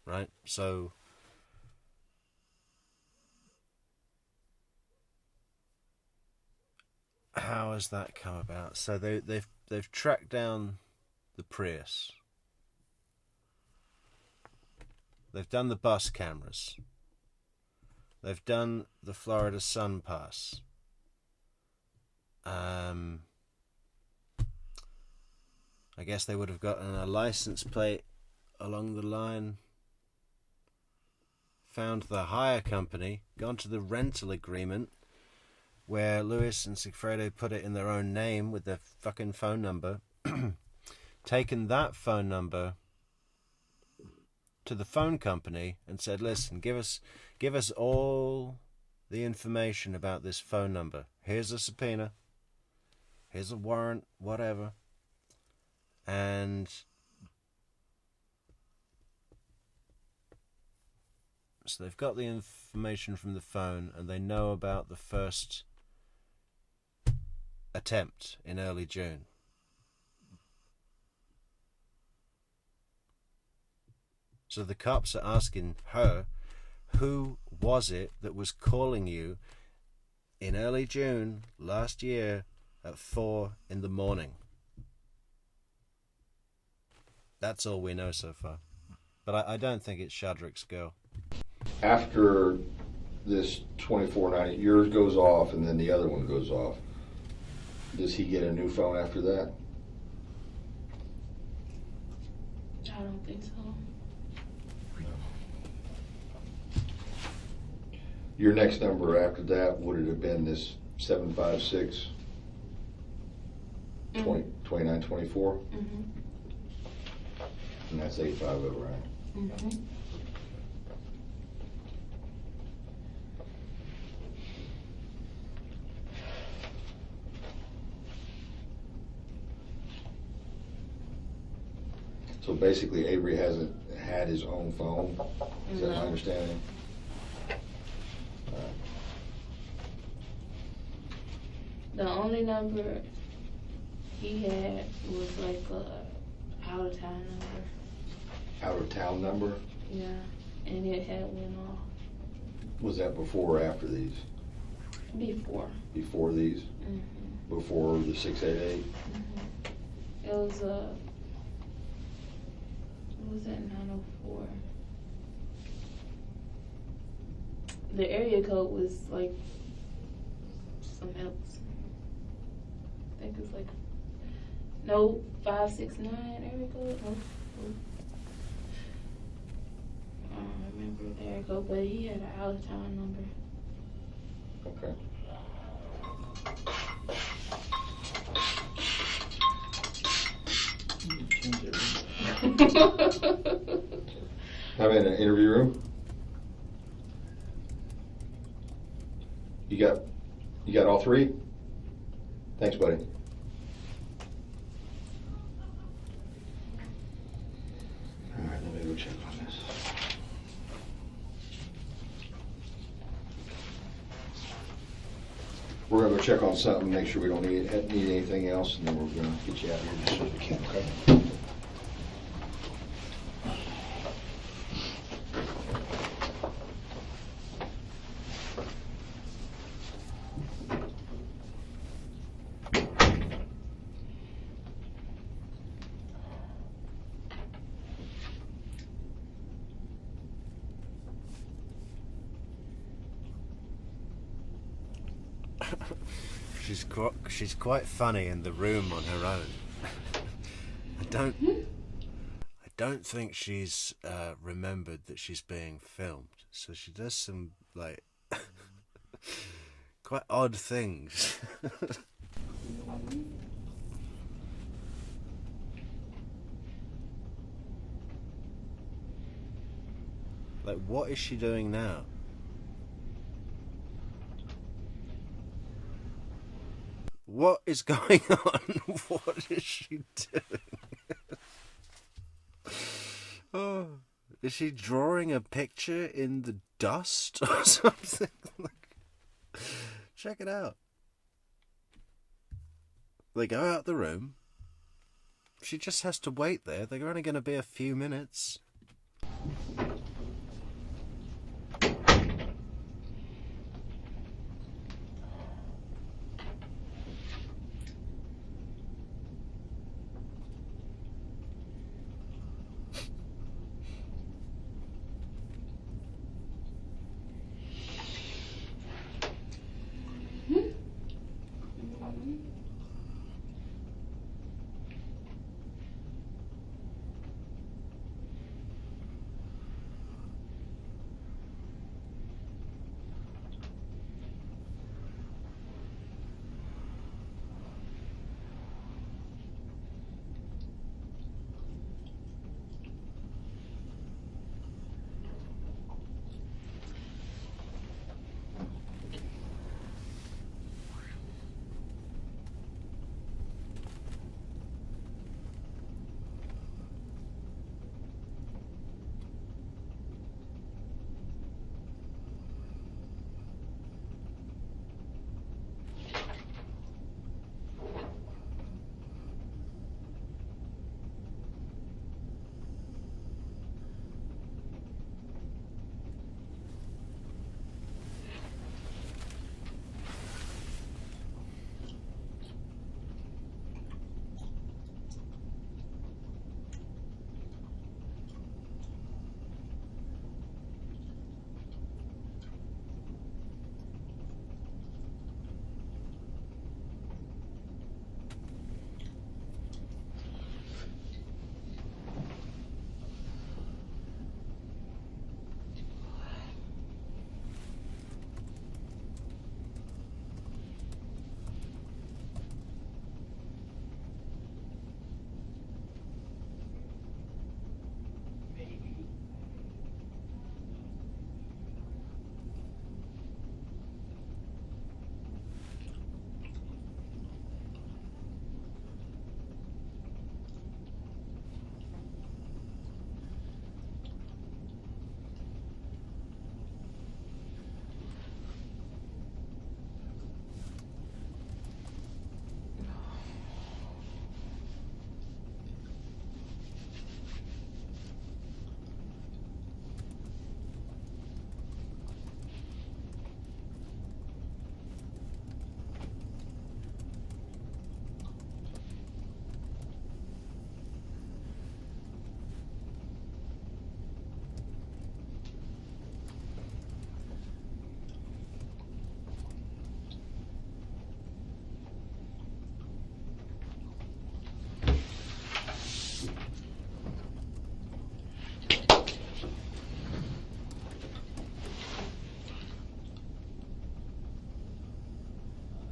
right? So how has that come about? So they've tracked down the Prius. They've done the bus cameras. They've done the Florida Sun Pass. I guess they would have gotten a license plate along the line, found the hire company, gone to the rental agreement where Lewis and Sigfredo put it in their own name with their fucking phone number, taken that phone number to the phone company and said, listen, give us all the information about this phone number. Here's a subpoena. Here's a warrant, whatever. And so they've got the information from the phone and they know about the first attempt in early June. So the cops are asking her, who was it that was calling you in early June last year at 4 in the morning? That's all we know so far. But I don't think it's Shadrick's girl. After this 2490, yours goes off and then the other one goes off, does he get a new phone after that? I don't think so. Your next number after that, would it have been this 756 2924? Mm-hmm. And that's 850, right? Mm-hmm. So basically, Avery hasn't had his own phone. Is that my understanding? The only number he had was like a out of town number. Out of town number? Yeah, and it had went off. Was that before or after these? Before. Before these? Mm-hmm. Before the 688? Mm-hmm. It was what was that, 904? The area code was like some else. I think it's like 569 area code. No. I don't remember the area code, but he had an out of town number. Okay. I'm in an interview room. You got all three? Thanks, buddy. All right, let me go check on this. We're gonna go check on something, make sure we don't need anything else, and then we're gonna get you out here as soon as we can, okay? She's quite funny in the room on her own. I don't think she's remembered that she's being filmed, so she does some like quite odd things. Like, what is she doing now? What is going on? What is she doing? Oh, is she drawing a picture in the dust or something? Check it out. They go out the room. She just has to wait there. They're only going to be a few minutes.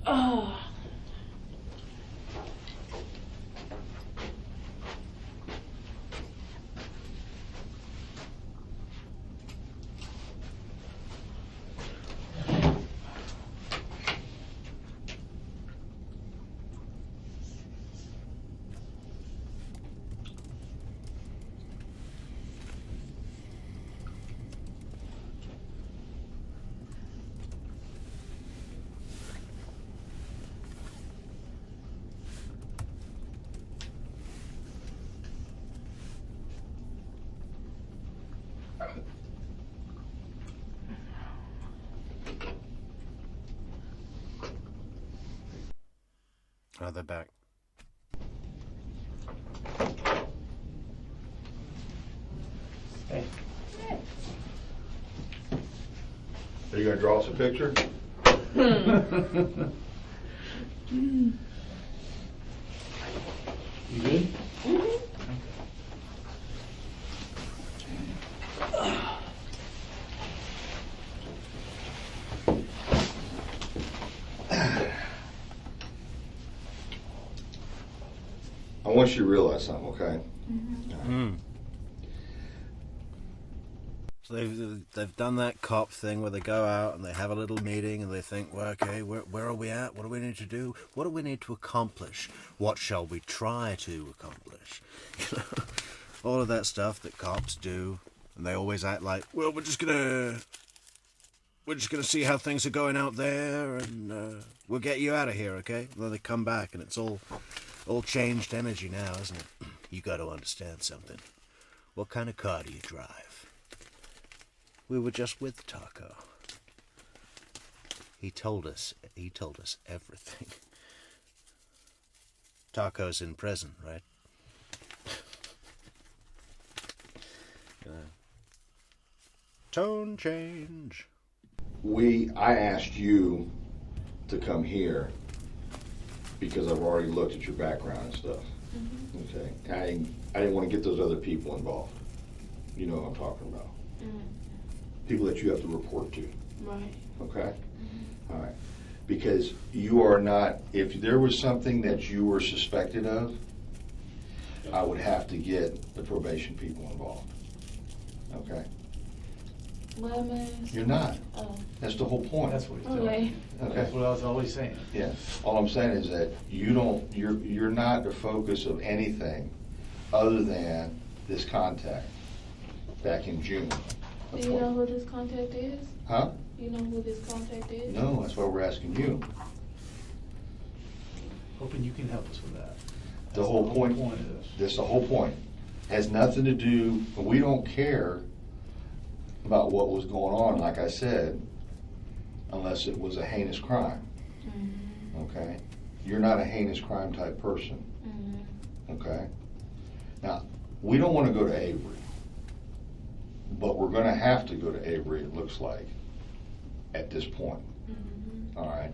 Oh. Oh, they're back. Hey. Are you gonna draw us a picture? You good? I want you to realize something, okay? So they've done that cop thing where they go out and they have a little meeting and they think, well, okay, where are we at? What do we need to do? What do we need to accomplish? What shall we try to accomplish? All of that stuff that cops do, and they always act like, well, we're just gonna see how things are going out there, and we'll get you out of here, okay? And then they come back, and it's all changed energy now, isn't it? You got to understand something. What kind of car do you drive? We were just with Taco. He told us everything. Taco's in prison, right? Tone change. I asked you to come here because I've already looked at your background and stuff. Mm-hmm. Okay, I didn't want to get those other people involved. You know what I'm talking about. Mm-hmm. People that you have to report to. Right. Okay? Mm-hmm. All right. Because you are not, if there was something that you were suspected of, I would have to get the probation people involved. Okay? Why am I? You're not. Oh. That's the whole point. That's what he's doing. Okay. Okay. That's what I was always saying. Yeah. All I'm saying is that you're not the focus of anything other than this contact back in June. Do you know who this contact is? Huh? You know who this contact is? No, that's why we're asking you. Hoping you can help us with that. The whole point of this. That's the whole point. Has nothing to do, we don't care about what was going on, like I said, unless it was a heinous crime. Mm-hmm. Okay? You're not a heinous crime type person. Mm-hmm. Okay? Now, we don't want to go to Avery, but we're going to have to go to Avery, it looks like, at this point. Mm-hmm. All right?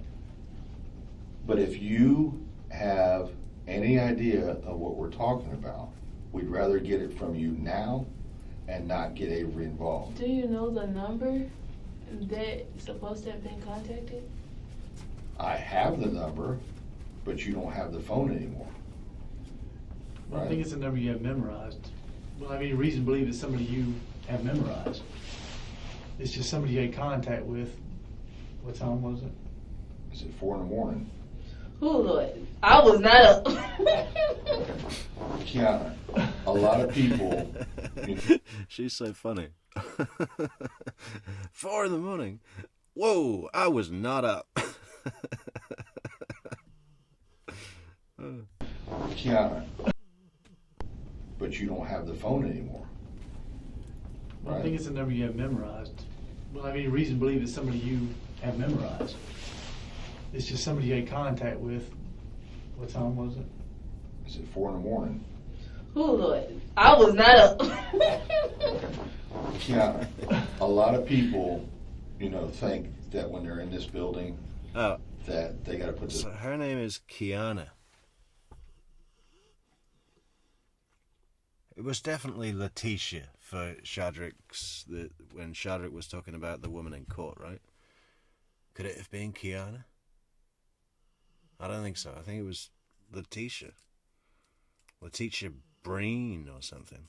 But if you have any idea of what we're talking about, we'd rather get it from you now and not get Avery involved. Do you know the number that's supposed to have been contacted? I have the number, but you don't have the phone anymore. Well, I think it's a number you have memorized. Well, I mean, reason to believe it's somebody you have memorized. It's just somebody you had contact with. What time was it? Is it 4 in the morning? Oh, Lord. I was not up. Kiana, a lot of people... She's so funny. 4 in the morning. Whoa, I was not up. Kiana, but you don't have the phone anymore. Well, I think it's a number you have memorized. Well, I mean, reason to believe it's somebody you have memorized. It's just somebody you had contact with. What time was it? Is it 4 in the morning? Oh, Lord. I was not up. Kiana, a lot of people, think that when they're in this building, that they got to put So her name is Kiana. It was definitely Letitia for Shadrick's, when Shadrick was talking about the woman in court, right? Could it have been Kiana? I don't think so. I think it was Letitia. Letitia Breen or something.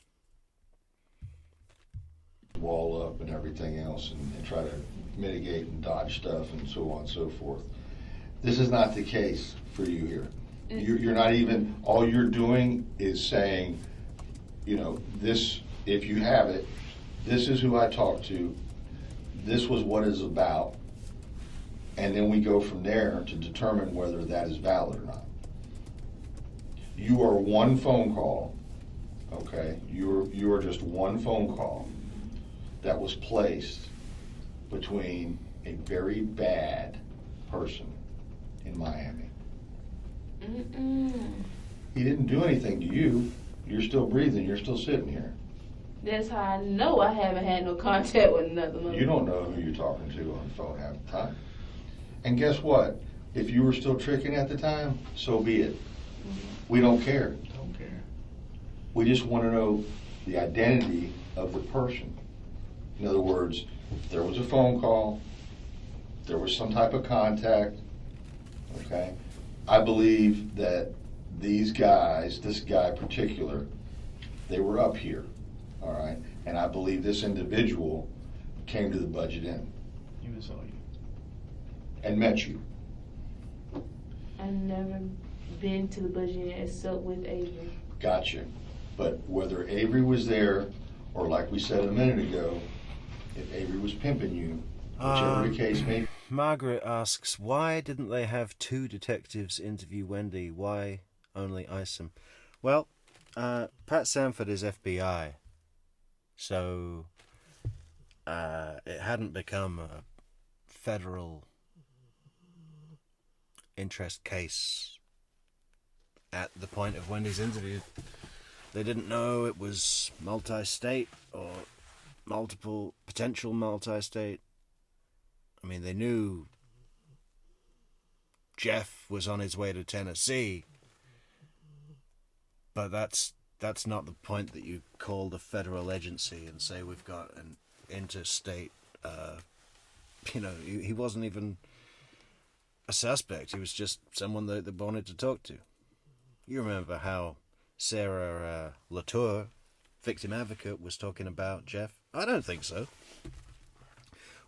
Wall up and everything else and try to mitigate and dodge stuff and so on and so forth. This is not the case for you here. You're not even, all you're doing is saying, this, if you have it, this is who I talked to, this was what it's about, and then we go from there to determine whether that is valid or not. You are one phone call, okay? You are just one phone call that was placed between a very bad person in Miami. He didn't do anything to you. You're still breathing. You're still sitting here. That's how I know I haven't had no contact with another one. You don't know who you're talking to on the phone half the time. And guess what? If you were still tricking at the time, so be it. We don't care. Don't care. We just want to know the identity of the person. In other words, there was a phone call, there was some type of contact, okay? I believe that these guys, this guy in particular, they were up here, all right? And I believe this individual came to the budget inn Even saw you. and met you. I've never been to the budget inn except with Avery. Gotcha. But whether Avery was there, or like we said a minute ago, if Avery was pimping you, whichever the case may be. Margaret asks, why didn't they have 2 detectives interview Wendi? Why only Isom? Well, Pat Sanford is FBI, so it hadn't become a federal interest case at the point of Wendy's interview. They didn't know it was multi-state or potential multi-state. I mean, they knew Jeff was on his way to Tennessee, but that's not the point that you call the federal agency and say we've got an interstate. He wasn't even a suspect. He was just someone that they wanted to talk to. You remember how Sarah Latour, victim advocate, was talking about Jeff? I don't think so.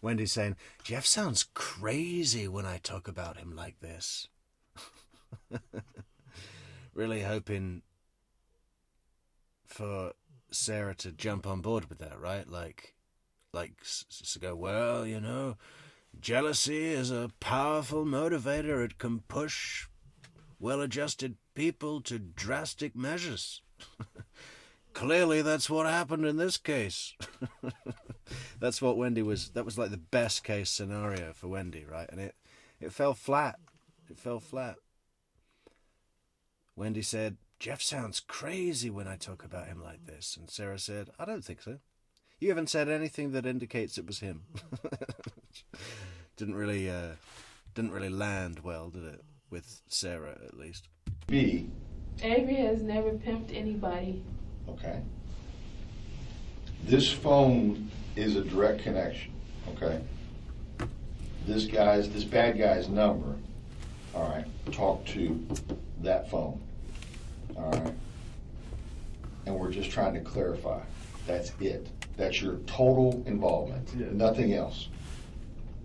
Wendy's saying, Jeff sounds crazy when I talk about him like this. Really hoping for Sarah to jump on board with that, right? Like to go, well, jealousy is a powerful motivator. It can push well-adjusted people to drastic measures. Clearly, that's what happened in this case. That's what Wendi was. That was like the best case scenario for Wendi, right? And it fell flat. It fell flat. Wendi said, Jeff sounds crazy when I talk about him like this. And Sarah said, I don't think so. You haven't said anything that indicates it was him. Didn't really land well, did it? With Sarah, at least. B. Avery has never pimped anybody. Okay. This phone is a direct connection. Okay. This bad guy's number. All right. Talk to that phone. All right. And we're just trying to clarify. That's it. That's your total involvement. Yeah. Nothing else.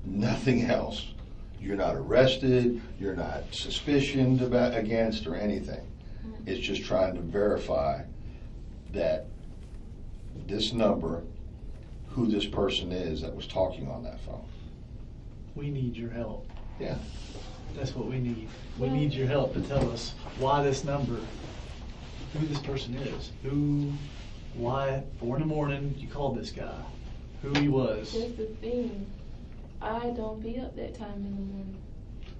Nothing else. You're not arrested. You're not suspicioned against or anything. It's just trying to verify that this number, who this person is that was talking on that phone. We need your help. Yeah. That's what we need. We need your help to tell us why this number, who this person is, why, 4 a.m, you called this guy, who he was. That's the thing. I don't be up that time in the morning.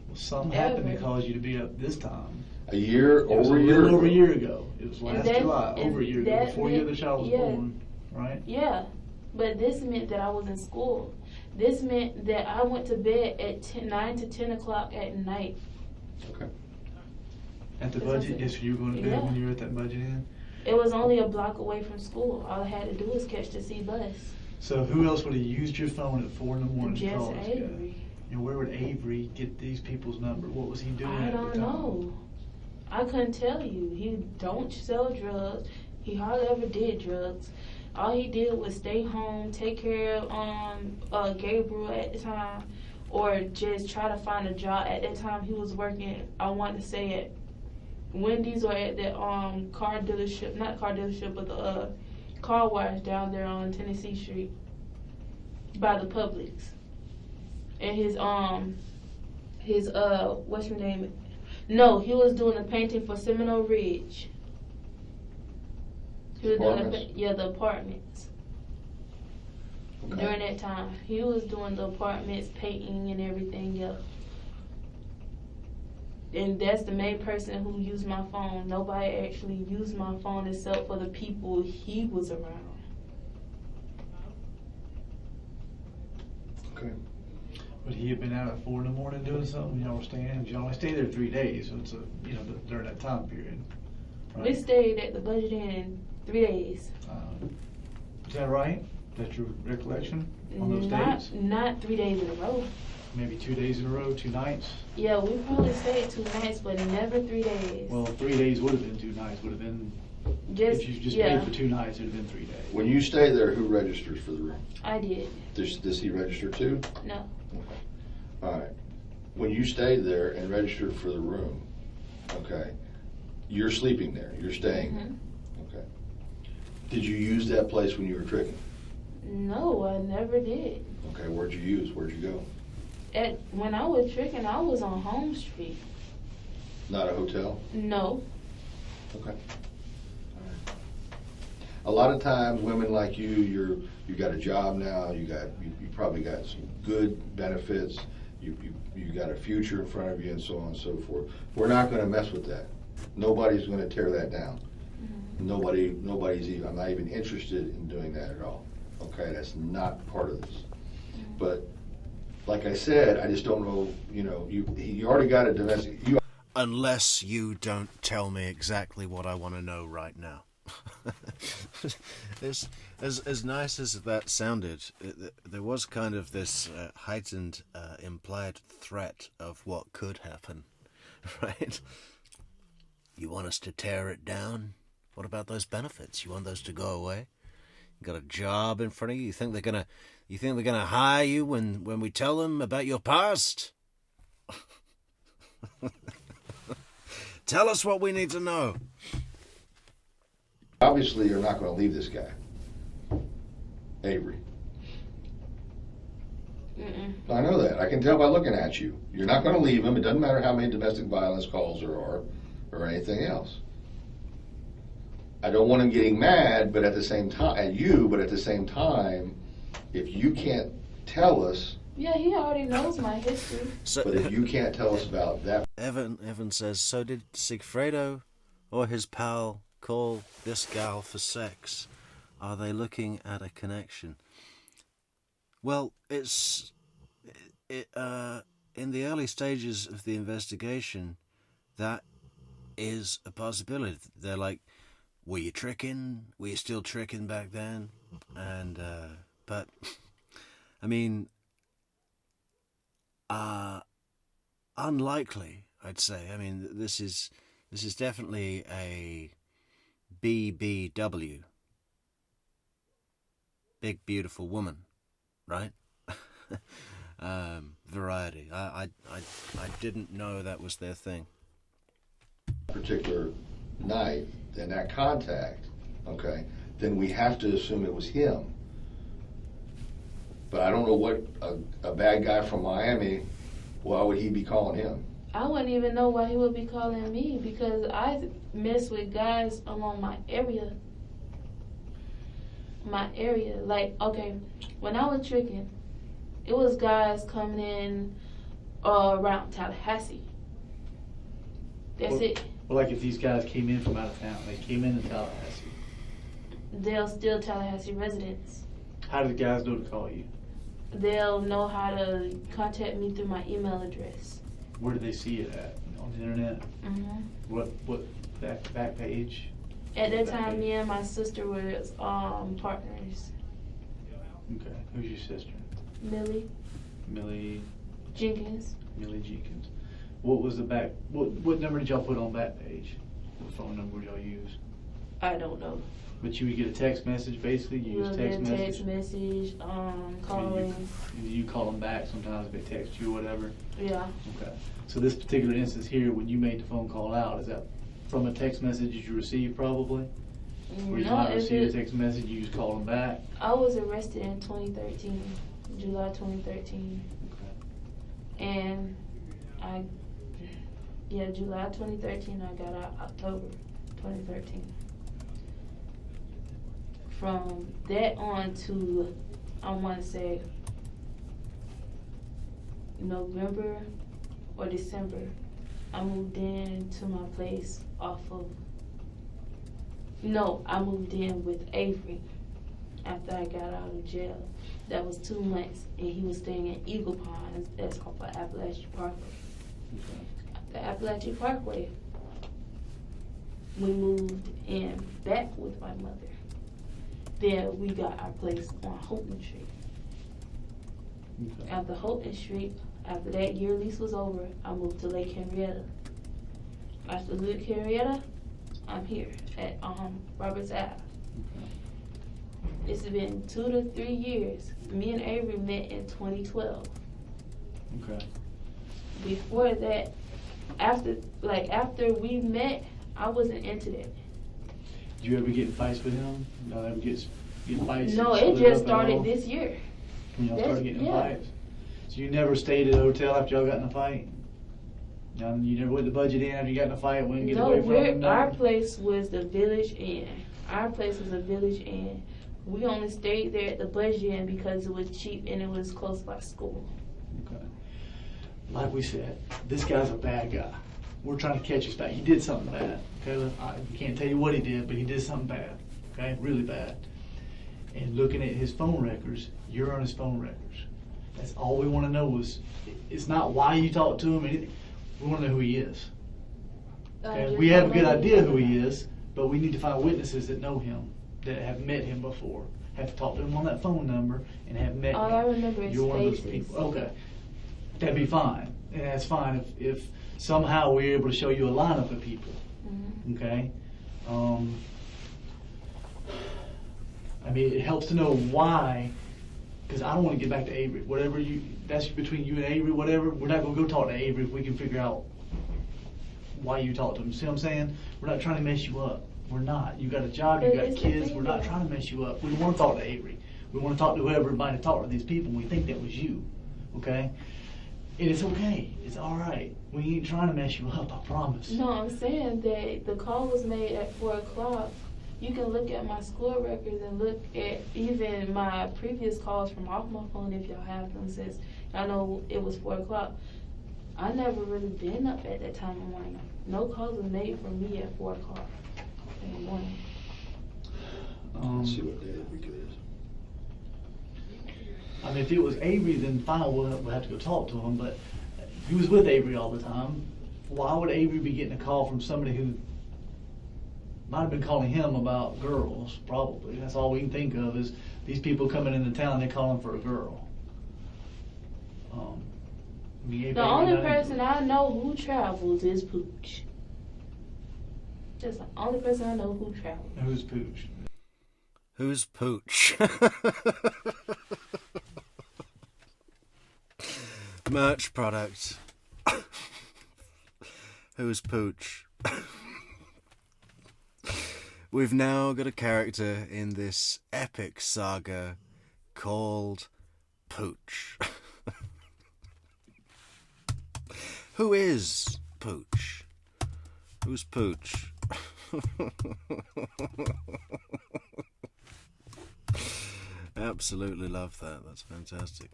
Well, something happened to cause you to be up this time. Over a year Over a year ago. It was last July, over a year ago, before your other child was born, right? Yeah, but this meant that I was in school. This meant that I went to bed at 9 to 10 o'clock at night. Okay. At the budget? Yes, you were going to bed when you were at that budget inn? It was only a block away from school. All I had to do was catch the C bus. So who else would have used your phone at 4 a.m. to call this guy? Avery. And where would Avery get these people's number? What was he doing I at the don't time? know. I couldn't tell you. He don't sell drugs. He hardly ever did drugs. All he did was stay home, take care of Gabriel at the time, or just try to find a job. At that time, he was working, I want to say, at Wendy's or at the car dealership, not car dealership, but the car wash down there on Tennessee Street by the Publix. And his what's your name? No, he was doing the painting for Seminole Ridge. He was doing the apartments. Okay. During that time, he was doing the apartments, painting, and everything else. And that's the main person who used my phone. Nobody actually used my phone except for the people he was around. Okay. Would he have been out at 4 a.m. doing something? Y'all were staying? You only stay there 3 days, so it's during that time period. Right? We stayed at the budget inn 3 days. Is that right? That's your recollection on those days? Not 3 days in a row. Maybe 2 days in a row, 2 nights? Yeah, we probably stayed 2 nights, but never 3 days. Well, 3 days would have been 2 nights. Would have been Just If you just yeah, paid for 2 nights, it would have been 3 days. When you stay there, who registers for the room? I did. Does he register too? No. All right. When you stay there and register for the room, okay, you're sleeping there, you're staying there. Okay. Did you use that place when you were tricking? No, I never did. Okay, where'd you use? Where'd you go? When I was tricking, I was on Home Street. Not a hotel? No. Okay. A lot of times, women like you got a job now. You probably got some good benefits. You got a future in front of you, and so on and so forth. We're not going to mess with that. Nobody's going to tear that down. Nobody's even. I'm not even interested in doing that at all. Okay, that's not part of this. But like I said, I just don't know. You know, you already got a domestic. Unless you don't tell me exactly what I want to know right now. As nice as that sounded, there was kind of this heightened implied threat of what could happen, right? You want us to tear it down? What about those benefits? You want those to go away? You got a job in front of you. You think they're gonna hire you when we tell them about your past? Tell us what we need to know. Obviously, you're not going to leave this guy, Avery. I know that. I can tell by looking at you. You're not going to leave him. It doesn't matter how many domestic violence calls there are or anything else. I don't want him getting mad, but at the same time, at you, but at the same time, if you can't tell us. Yeah, he already knows my history. But if you can't tell us about that. Evan says, so did Sigfredo or his pal call this gal for sex? Are they looking at a connection? Well, in the early stages of the investigation, that is a possibility. They're like, were you tricking? Were you still tricking back then? And, but, I mean, unlikely, I'd say. I mean, this is definitely a BBW. Big Beautiful Woman, right? Variety. I didn't know that was their thing. Particular night and that contact, okay, then we have to assume it was him. But I don't know what a bad guy from Miami, why would he be calling him? I wouldn't even know why he would be calling me because I mess with guys along my area. Like, okay, when I was tricking, it was guys coming in around Tallahassee. That's it. Well, like if these guys came in from out of town, they came into Tallahassee. They're still Tallahassee residents. How do the guys know to call you? They'll know how to contact me through my email address. Where do they see it at? On the internet? What back page? At that time, me and my sister was partners. Okay. Who's your sister? Millie Jenkins. Millie Jenkins. What was the back? What number did y'all put on back page? What phone number did y'all use? I don't know. But you would get a text message, basically. You use text message. Calling. You call them back sometimes if they text you or whatever. Yeah. Okay. So this particular instance here, when you made the phone call out, is that from a text message you received probably? Or you not receive a text message, you just call them back? I was arrested in 2013, July 2013. Okay. And July 2013, I got out October 2013. From that on to, I want to say, November or December, I moved in to my place I moved in with Avery after I got out of jail. That was 2 months, and he was staying in Eagle Pond. That's off of Appalachian Parkway. Okay. The Appalachian Parkway, we moved in back with my mother. Then we got our place on Houghton Street. Okay. After Houghton Street, after that year lease was over, I moved to Lake Henrietta. After Lake Henrietta, I'm here at Roberts Ave. It's been 2 to 3 years. Me and Avery met in 2012. Okay. Before that, after we met, I wasn't into that. Did you ever get in fights with him? Y'all ever get in fights? No, and it split just up at all? started this year. When y'all started getting in yeah. fights? So you never stayed at a hotel after y'all got in a fight? No, you never went to Budget Inn after you got in a fight? Went and get No, away from him? our place was the Village Inn. Our place was a Village Inn. We only stayed there at the Budget Inn because it was cheap and it was close by school. Okay. Like we said, this guy's a bad guy. We're trying to catch his back. He did something bad. Okay, I can't tell you what he did, but he did something bad. Okay, really bad. And looking at his phone records, you're on his phone records. That's all we want to know is, it's not why you talk to him. Anything. We want to know who he is. Okay? We have a good idea who he is, but we need to find witnesses that know him, that have met him before, have talked to him on that phone number, and have met All him. I remember is You're one of those faces. people. Okay, that'd be fine, and that's fine if somehow we're able to show you a lineup of people. Mm-hmm. Okay. I mean, it helps to know why, because I don't want to get back to Avery. Whatever that's between you and Avery, whatever. We're not going to go talk to Avery if we can figure out why you talked to him. See what I'm saying? We're not trying to mess you up. We're not. You got a job, you But got it's the kids. thing We're not though. trying to mess you up. We don't want to talk to Avery. We want to talk to whoever might have talked to these people, and we think that was you. Okay? And it's okay. It's all right. We ain't trying to mess you up, I promise. No, I'm saying that the call was made at 4 o'clock. You can look at my school records and look at even my previous calls from off my phone if y'all have them, since I know it was 4 o'clock. I never really been up at that time of morning. No calls were made for me at 4 o'clock in the morning. Let's see what day of the week it is. I mean, if it was Avery, then fine, we'll have to go talk to him, but he was with Avery all the time. Why would Avery be getting a call from somebody who might have been calling him about girls, probably? That's all we can think of is these people coming into town, they're calling for a girl. The only person I know who travels is Pooch. That's the only person I know who travels. Who's Pooch? Who's Pooch? Merch product. Who's Pooch? We've now got a character in this epic saga called Pooch. Who is Pooch? Who's Pooch? Absolutely love that. That's fantastic.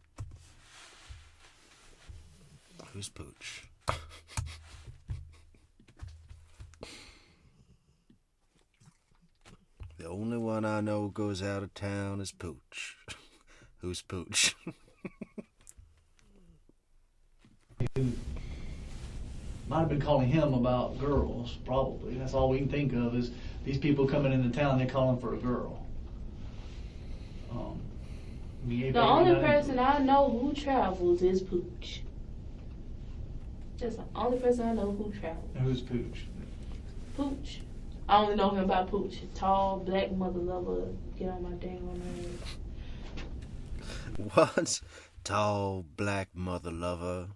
Who's Pooch? The only one I know goes out of town is Pooch. Who's Pooch? Might have been calling him about girls, probably. That's all we can think of is these people coming into town, they're calling for a girl. The only person I know who travels is Pooch. That's the only person I know who travels. Who's Pooch? Pooch. I only know him by Pooch. Tall, black mother lover. Get on my dang nerves. What? Tall, black mother lover.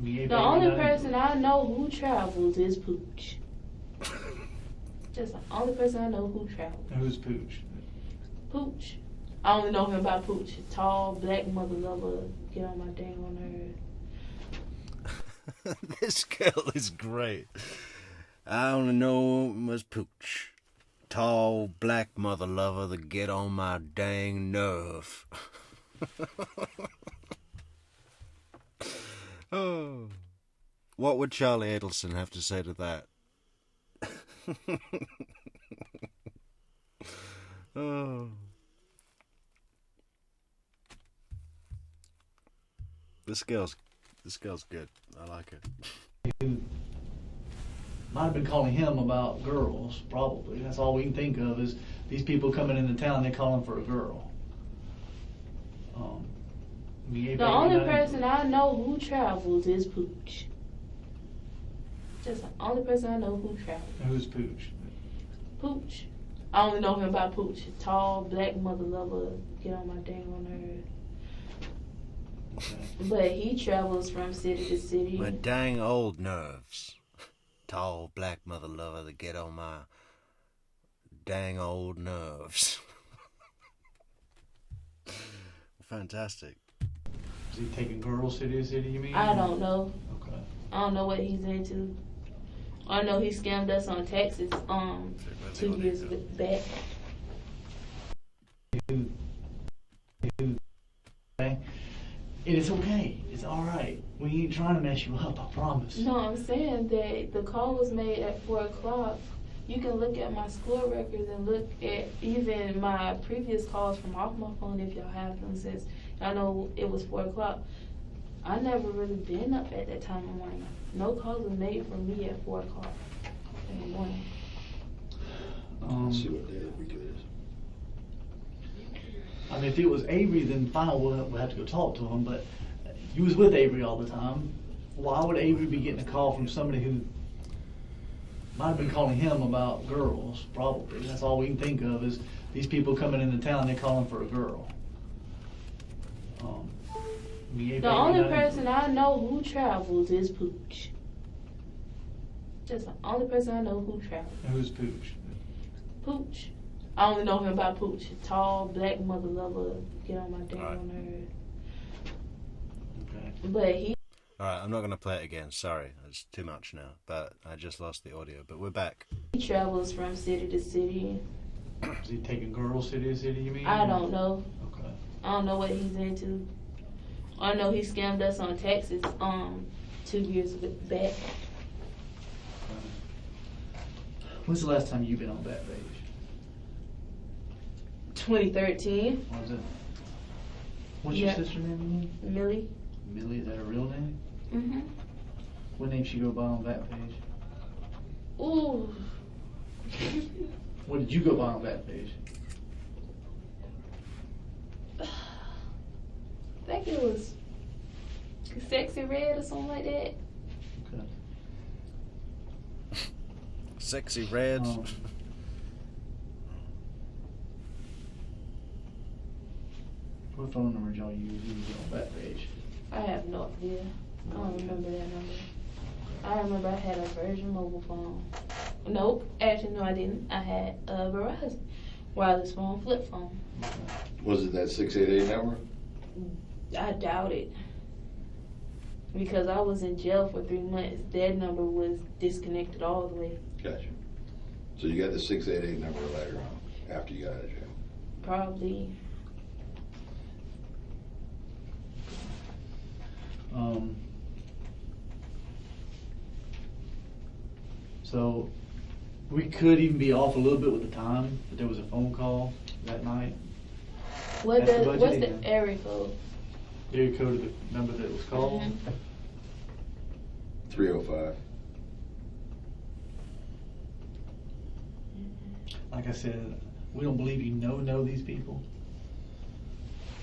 The only person I know who travels is Pooch. That's the only person I know who travels. Who's Pooch? Pooch. I only know him by Pooch. Tall, black mother lover. Get on my dang nerves. This girl is great. I only know him as Pooch. Tall, black mother lover that get on my dang nerve. Oh. What would Charlie Adelson have to say to that? Oh. This girl's good. I like it. Might have been calling him about girls, probably. That's all we can think of is these people coming into town, they're calling for a girl. The only person I know who travels is Pooch. Just the only person I know who travels. Who's Pooch? Pooch. I only know him by Pooch. Tall, black mother lover. Get on my dang on nerve. Okay. But he travels from city to city. My dang old nerves. Tall black mother lover that get on my dang old nerves. Fantastic. Is he taking girls city to city, you mean? I don't know. Okay. I don't know what he's into. I know he scammed us on taxes 2 years back. Okay. It's okay. It's all right. We ain't trying to mess you up, I promise. No, I'm saying that the call was made at 4 o'clock. You can look at my school records and look at even my previous calls from off my phone if y'all have them, since I know it was 4 o'clock. I never really been up at that time of morning. No calls were made for me at 4 o'clock in the morning. Let's see what day of the week it is. I mean, if it was Avery, then fine, we'll have to go talk to him, but you was with Avery all the time. Why would Avery be getting a call from somebody who might have been calling him about girls? Probably. That's all we can think of is these people coming into town, they're calling for a girl. The only person I know who travels is Pooch. Just the only person I know who travels. Who's Pooch? Pooch. I only know him by Pooch. Tall, black mother lover. Get on my dang on nerve. Okay. But he. Alright, I'm not going to play it again. Sorry, it's too much now. But I just lost the audio. But we're back. He travels from city to city. Is he taking girls city to city, you mean? I don't know. Okay. I don't know what he's into. I know he scammed us on taxes 2 years back. When's the last time you've been on Backpage? 2013. What was it? What's your sister's name again? Millie. Millie, is that her real name? Mm-hmm. What name she go by on Backpage? Ooh. What did you go by on Backpage? I think it was Sexy Red or something like that. Okay. Sexy Red. What phone number did y'all use on Backpage? I have no idea. I don't remember that number. I remember I had a Virgin mobile phone. Nope. Actually, no, I didn't. I had a Verizon wireless phone, flip phone. Was it that 688 number? I doubt it. Because I was in jail for 3 months. That number was disconnected all the way. Gotcha. So you got the 688 number later on, after you got out of jail? Probably. So we could even be off a little bit with the time, but there was a phone call that night. What's That's the budget the again. area code? Area code of the number that was called. Mhm. 305. Like I said, we don't believe you know these people.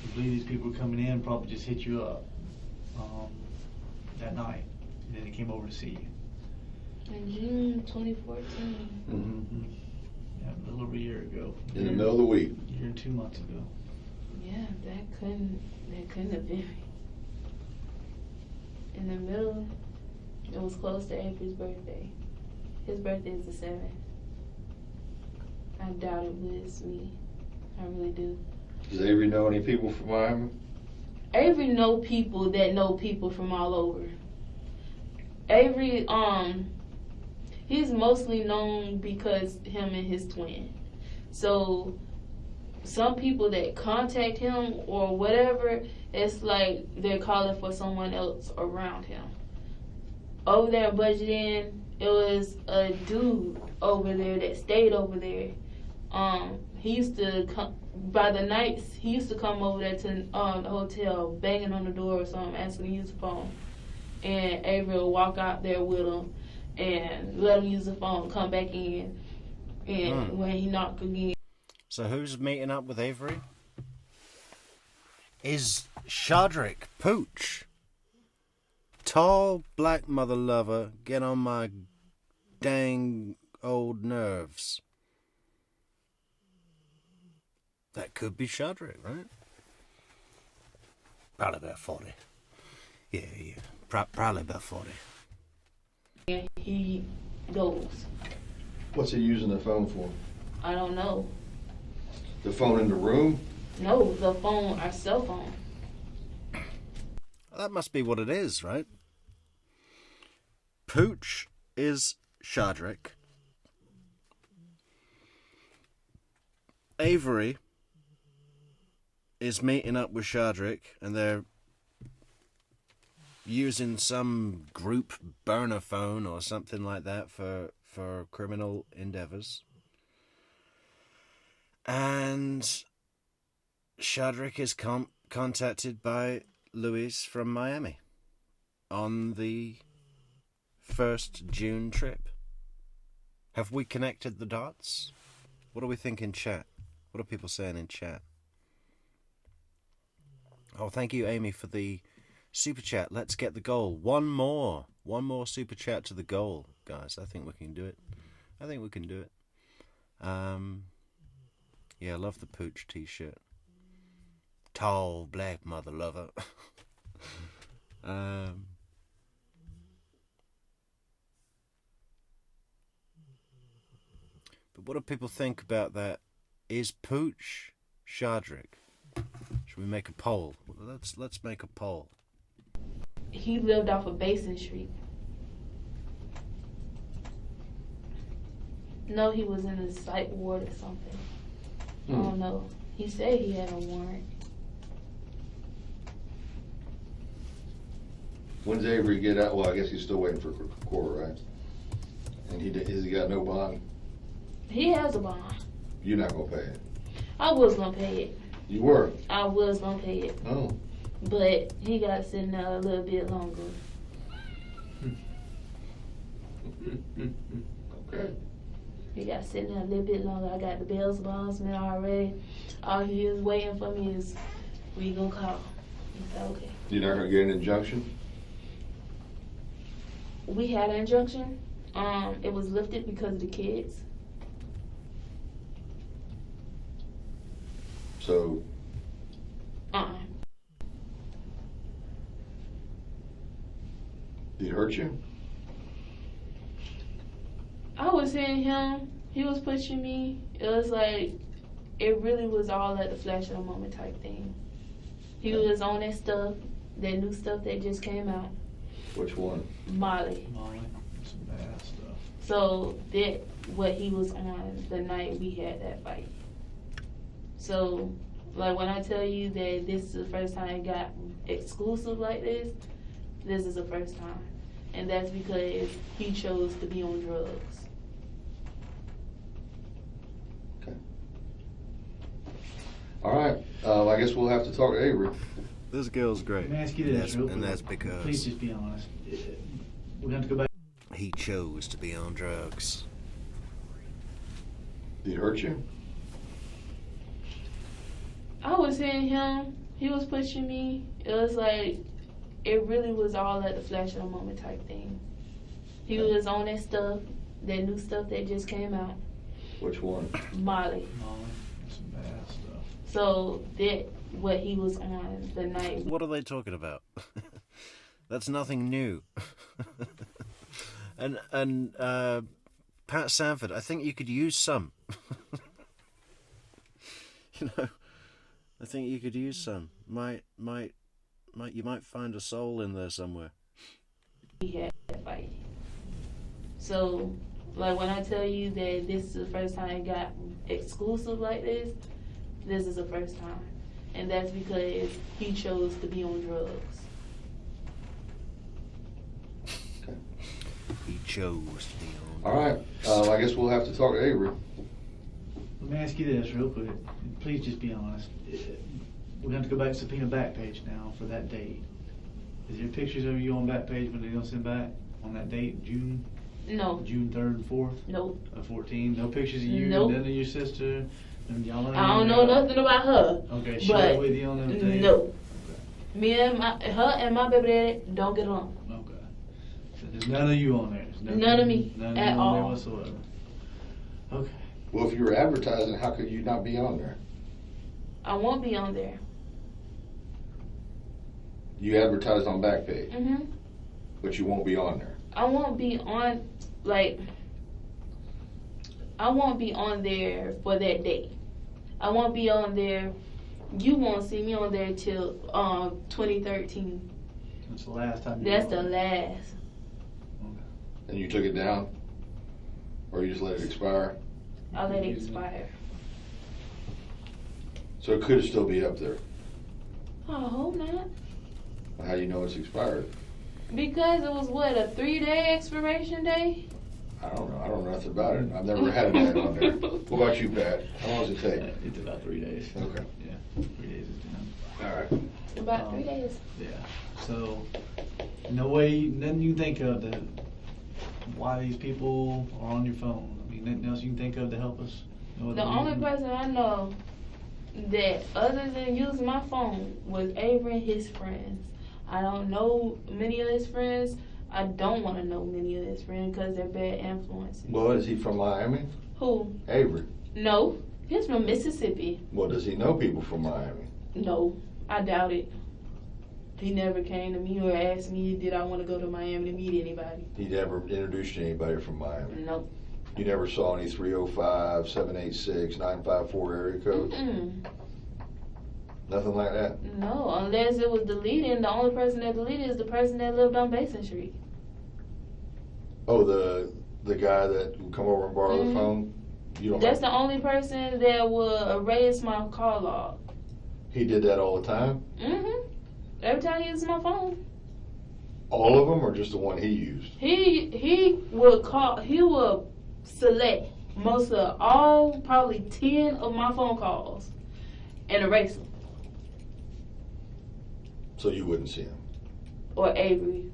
We believe these people were coming in, probably just hit you up that night, and then they came over to see you. In June 2014. Mm-hmm. Yeah, a little over a year ago. In the middle of the week. A year and 2 months ago. Yeah, that couldn't have been. In the middle, it was close to Avery's birthday. His birthday is the 7th. I doubt it was me. I really do. Does Avery know any people from Miami? Avery know people that know people from all over. Avery, he's mostly known because him and his twin. So some people that contact him or whatever, it's like they're calling for someone else around him. Over there at Budget Inn, it was a dude over there that stayed over there. He used to come by the nights. He used to come over there to the hotel, banging on the door or something, asking to use the phone. And Avery will walk out there with him and let him use the phone, come back in, and when he knock again. So who's meeting up with Avery? Is Shadrick Pooch. Tall black mother lover, get on my dang old nerves. That could be Shadrick, right? Probably about 40. Yeah. Probably about 40. And he goes. What's he using the phone for? I don't know. The phone in the room? No, the phone, our cell phone. That must be what it is, right? Pooch is Shadrick. Avery is meeting up with Shadrick, and they're using some group burner phone or something like that for criminal endeavors. And Shadrick is contacted by Luis from Miami on the 1st June trip. Have we connected the dots? What do we think in chat? What are people saying in chat? Oh, thank you, Amy, for the super chat. Let's get the goal. One more super chat to the goal, guys. I think we can do it. Yeah, I love the Pooch t-shirt. Tall black mother lover. But what do people think about that? Is Pooch Shadrick? Should we make a poll? Let's make a poll. He lived off of Basin Street. No, he was in a psych ward or something. I don't know. He said he had a warrant. When's Avery get out? Well, I guess he's still waiting for court, right? And has he got no bond? He has a bond. You're not gonna pay it. I was gonna pay it. You were? I was gonna pay it. Oh. But he got sitting there a little bit longer. Okay. He got sitting there a little bit longer. I got the bail bondsman already. All he is waiting for me is, we gonna call. He said, okay. You're not gonna get an injunction? We had an injunction. It was lifted because of the kids. So. Did it hurt you? I was hitting him. He was pushing me. It was like, it really was all at the flash of a moment type thing. He was on that stuff, that new stuff that just came out. Which one? Molly. Some bad stuff. So that what he was on the night we had that fight. So, like when I tell you that this is the first time it got exclusive like this is the first time. And that's because he chose to be on drugs. Okay. All right. I guess we'll have to talk to Avery. This girl's great. Let me ask you this real quick. And that's because Please just be honest. We're going to have to go back. he chose to be on drugs. Did it hurt you? I was hitting him. He was pushing me. It was like, it really was all at the flash of a moment type thing. He was on that stuff, that new stuff that just came out. Which one? Molly. Some bad stuff. So that what he was on the night. What are they talking about? That's nothing new. and Pat Sanford, I think you could use some. You know, I think you could use some. You might find a soul in there somewhere. He had that fight. So, like when I tell you that this is the first time it got exclusive like this is the first time. And that's because he chose to be on drugs. Okay. He chose to be on. All right. I guess we'll have to talk to Avery. Let me ask you this real quick. Please just be honest. We're going to go back to subpoena back page now for that date. Is there pictures of you on back page when they're going to send back on that date, June? No. June 3rd and 4th? Nope. Of 14? No pictures of you Nope. and then of your sister? And y'all I don't know nothing about her. Okay, she was with you on them days? No. Okay. Me and her and my baby daddy don't get along. Okay. So There's none of you on there. There's None of me None of at you on there all. whatsoever. Okay. Well, if you were advertising, how could you not be on there? I won't be on there. You advertised on Backpage, Mhm. but you won't be on there. I won't be on I won't be on there for that day. I won't be on there. You won't see me on there till 2013. That's the last time. That's the last. And you took it down? Or you just let it expire? I let it expire. So it could still be up there. I hope not. How do you know it's expired? Because it was what, a 3-day expiration day? I don't know. I don't know nothing about it. I've never had an ad on there. What about you, Pat? How long does it take? It's about 3 days. Okay. Yeah, 3 days is done. All right. About 3 days. Yeah. So, no way, nothing you can think of that why these people are on your phone. I mean, nothing else you can think of to help us? No The other only reason? person I know that other than using my phone was Avery and his friends. I don't know many of his friends. I don't want to know many of his friends because they're bad influences. Well, is he from Miami? Who? Avery. No, he's from Mississippi. Well, does he know people from Miami? No, I doubt it. He never came to me or asked me did I want to go to Miami to meet anybody. He never introduced you to anybody from Miami? Nope. You never saw any 305, 786, 954 area codes? Mm-mm. Nothing like that? No, unless it was deleted, and the only person that deleted is the person that lived on Basin Street. Oh, the guy that would come over and borrow the phone? You don't That's the only person that will erase my call log. He did that all the time? Mm-hmm. Every time he uses my phone. All of them, or just the one he used? He will call. He will select most of all, probably 10 of my phone calls, and erase them. So you wouldn't see him? Or Avery.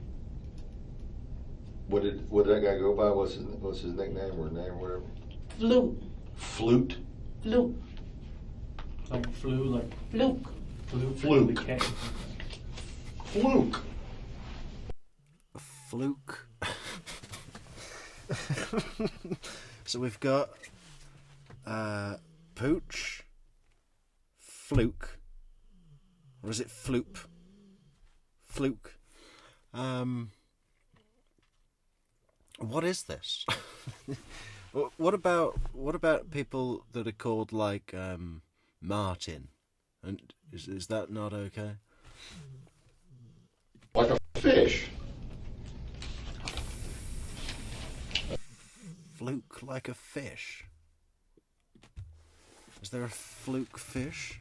What did that guy go by? What's his nickname or name or whatever? Flute. Flute? Fluke. Like flu, like Fluke. fluke. Fluke. Fluke. Fluke. So we've got Pooch, Fluke, or is it Floop? Fluke. What is this? What about people that are called like Martin? And is that not okay? Like a fish. Fluke like a fish. Is there a fluke fish?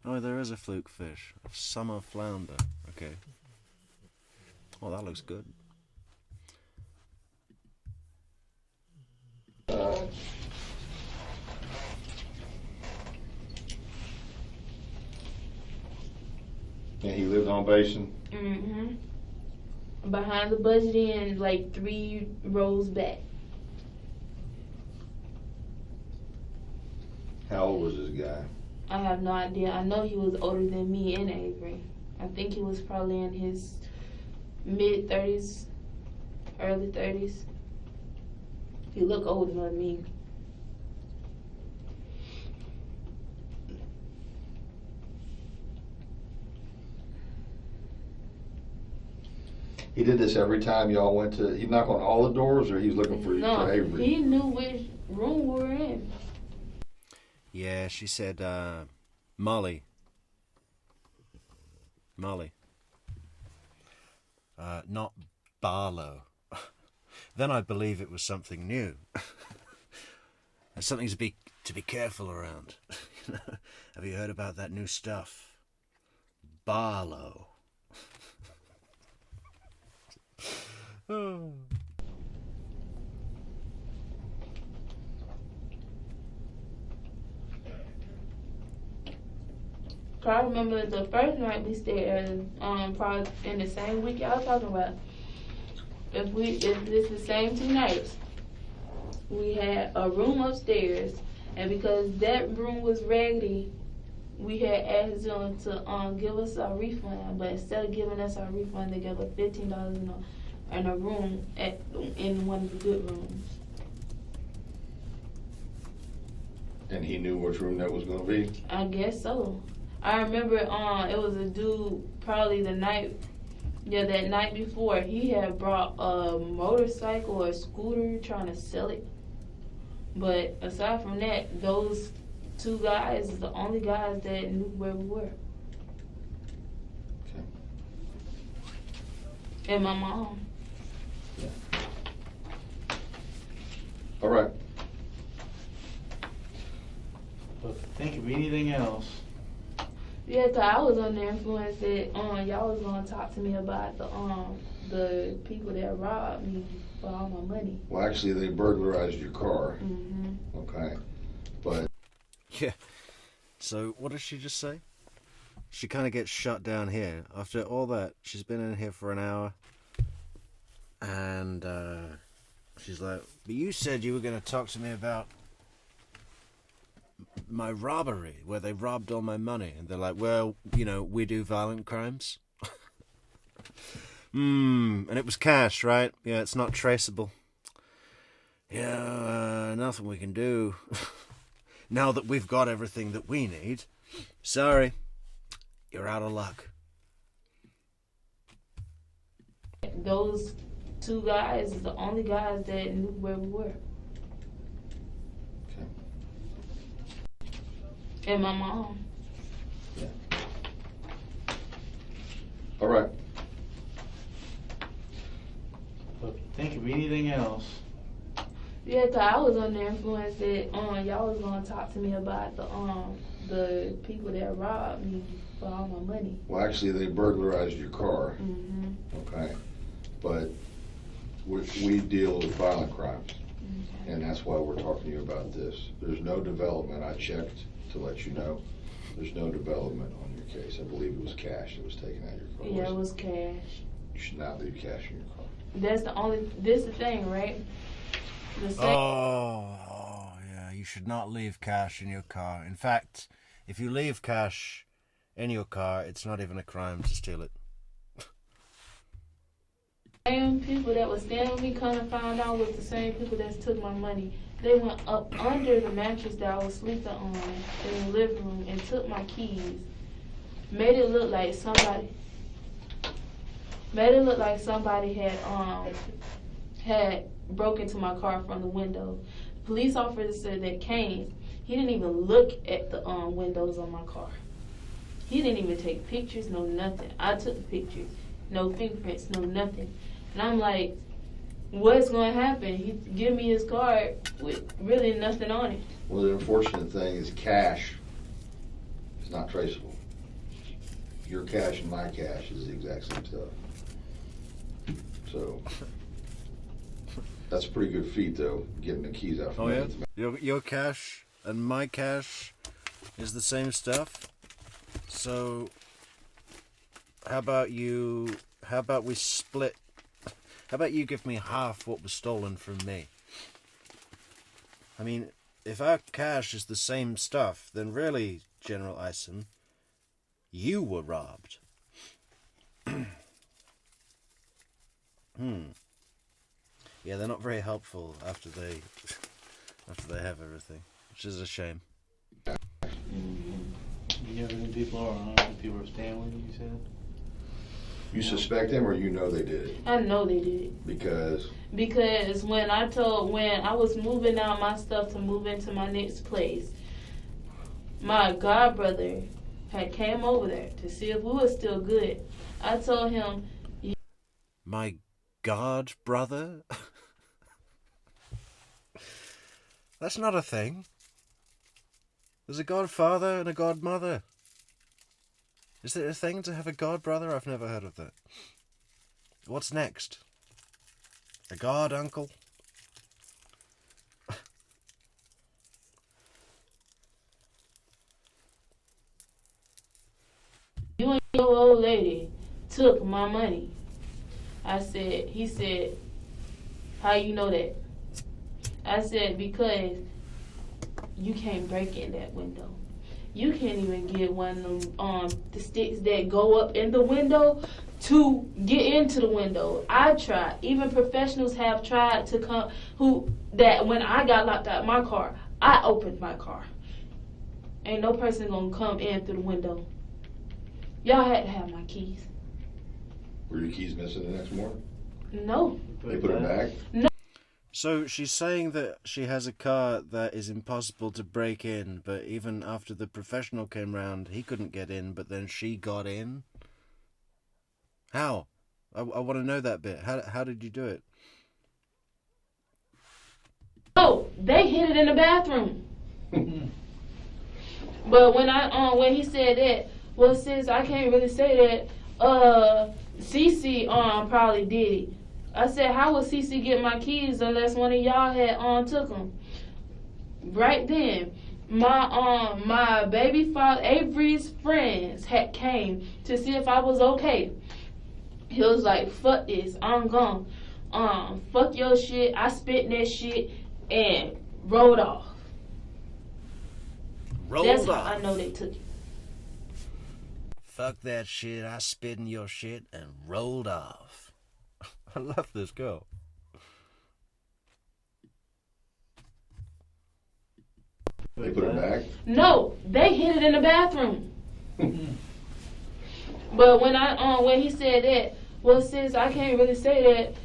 Oh, there is a fluke fish. A summer flounder. Okay. Oh, that looks good. And he lived on Basin? Mm-hmm. Behind the budget end, like 3 rows back. How old was this guy? I have no idea. I know he was older than me and Avery. I think he was probably in his mid-30s, early 30s. He looked older than me. He did this every time y'all went to, he knocked on all the doors, or he's looking for Avery? He knew which room we were in. Yeah, she said Molly. Not Barlow. Then I'd believe it was something new. There's something to be careful around. Have you heard about that new stuff? Barlow. Oh. I remember the first night we stayed, probably in the same week y'all talking about. If this the same 2 nights, we had a room upstairs, and because that room was raggedy, we had asked them to give us our refund, but instead of giving us our refund, they gave us $15 in a room in one of the good rooms. And he knew which room that was going to be? I guess so. I remember it was a dude probably that night before. He had brought a motorcycle or a scooter trying to sell it. But aside from that, those two guys is the only guys that knew where we were. Okay. And my mom. All right. But think of anything else. Yeah, 'cause I was under influence that y'all was gonna talk to me about the people that robbed me for all my money. Well, actually, they burglarized your car. Mm-hmm. Okay. But Yeah. So what did she just say? She kind of gets shut down here. After all that, she's been in here for an hour. And she's like, but you said you were going to talk to me about my robbery, where they robbed all my money. And they're like, well, you know, we do violent crimes. And it was cash, right? Yeah, it's not traceable. Yeah, nothing we can do. Now that we've got everything that we need. Sorry, you're out of luck. Those two guys is the only guys that knew where we were. okay. And my mom. All right. But think of anything else. Yeah, 'cause I was under influence that y'all was gonna talk to me about the people that robbed me for all my money. Well, actually, they burglarized your car. Mm-hmm. Okay. But we deal with violent crimes. Okay. And that's why we're talking to you about this. There's no development. I checked to let you know. There's no development on your case. I believe it was cash that was taken out of your car. Yeah, it was cash. You should not leave cash in your car. This the thing, right? Oh, yeah, you should not leave cash in your car. In fact, if you leave cash in your car, it's not even a crime to steal it. Same people that was standing with me kind of found out was the same people that took my money. They went up under the mattress that I was sleeping on in the living room and took my keys. Made it look like somebody had broke into my car from the window. The police officer that came, he didn't even look at the windows on my car. He didn't even take pictures, no nothing. I took the pictures, no fingerprints, no nothing. And I'm like, what's going to happen? He give me his card with really nothing on it. Well, the unfortunate thing is cash is not traceable. Your cash and my cash is the exact same stuff. So that's a pretty good feat, though, getting the keys out from Oh, yeah? underneath the Your cash and my cash is the same stuff. So, how about we split? How about you give me half what was stolen from me? I mean, if our cash is the same stuff, then really, General Ison, you were robbed. Yeah, they're not very helpful after they have everything, which is a shame. You know who the people are, huh? The people are staying with you, you said? You suspect them, or you know they did it? I know they did it. Because when I was moving out my stuff to move into my next place, my godbrother had came over there to see if we were still good. I told him, My god brother? That's not a thing. There's a godfather and a godmother. Is it a thing to have a god brother? I've never heard of that. What's next? A god uncle? you and your old lady took my money. He said, how you know that? I said, because you can't break in that window. You can't even get one of them the sticks that go up in the window to get into the window. I tried. Even professionals have tried to come. That when I got locked out of my car, I opened my car. Ain't no person gonna come in through the window. Y'all had to have my keys. Were your keys missing the next morning? No. They put them back? So she's saying that she has a car that is impossible to break in, but even after the professional came round, he couldn't get in, but then she got in? How? I want to know that bit. How did you do it? Oh, they hid it in the bathroom. But when he said that, well, sis, I can't really say that. Cece probably did it. I said, how would Cece get my keys unless one of y'all had took them? Right then, my baby father Avery's friends had came to see if I was okay. He was like, fuck this, I'm gone. Fuck your shit. I spit that shit and rolled off. That's how I know they took it. Fuck that shit, I spit in your shit and rolled off. I love this girl. They put it back? No, they hid it in the bathroom. But when he said that, well, sis, I can't really say that.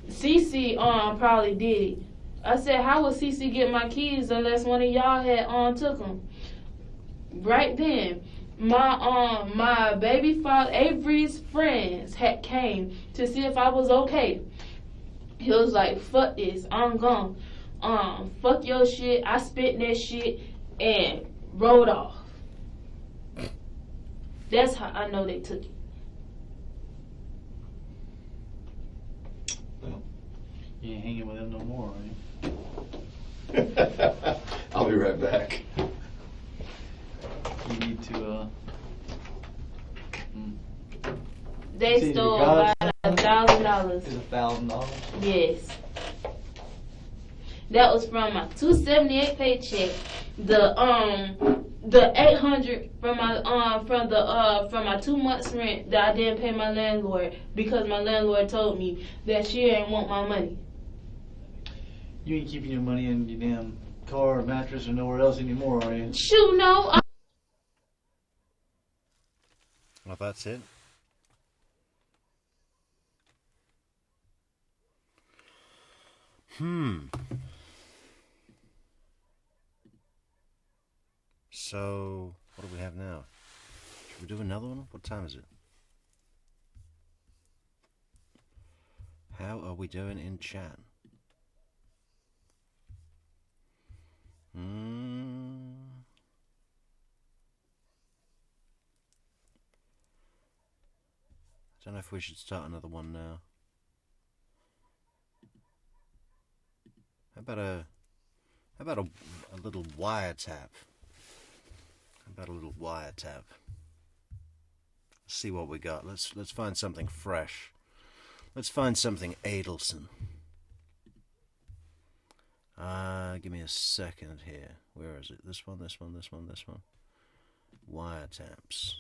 Cece probably did it. I said, how would Cece get my keys unless one of y'all had took them? Right then, my baby father Avery's friends had came to see if I was okay. He was like, fuck this, I'm gone. Fuck your shit, I spit that shit and rolled off. That's how I know they took it. You ain't hanging with them no more, are you? I'll be right back. You need to, They stole about $1,000. Is $1,000? Yes. That was from my $278 paycheck. The $800 from my 2 months rent that I didn't pay my landlord because my landlord told me that she ain't want my money. You ain't keeping your money in your damn car or mattress or nowhere else anymore, are you? Shoot, no. Well, that's it. So, what do we have now? Should we do another one? What time is it? How are we doing in chat? I don't know if we should start another one now. How about a little wiretap? How about a little wiretap? Let's see what we got. Let's find something fresh. Let's find something Adelson. Give me a second here. Where is it? This one, this one, this one, this one. Wiretaps.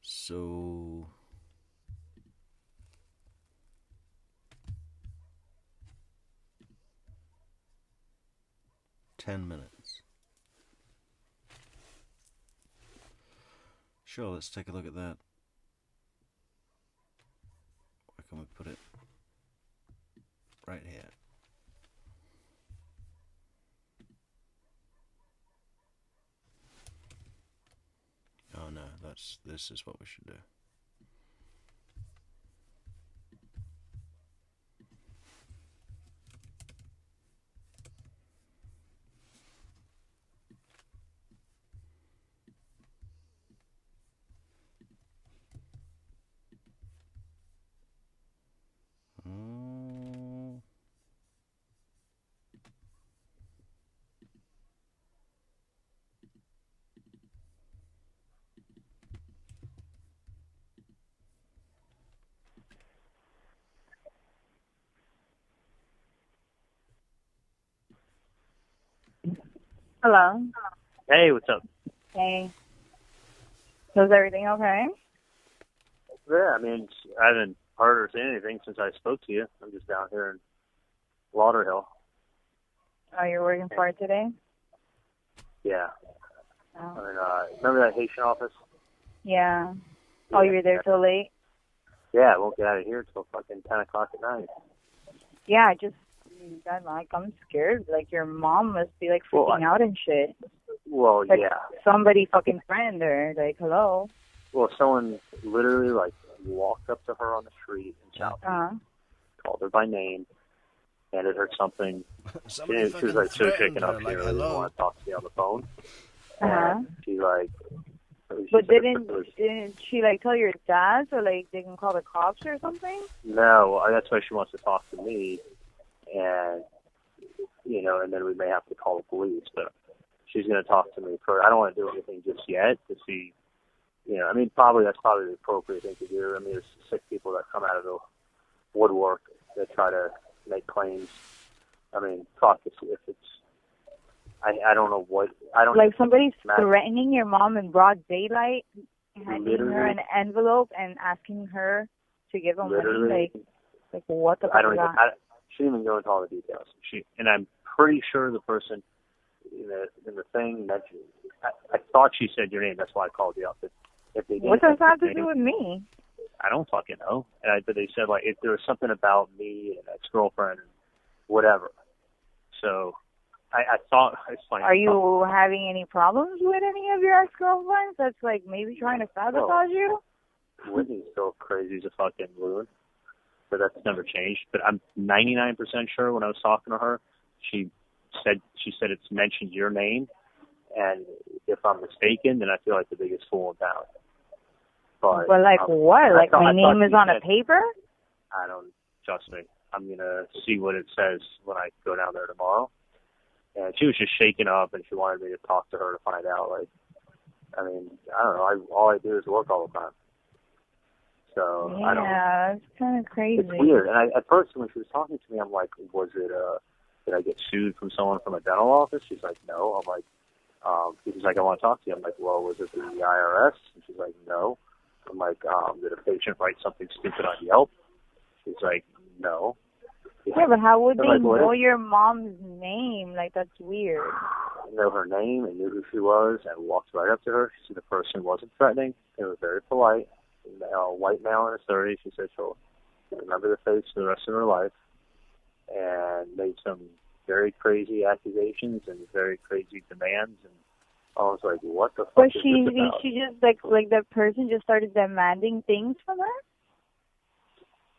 So... 10 minutes. Sure, let's take a look at that. Where can we put it? Right here. Oh no, this is what we should do. Hello. Hey, what's up? Hey. So is everything okay? Yeah, I mean, I haven't heard or seen anything since I spoke to you. I'm just down here in Lauderhill. Oh, you're working for it today? Yeah. Oh. I mean, remember that Haitian office? Yeah. Oh, you were there till late? Yeah, I won't get out of here till fucking 10 o'clock at night. Yeah, I'm scared. Like, your mom must be, like, freaking out and shit. Well, like, yeah. Somebody fucking friend her. Like, hello? Well, someone literally, like, walked up to her on the street and shouted, called her by name, handed her something. She was, like, so shaken up, she didn't really want to talk to me on the phone. She, like... But didn't she, like, tell your dad so, like, they can call the cops or something? No, that's why she wants to talk to me, and, you know, and then we may have to call the police, but she's going to talk to me first. I don't want to do anything just yet to see, you know, I mean, that's probably the appropriate thing to do. I mean, there's 6 people that come out of the woodwork that try to make claims. I mean, talk to see if it's, I don't know what, I don't like somebody's threatening your mom in broad daylight, handing literally, her an envelope and asking her to give them money. Like what the fuck is that? She didn't even go into all the details. And I'm pretty sure the person in the thing mentioned, I thought she said your name. That's why I called you up. If they what does that have to do with me? I don't fucking know. But they said, like, if there was something about me and ex-girlfriend and whatever. So I thought it's like. Are you having any problems with any of your ex-girlfriends that's, like, maybe trying to sabotage you? Whitney's still crazy as a fucking loon. But that's never changed. But I'm 99% sure when I was talking to her, she said it's mentioned your name, and if I'm mistaken, then I feel like the biggest fool in town. But like what? Like my name is on a paper? I don't. Trust me. I'm gonna see what it says when I go down there tomorrow. And she was just shaking up, and she wanted me to talk to her to find out. Like, I mean, I don't know. All I do is work all the time. So yeah, I don't. Yeah, it's kind of crazy. It's weird. And at first, when she was talking to me, I'm like, was it, did I get sued from someone from a dental office? She's like, no. I'm like, she's like, I want to talk to you. I'm like, well, was it the IRS? And she's like, no. I'm like, did a patient write something stupid on Yelp? She's like, no. Yeah, but how would they like, know your mom's name? Like, that's weird. I know her name and knew who she was and walked right up to her. She said the person wasn't threatening. They were very polite. A white male in his 30s. She said she'll remember the face for the rest of her life, and made some very crazy accusations and very crazy demands. And I was like, what the fuck but is this about? she just, like that person just started demanding things from her?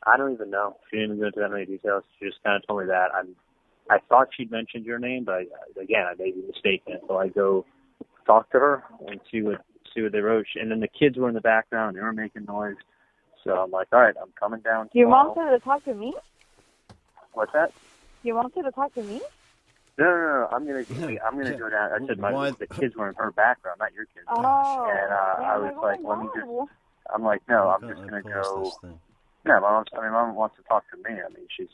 I don't even know. She didn't go into that many details. She just kind of told me that. I thought she'd mentioned your name, but again, I may be mistaken. So I go talk to her and see what they wrote. And then the kids were in the background. They were making noise. So I'm like, all right, I'm coming down. Your mom said to talk to me? What's that? Your mom said to talk to me? No. I'm gonna go down. I said the kids were in her background, not your kids. Oh. And I was like, let me just. I'm like, no, I'm just gonna go. No, Mom wants to talk to me. I mean, she's.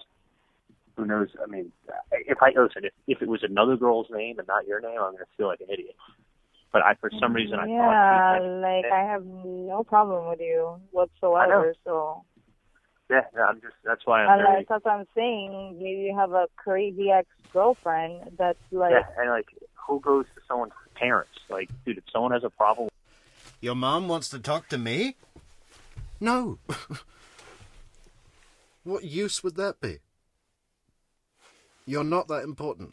Who knows? I mean, if it was another girl's name and not your name, I'm gonna feel like an idiot. But for some reason, I thought. Yeah, like I have no problem with you whatsoever. So. Yeah, that's why That's what I'm saying. Maybe you have a crazy ex-girlfriend that's like. Yeah, and like, who goes to someone's parents? Like, dude, if someone has a problem. Your mom wants to talk to me? No. What use would that be? You're not that important.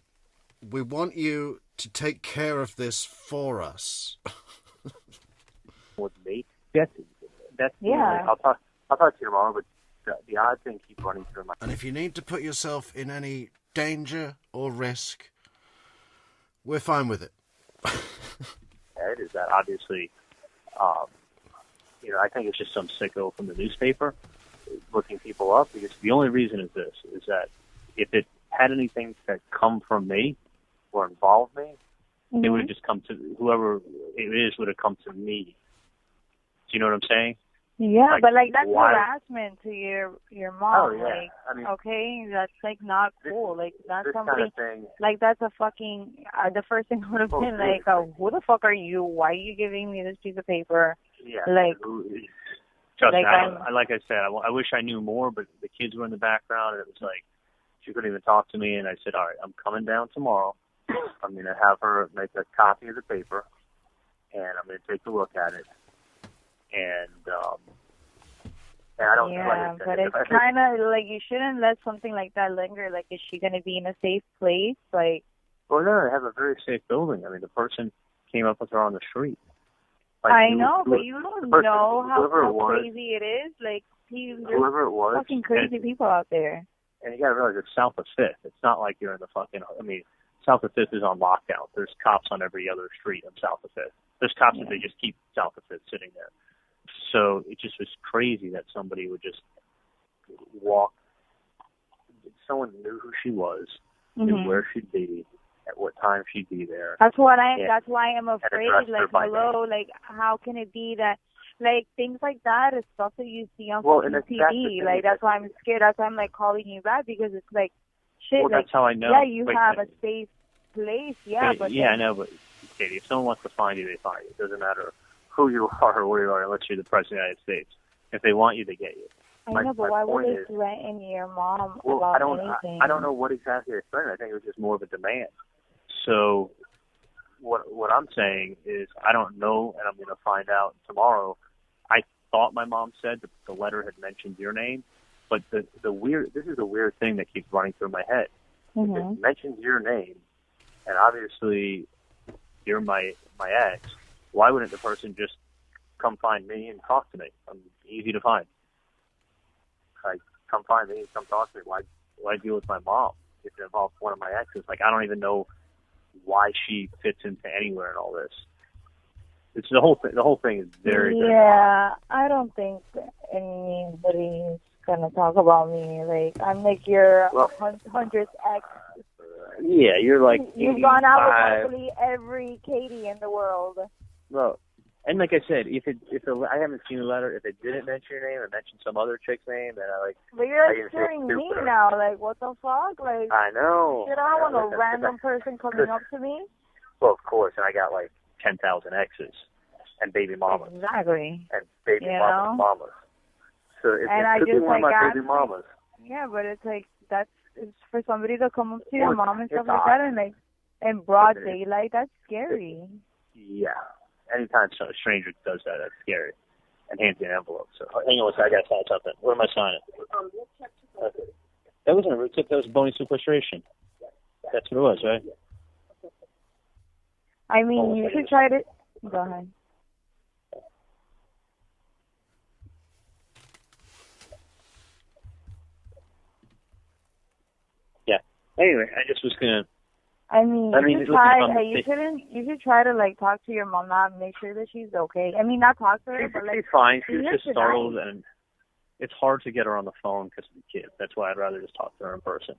We want you to take care of this for us. With me? That's yeah. I'll talk to your mom, but the odd thing keeps running through my. And if you need to put yourself in any danger or risk, we're fine with it. Ed, is that obviously, I think it's just some sicko from the newspaper looking people up, because the only reason is this, is that if it had anything that come from me or involved me, it would have just come to whoever it is would have come to me. Do you know what I'm saying? Yeah, but like that's why? harassment to your mom. Oh, yeah. Like, I mean, okay, that's like not cool. Like that's this something. kind of thing. Like that's a fucking. The first thing would have been like, who the fuck are you? Why are you giving me this piece of paper? Yeah. Like, trust like me. Like I said, I wish I knew more, but the kids were in the background, and it was like she couldn't even talk to me. And I said, all right, I'm coming down tomorrow. I'm going to have her make a copy of the paper, and I'm going to take a look at it. And I don't. Yeah, like I said, but it's kind of like you shouldn't let something like that linger. Like, is she going to be in a safe place? Like, well, no, they have a very safe building. I mean, the person came up with her on the street. Like, I know, but you don't know how crazy it is. Like, whoever it was, fucking crazy people out there. And you got to realize it's south of 5th. It's not like you're in the fucking. I mean, south of 5th is on lockdown. There's cops on every other street on south of 5th. There's cops that they just keep south of 5th sitting there. So it just was crazy that somebody would just walk. Someone knew who she was, knew where she'd be, at what time she'd be there. That's why I'm afraid. Like, hello, like, how can it be that, like, things like that is stuff that you see on TV. Like, that's why I'm scared. That's why I'm like calling you back, because it's like, shit. Well, like, that's how I know. Yeah, you have a safe place. Yeah, but I know, but Katie, if someone wants to find you, they find you. It doesn't matter who you are or where you are, unless you're the President of the United States. If they want you, they get you. I know, but why would they threaten your mom about anything? I don't know what exactly they threatened. I think it was just more of a demand. So what I'm saying is I don't know, and I'm going to find out tomorrow. I thought my mom said that the letter had mentioned your name, but this is a weird thing that keeps running through my head. If it mentions your name, and obviously you're my ex, why wouldn't the person just come find me and talk to me? I'm easy to find. Like, come find me and come talk to me. Why deal with my mom if it involves one of my exes? Like, I don't even know why she fits into anywhere in all this. It's the whole thing. The whole thing is very. Yeah, I don't think anybody's gonna talk about me. Like, I'm like your 100th ex. Yeah, you're like. You've gone out with probably every Katie in the world. Well, and like I said, I haven't seen the letter. If it didn't mention your name, it mentioned some other chick's name, then But you're scaring me now. Like, what the fuck? Like, I know. Shit, I don't want a random person coming up to me. Well, of course, and I got like 10,000 exes and baby mamas. Exactly. And baby mamas. So it could be one of my baby mamas. Yeah, but it's like it's for somebody to come up to your mom and stuff like that, and like in broad daylight, that's scary. Yeah. Anytime a stranger does that, that's scary. And hands you an envelope. So hang on a second, I gotta sign something. Where am I signing? Okay. That wasn't a root tip, that was bony sequestration. That's what it was, right? I mean, you should try to. Go ahead. Yeah. Anyway, I just was gonna. I mean, you should try to like talk to your mom, not make sure that she's okay. I mean, not talk to her, but like. She's fine. She was just startled, and it's hard to get her on the phone because of the kids. That's why I'd rather just talk to her in person.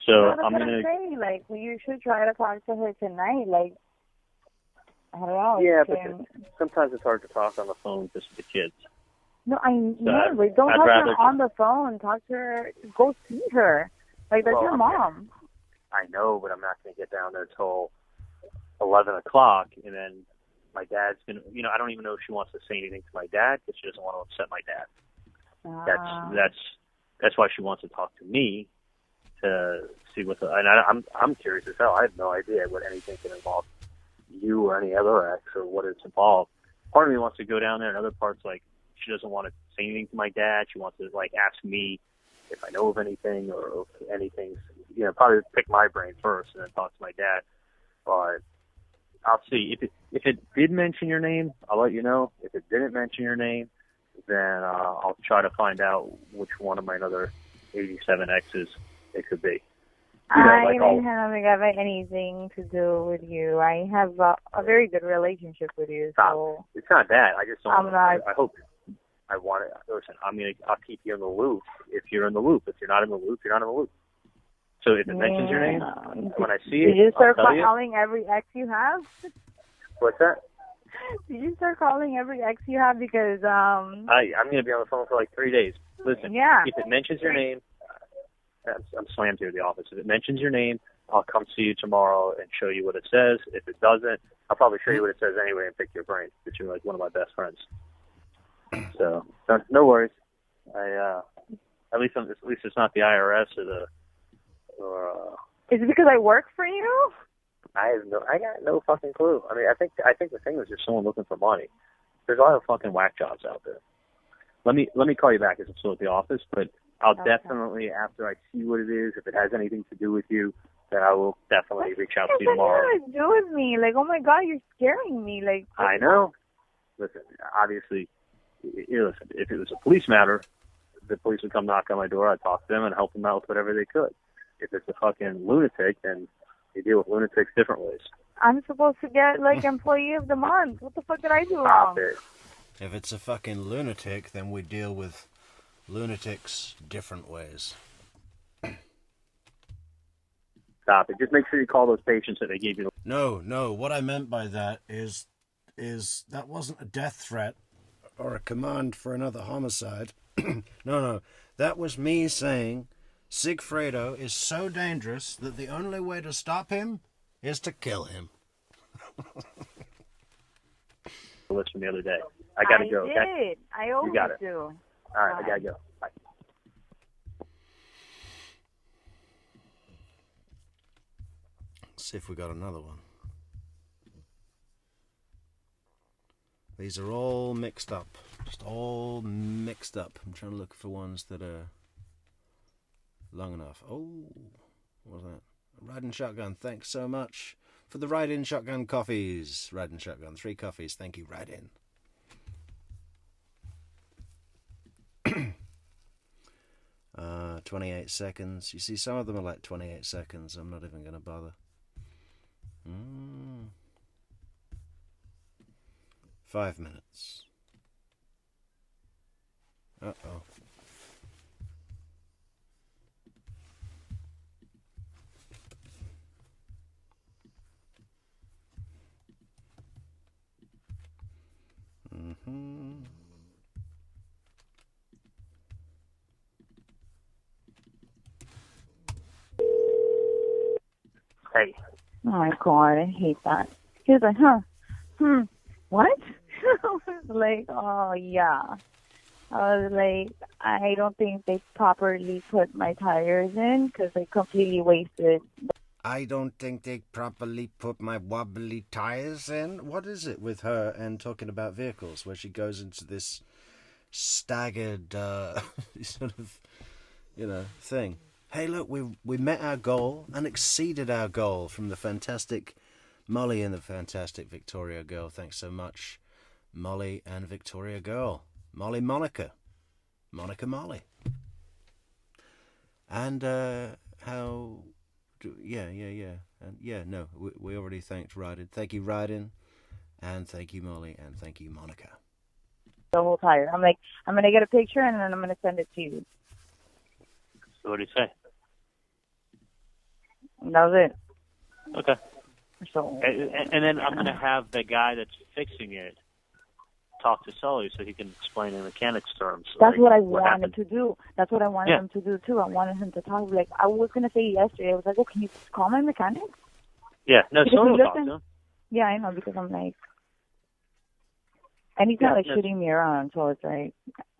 So I'm gonna say, like, you should try to talk to her tonight. Like, I don't know. Yeah, but sometimes it's hard to talk on the phone because of the kids. No, I know, but don't talk to her on the phone. Talk to her. Go see her. Like, that's your mom. I know, but I'm not going to get down there till 11 o'clock, and then my dad's going to, I don't even know if she wants to say anything to my dad because she doesn't want to upset my dad. That's why she wants to talk to me to see what and I'm curious as hell. I have no idea what anything can involve you or any other ex or what it's involved. Part of me wants to go down there, and other parts, like, she doesn't want to say anything to my dad. She wants to, like, ask me if I know of anything or if anything, probably pick my brain first and then talk to my dad. But I'll see. If it did mention your name, I'll let you know. If it didn't mention your name, then I'll try to find out which one of my other 87 exes it could be. I don't have anything to do with you. I have a very good relationship with you. So it's not that. I just don't. I hope. I want to listen. I'll keep you in the loop if you're in the loop. If you're not in the loop, you're not in the loop. So if it mentions your name, when I see it, you just start calling every ex you have. What's that? Did you start calling every ex you have? Because, I'm going to be on the phone for like 3 days. Listen, yeah. If it mentions your name, I'm slammed here at the office. If it mentions your name, I'll come see you tomorrow and show you what it says. If it doesn't, I'll probably show you what it says anyway and pick your brain, because you're like one of my best friends. So, no worries. At least it's not the IRS or Is it because I work for you? I got no fucking clue. I mean, I think the thing is just someone looking for money. There's a lot of fucking whack jobs out there. Let me call you back as I'm still at the office, but I'll definitely, after I see what it is, if it has anything to do with you, then I will definitely reach out to you tomorrow. What does it do with me? Like, oh my God, you're scaring me. Like, I know. Listen, obviously, listen, if it was a police matter, the police would come knock on my door, I'd talk to them and help them out with whatever they could. If it's a fucking lunatic, then you deal with lunatics different ways. I'm supposed to get, like, employee of the month. What the fuck did I do Stop wrong? it. If it's a fucking lunatic, then we deal with lunatics different ways. Stop it. Just make sure you call those patients that they gave you. No. What I meant by that is that wasn't a death threat or a command for another homicide. No. That was me saying Sigfredo is so dangerous that the only way to stop him is to kill him. List from the other day. I gotta go. I did. Okay? I always You got it. do. All right, I gotta go. Bye. Let's see if we got another one. These are all mixed up. Just all mixed up. I'm trying to look for ones that are long enough. Oh, what was that? Riding Shotgun, thanks so much for the Ride-In Shotgun coffees. Riding Shotgun, 3 coffees. Thank you, Ride-In. 28 seconds. You see, some of them are like 28 seconds. I'm not even going to bother. 5 minutes. Uh-oh. Hey. Oh my God, I hate that. He was like, what? I was like, oh yeah. I was like, I don't think they properly put my tires in because they completely wasted. I don't think they properly put my wobbly tires in. What is it with her and talking about vehicles where she goes into this staggered sort of, thing? Hey, look, we met our goal and exceeded our goal from the fantastic Molly and the fantastic Victoria Girl. Thanks so much, Molly and Victoria Girl. Molly Monica. Monica Molly. And how... Yeah. And no, we already thanked Ryden. Thank you, Ryden. And thank you, Molly. And thank you, Monica. The whole tire. I'm like, I'm going to get a picture and then I'm going to send it to you. So what did he say? And that was it. Okay. So, and then I'm going to have the guy that's fixing it talk to Sully so he can explain in mechanics terms. That's like, what I what wanted happened. to do. That's what I wanted him to do, too. I wanted him to talk. Like, I was going to say yesterday, I was like, oh, can you call my mechanic? Yeah, no, Because Sully will talk to him. Yeah, I know, because I'm like... And he's not, shooting me around, so it's like,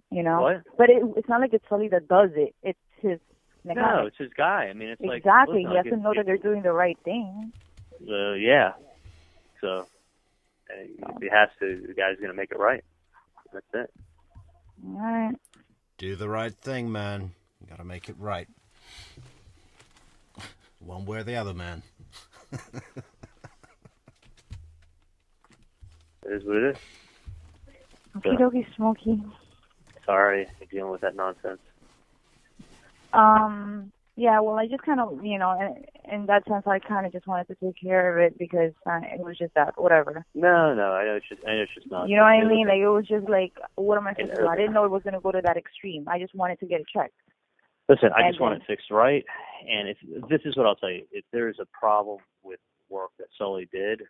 What? But it's not like it's Sully that does it. It's his mechanic. No, it's his guy. I mean, it's like... Exactly. Listen, he has to know that they're doing the right thing. Yeah. So, if he has to, the guy's going to make it right. That's it. All right. Do the right thing, man. You got to make it right. One way or the other, man. It is what it is. Okie dokie, Smokey. Sorry, you're dealing with that nonsense. Yeah, well, I just kind of, in that sense, I kind of just wanted to take care of it because it was just that, whatever. No, I know it's just not. You know what I mean? Like, it was just like, what am I supposed to do? I didn't know it was going to go to that extreme. I just wanted to get it checked. Listen, I just want it fixed right, and this is what I'll tell you. If there is a problem with work that Sully did,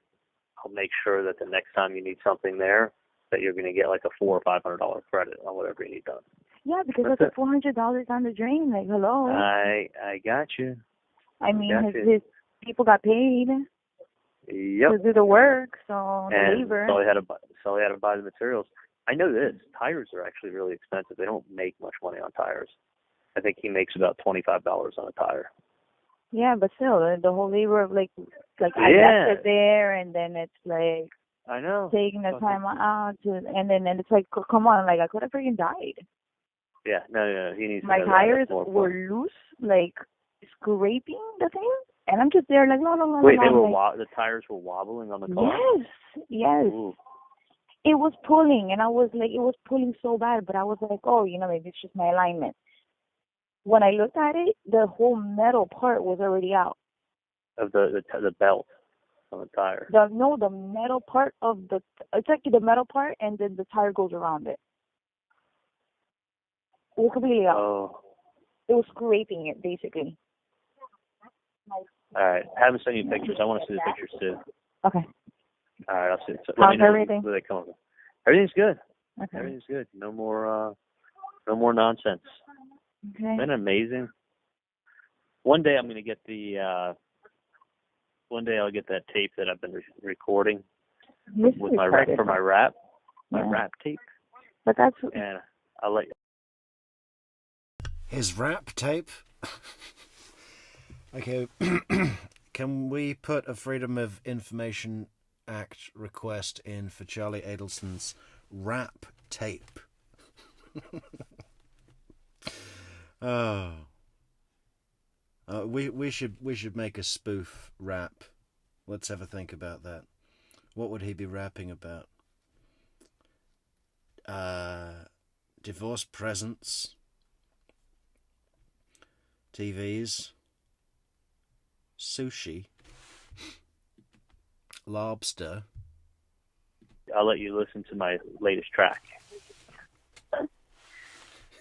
I'll make sure that the next time you need something there, that you're going to get like a $400 or $500 credit on whatever you need done. Yeah, because that's like $400 down the drain. Like, hello. I got you. I mean, his people got paid. Yep. To do the work, so the labor. So he had to buy the materials. I know this. Tires are actually really expensive. They don't make much money on tires. I think he makes about $25 on a tire. Yeah, but still, the whole labor of like I left it there, and then it's like I know taking the time out to, and then it's like, come on, like I could have freaking died. Yeah, no, he needs. My tires were loose, like scraping the thing. And I'm just there like, no. Wait, the tires were wobbling on the car? Yes. Ooh. It was pulling, and I was like, it was pulling so bad, but I was like, oh, maybe it's just my alignment. When I looked at it, the whole metal part was already out. Of the belt on the tire? The metal part of it's like the metal part, and then the tire goes around it. It was completely out. Oh. It was scraping it, basically. All right. I haven't sent you pictures. I want to see the pictures too. Okay. All right. I'll see. So how's everything? Where they come from. Everything's good. Okay. Everything's good. No more nonsense. Okay. Been amazing. One day I'm going to get one day I'll get that tape that I've been recording with my rap for my rap tape. But that's. And I'll let you. His rap tape. Okay, can we put a Freedom of Information Act request in for Charlie Adelson's rap tape? We should make a spoof rap. Let's have a think about that. What would he be rapping about? Divorce presents, TVs, sushi, lobster. I'll let you listen to my latest track.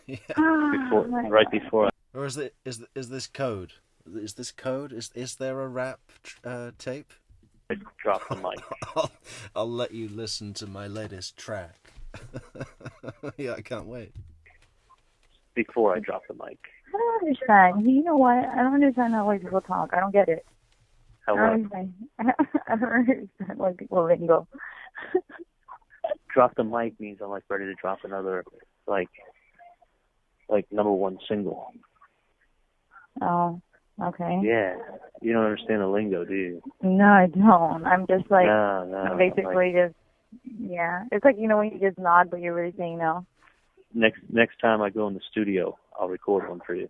Yeah. Right before. Or is this code? Is this code? Is there a rap tape? I drop the mic. I'll let you listen to my latest track. Yeah, I can't wait. Before I drop the mic. I don't understand. You know what? I don't understand how white people talk. I don't get it. How I don't understand why people lingo. Drop the mic means I'm like ready to drop another like #1 single. Oh, okay. Yeah. You don't understand the lingo, do you? No, I don't. I'm just like, no, I'm basically just, yeah. It's like, when you just nod, but you're really saying no. Next time I go in the studio, I'll record one for you.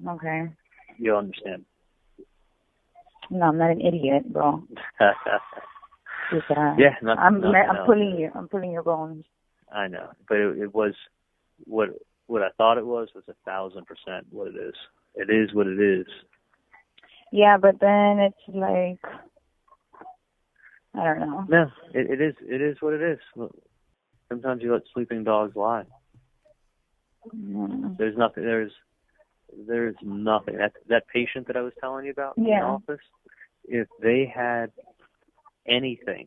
Okay. You'll understand. No, I'm not an idiot, bro. Yeah, I'm pulling your bones. I know, but it was what I thought it was 1,000% what it is. It is what it is. Yeah, but then it's like, I don't know. No, it is what it is. Sometimes you let sleeping dogs lie. Mm. There's nothing. There's nothing. That patient that I was telling you about in the office, if they had anything,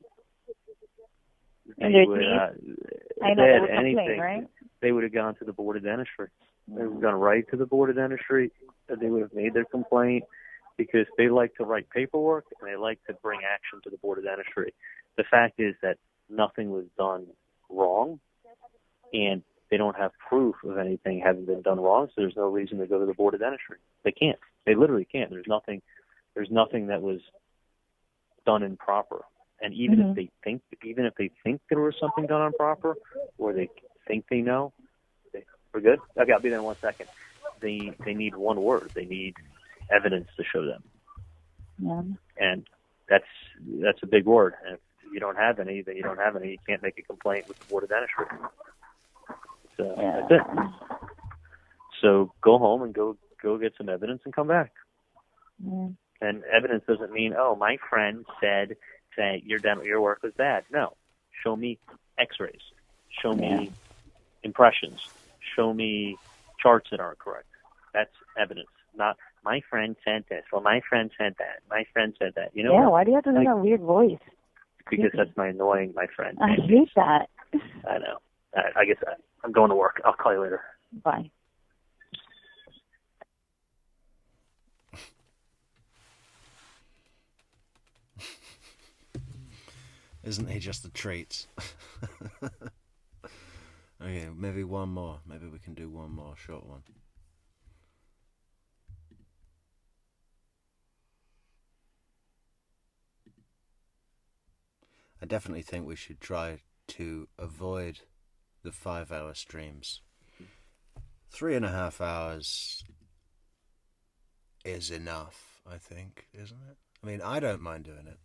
they would have gone to the board of dentistry. They would have gone right to the board of dentistry. They would have made their complaint because they like to write paperwork and they like to bring action to the board of dentistry. The fact is that nothing was done wrong, and they don't have proof of anything having been done wrong, so there's no reason to go to the board of dentistry. They can't. They literally can't. There's nothing that was done improper. And even if they think there was something done improper, or they think they know, we're good. Okay, I'll be there in 1 second. They need one word. They need evidence to show them. Yeah. And that's a big word. And if you don't have any, then you don't have any. You can't make a complaint with the board of dentistry. So that's it. So go home and go get some evidence and come back. Mm. And evidence doesn't mean, oh, my friend said that your work was bad. No. Show me x-rays. Show me impressions. Show me charts that aren't correct. That's evidence. Not, my friend said this. Well, my friend said that. My friend said that. You know? Yeah, why do you have to do that weird voice? because that's my friend. I hate that. I know. I guess I'm going to work. I'll call you later. Bye. Isn't he just a treat? Okay, maybe one more. Maybe we can do one more short one. I definitely think we should try to avoid the 5-hour streams. 3.5 hours is enough, I think, isn't it? I mean, I don't mind doing it.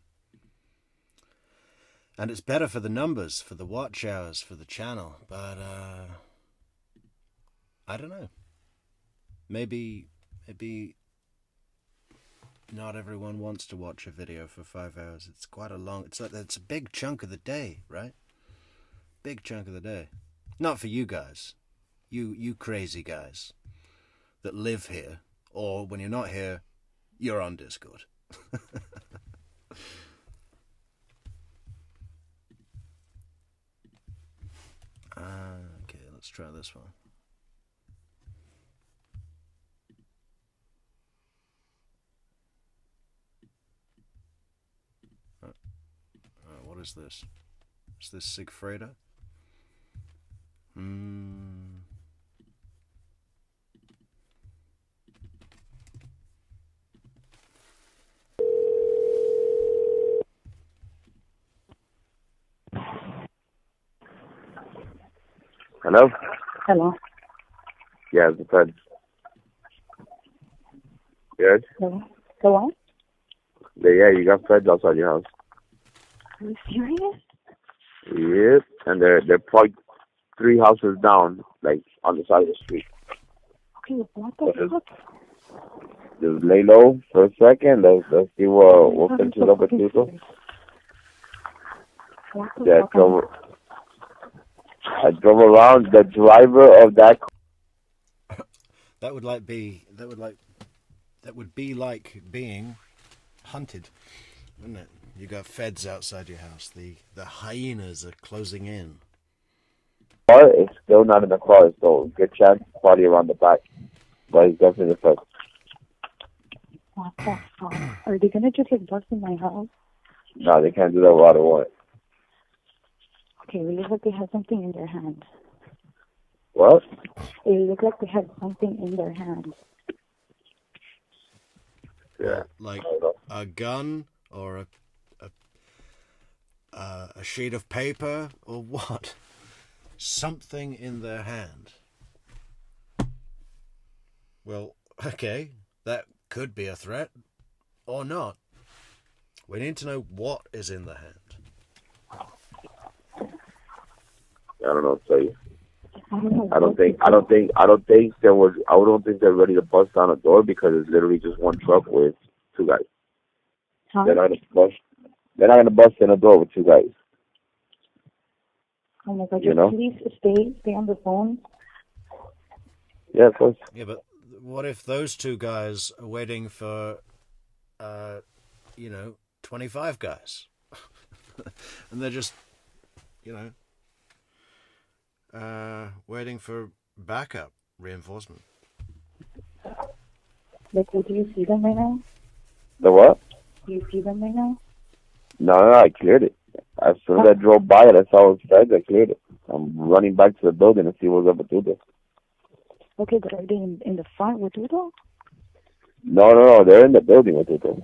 And it's better for the numbers, for the watch hours, for the channel. But, I don't know. Maybe not everyone wants to watch a video for 5 hours. It's quite a long... It's a big chunk of the day, right? Big chunk of the day. Not for you guys. You crazy guys that live here. Or when you're not here, you're on Discord. Okay, let's try this one. What is this? Is this Sigfreda? Hello? Hello. Yeah, it's the Fed. Yes? Hello. Go on. Yeah, you got feds outside your house. Are you serious? Yep. And they're plugged 3 houses down, like on the side of the street. Okay, what the fuck? Just lay low for a second. Let's see what finishes up with people. Yeah, I drove around. The driver of that. That would be like being hunted, wouldn't it? You got feds outside your house. The hyenas are closing in. Car is still not in the car, so good chance party around the back. But he's definitely the first. What the fuck? Are they gonna just like bust in my house? No, they can't do that without a warrant. Okay, it looks like they have something in their hand. What? It looks like they have something in their hand. Yeah. Like a gun or a sheet of paper or what? Something in their hand. Well, okay, that could be a threat or not. We need to know what is in the hand. I don't know what to tell you. I don't think they're ready to bust down a door because it's literally just one truck with 2 guys. Huh? They're not gonna bust in a door with 2 guys. Oh my God! Please stay on the phone. Yeah, of course. Yeah, but what if those 2 guys are waiting for, 25 guys, and they're just, waiting for backup reinforcement. Like, do you see them right now? The what? Do you see them right now? No, I cleared it. As soon as I drove by it, I saw it was feds, I cleared it. I'm running back to the building to see what's up with Tudo. Okay, but are they in the front with Tudo? No, they're in the building with Tudo.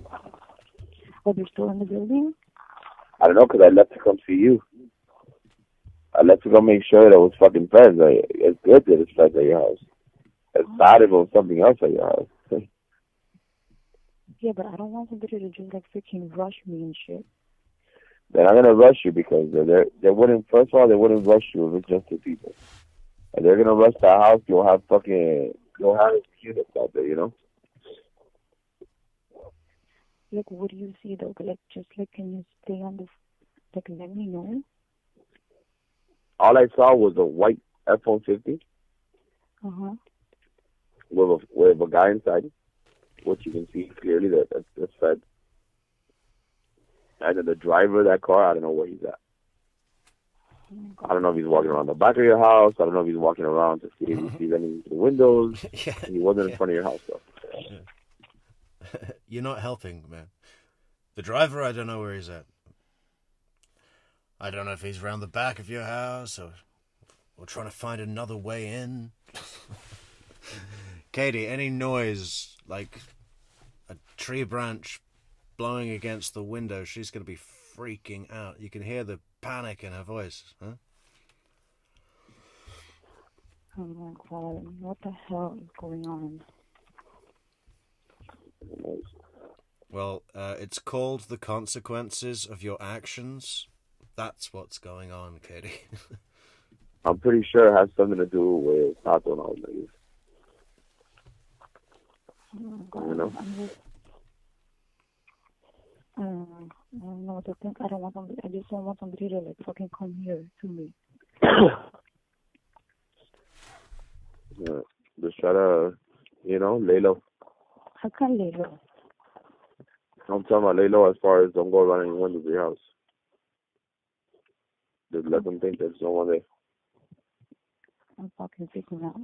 Oh, they're still in the building? I don't know, because I left to come see you. I left to go make sure that it was fucking feds. It's good that it's feds at your house. It's bad if it was something else at your house. Yeah, but I don't want somebody to just like freaking rush me and shit. They're not gonna rush you because they wouldn't. First of all, they wouldn't rush you if it's just 2 people. If they're gonna rush the house, you'll have units out there, Like, what do you see though? Like, just like, can you stay on the, like, let me know? All I saw was a white F-150 with a guy inside, which you can see clearly that's fed. And then the driver of that car, I don't know where he's at. I don't know if he's walking around the back of your house. I don't know if he's walking around to see if he sees any of the windows. Yeah, he wasn't in front of your house, though. Yeah. You're not helping, man. The driver, I don't know where he's at. I don't know if he's around the back of your house or trying to find another way in. Katie, any noise, like a tree branch blowing against the window, she's going to be freaking out. You can hear the panic in her voice, huh? Oh my God, what the hell is going on? Well, it's called the consequences of your actions. That's what's going on, Katie. I'm pretty sure it has something to do with not doing all niggas. Oh God, You know? I don't know what to think. I just don't want somebody to like fucking come here to me. Yeah. Just try to, lay low. I can't lay low. I'm talking about lay low as far as don't go around any windows of your house. Just let them think there's no one there. I'm fucking freaking out.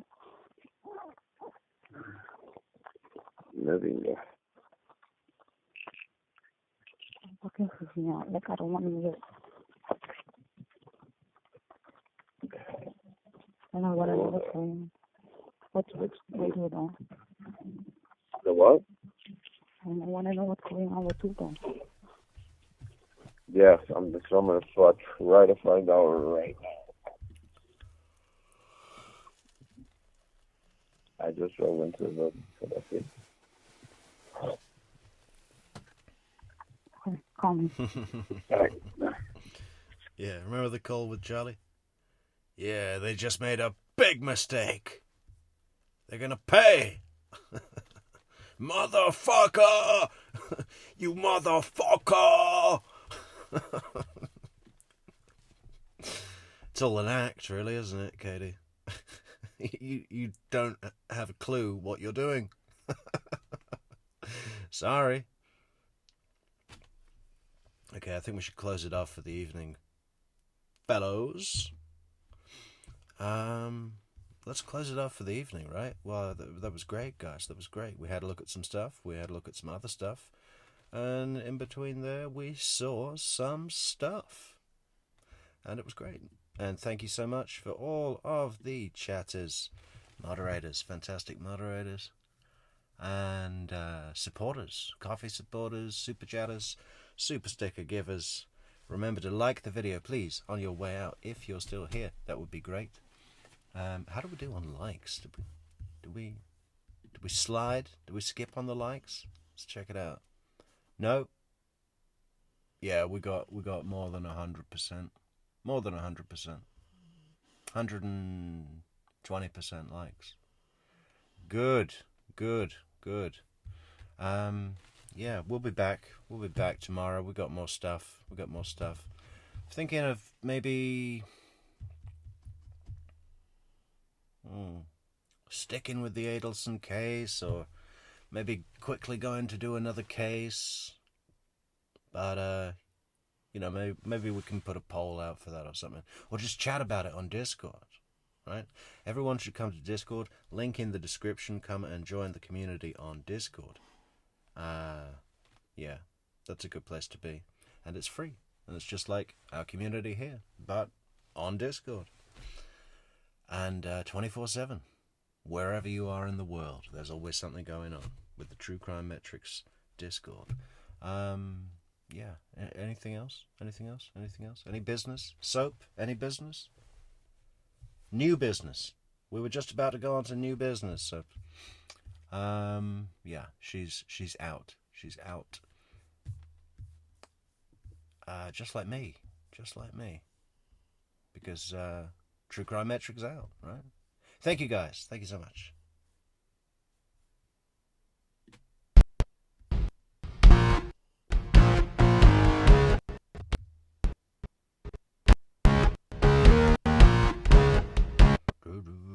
Nothing there. I'm fucking freaking out. Like, I don't want to live. And I want to know what's going on. Wait, hold on. The what? And I want to know what's going on with Tuco. Yes, I'm going to try to find out right now. I just drove into the Philadelphia. Call me. Yeah, remember the call with Charlie? Yeah, they just made a big mistake. They're gonna pay. Motherfucker! You motherfucker! It's all an act, really, isn't it, Katie? You don't have a clue what you're doing. Sorry. Okay, I think we should close it off for the evening. Fellows. Let's close it off for the evening, right? Well, that was great, guys. That was great. We had a look at some stuff. We had a look at some other stuff. And in between there, we saw some stuff. And it was great. And thank you so much for all of the chatters, moderators, fantastic moderators, and supporters, coffee supporters, super chatters, super sticker givers. Remember to like the video, please, on your way out. If you're still here, that would be great. How do we do on likes? Do we slide? Do we skip on the likes? Let's check it out. No. Yeah, we got more than 100%. More than 100%. 120% likes. Good. Yeah, we'll be back. We'll be back tomorrow. We got more stuff. Thinking of maybe sticking with the Adelson case, or maybe quickly going to do another case. But maybe we can put a poll out for that or something, or just chat about it on Discord. Right? Everyone should come to Discord. Link in the description. Come and join the community on Discord. Yeah, that's a good place to be, and it's free, and it's just like our community here, but on Discord. And 24/7, wherever you are in the world, there's always something going on with the True Crime Metrix Discord. Yeah. Anything else? Any business? Soap? Any business? New business. We were just about to go on to new business. So, yeah, she's out. She's out. Just like me. Because True Crime Metric's out, right? Thank you, guys. Thank you so much. Doo-doo.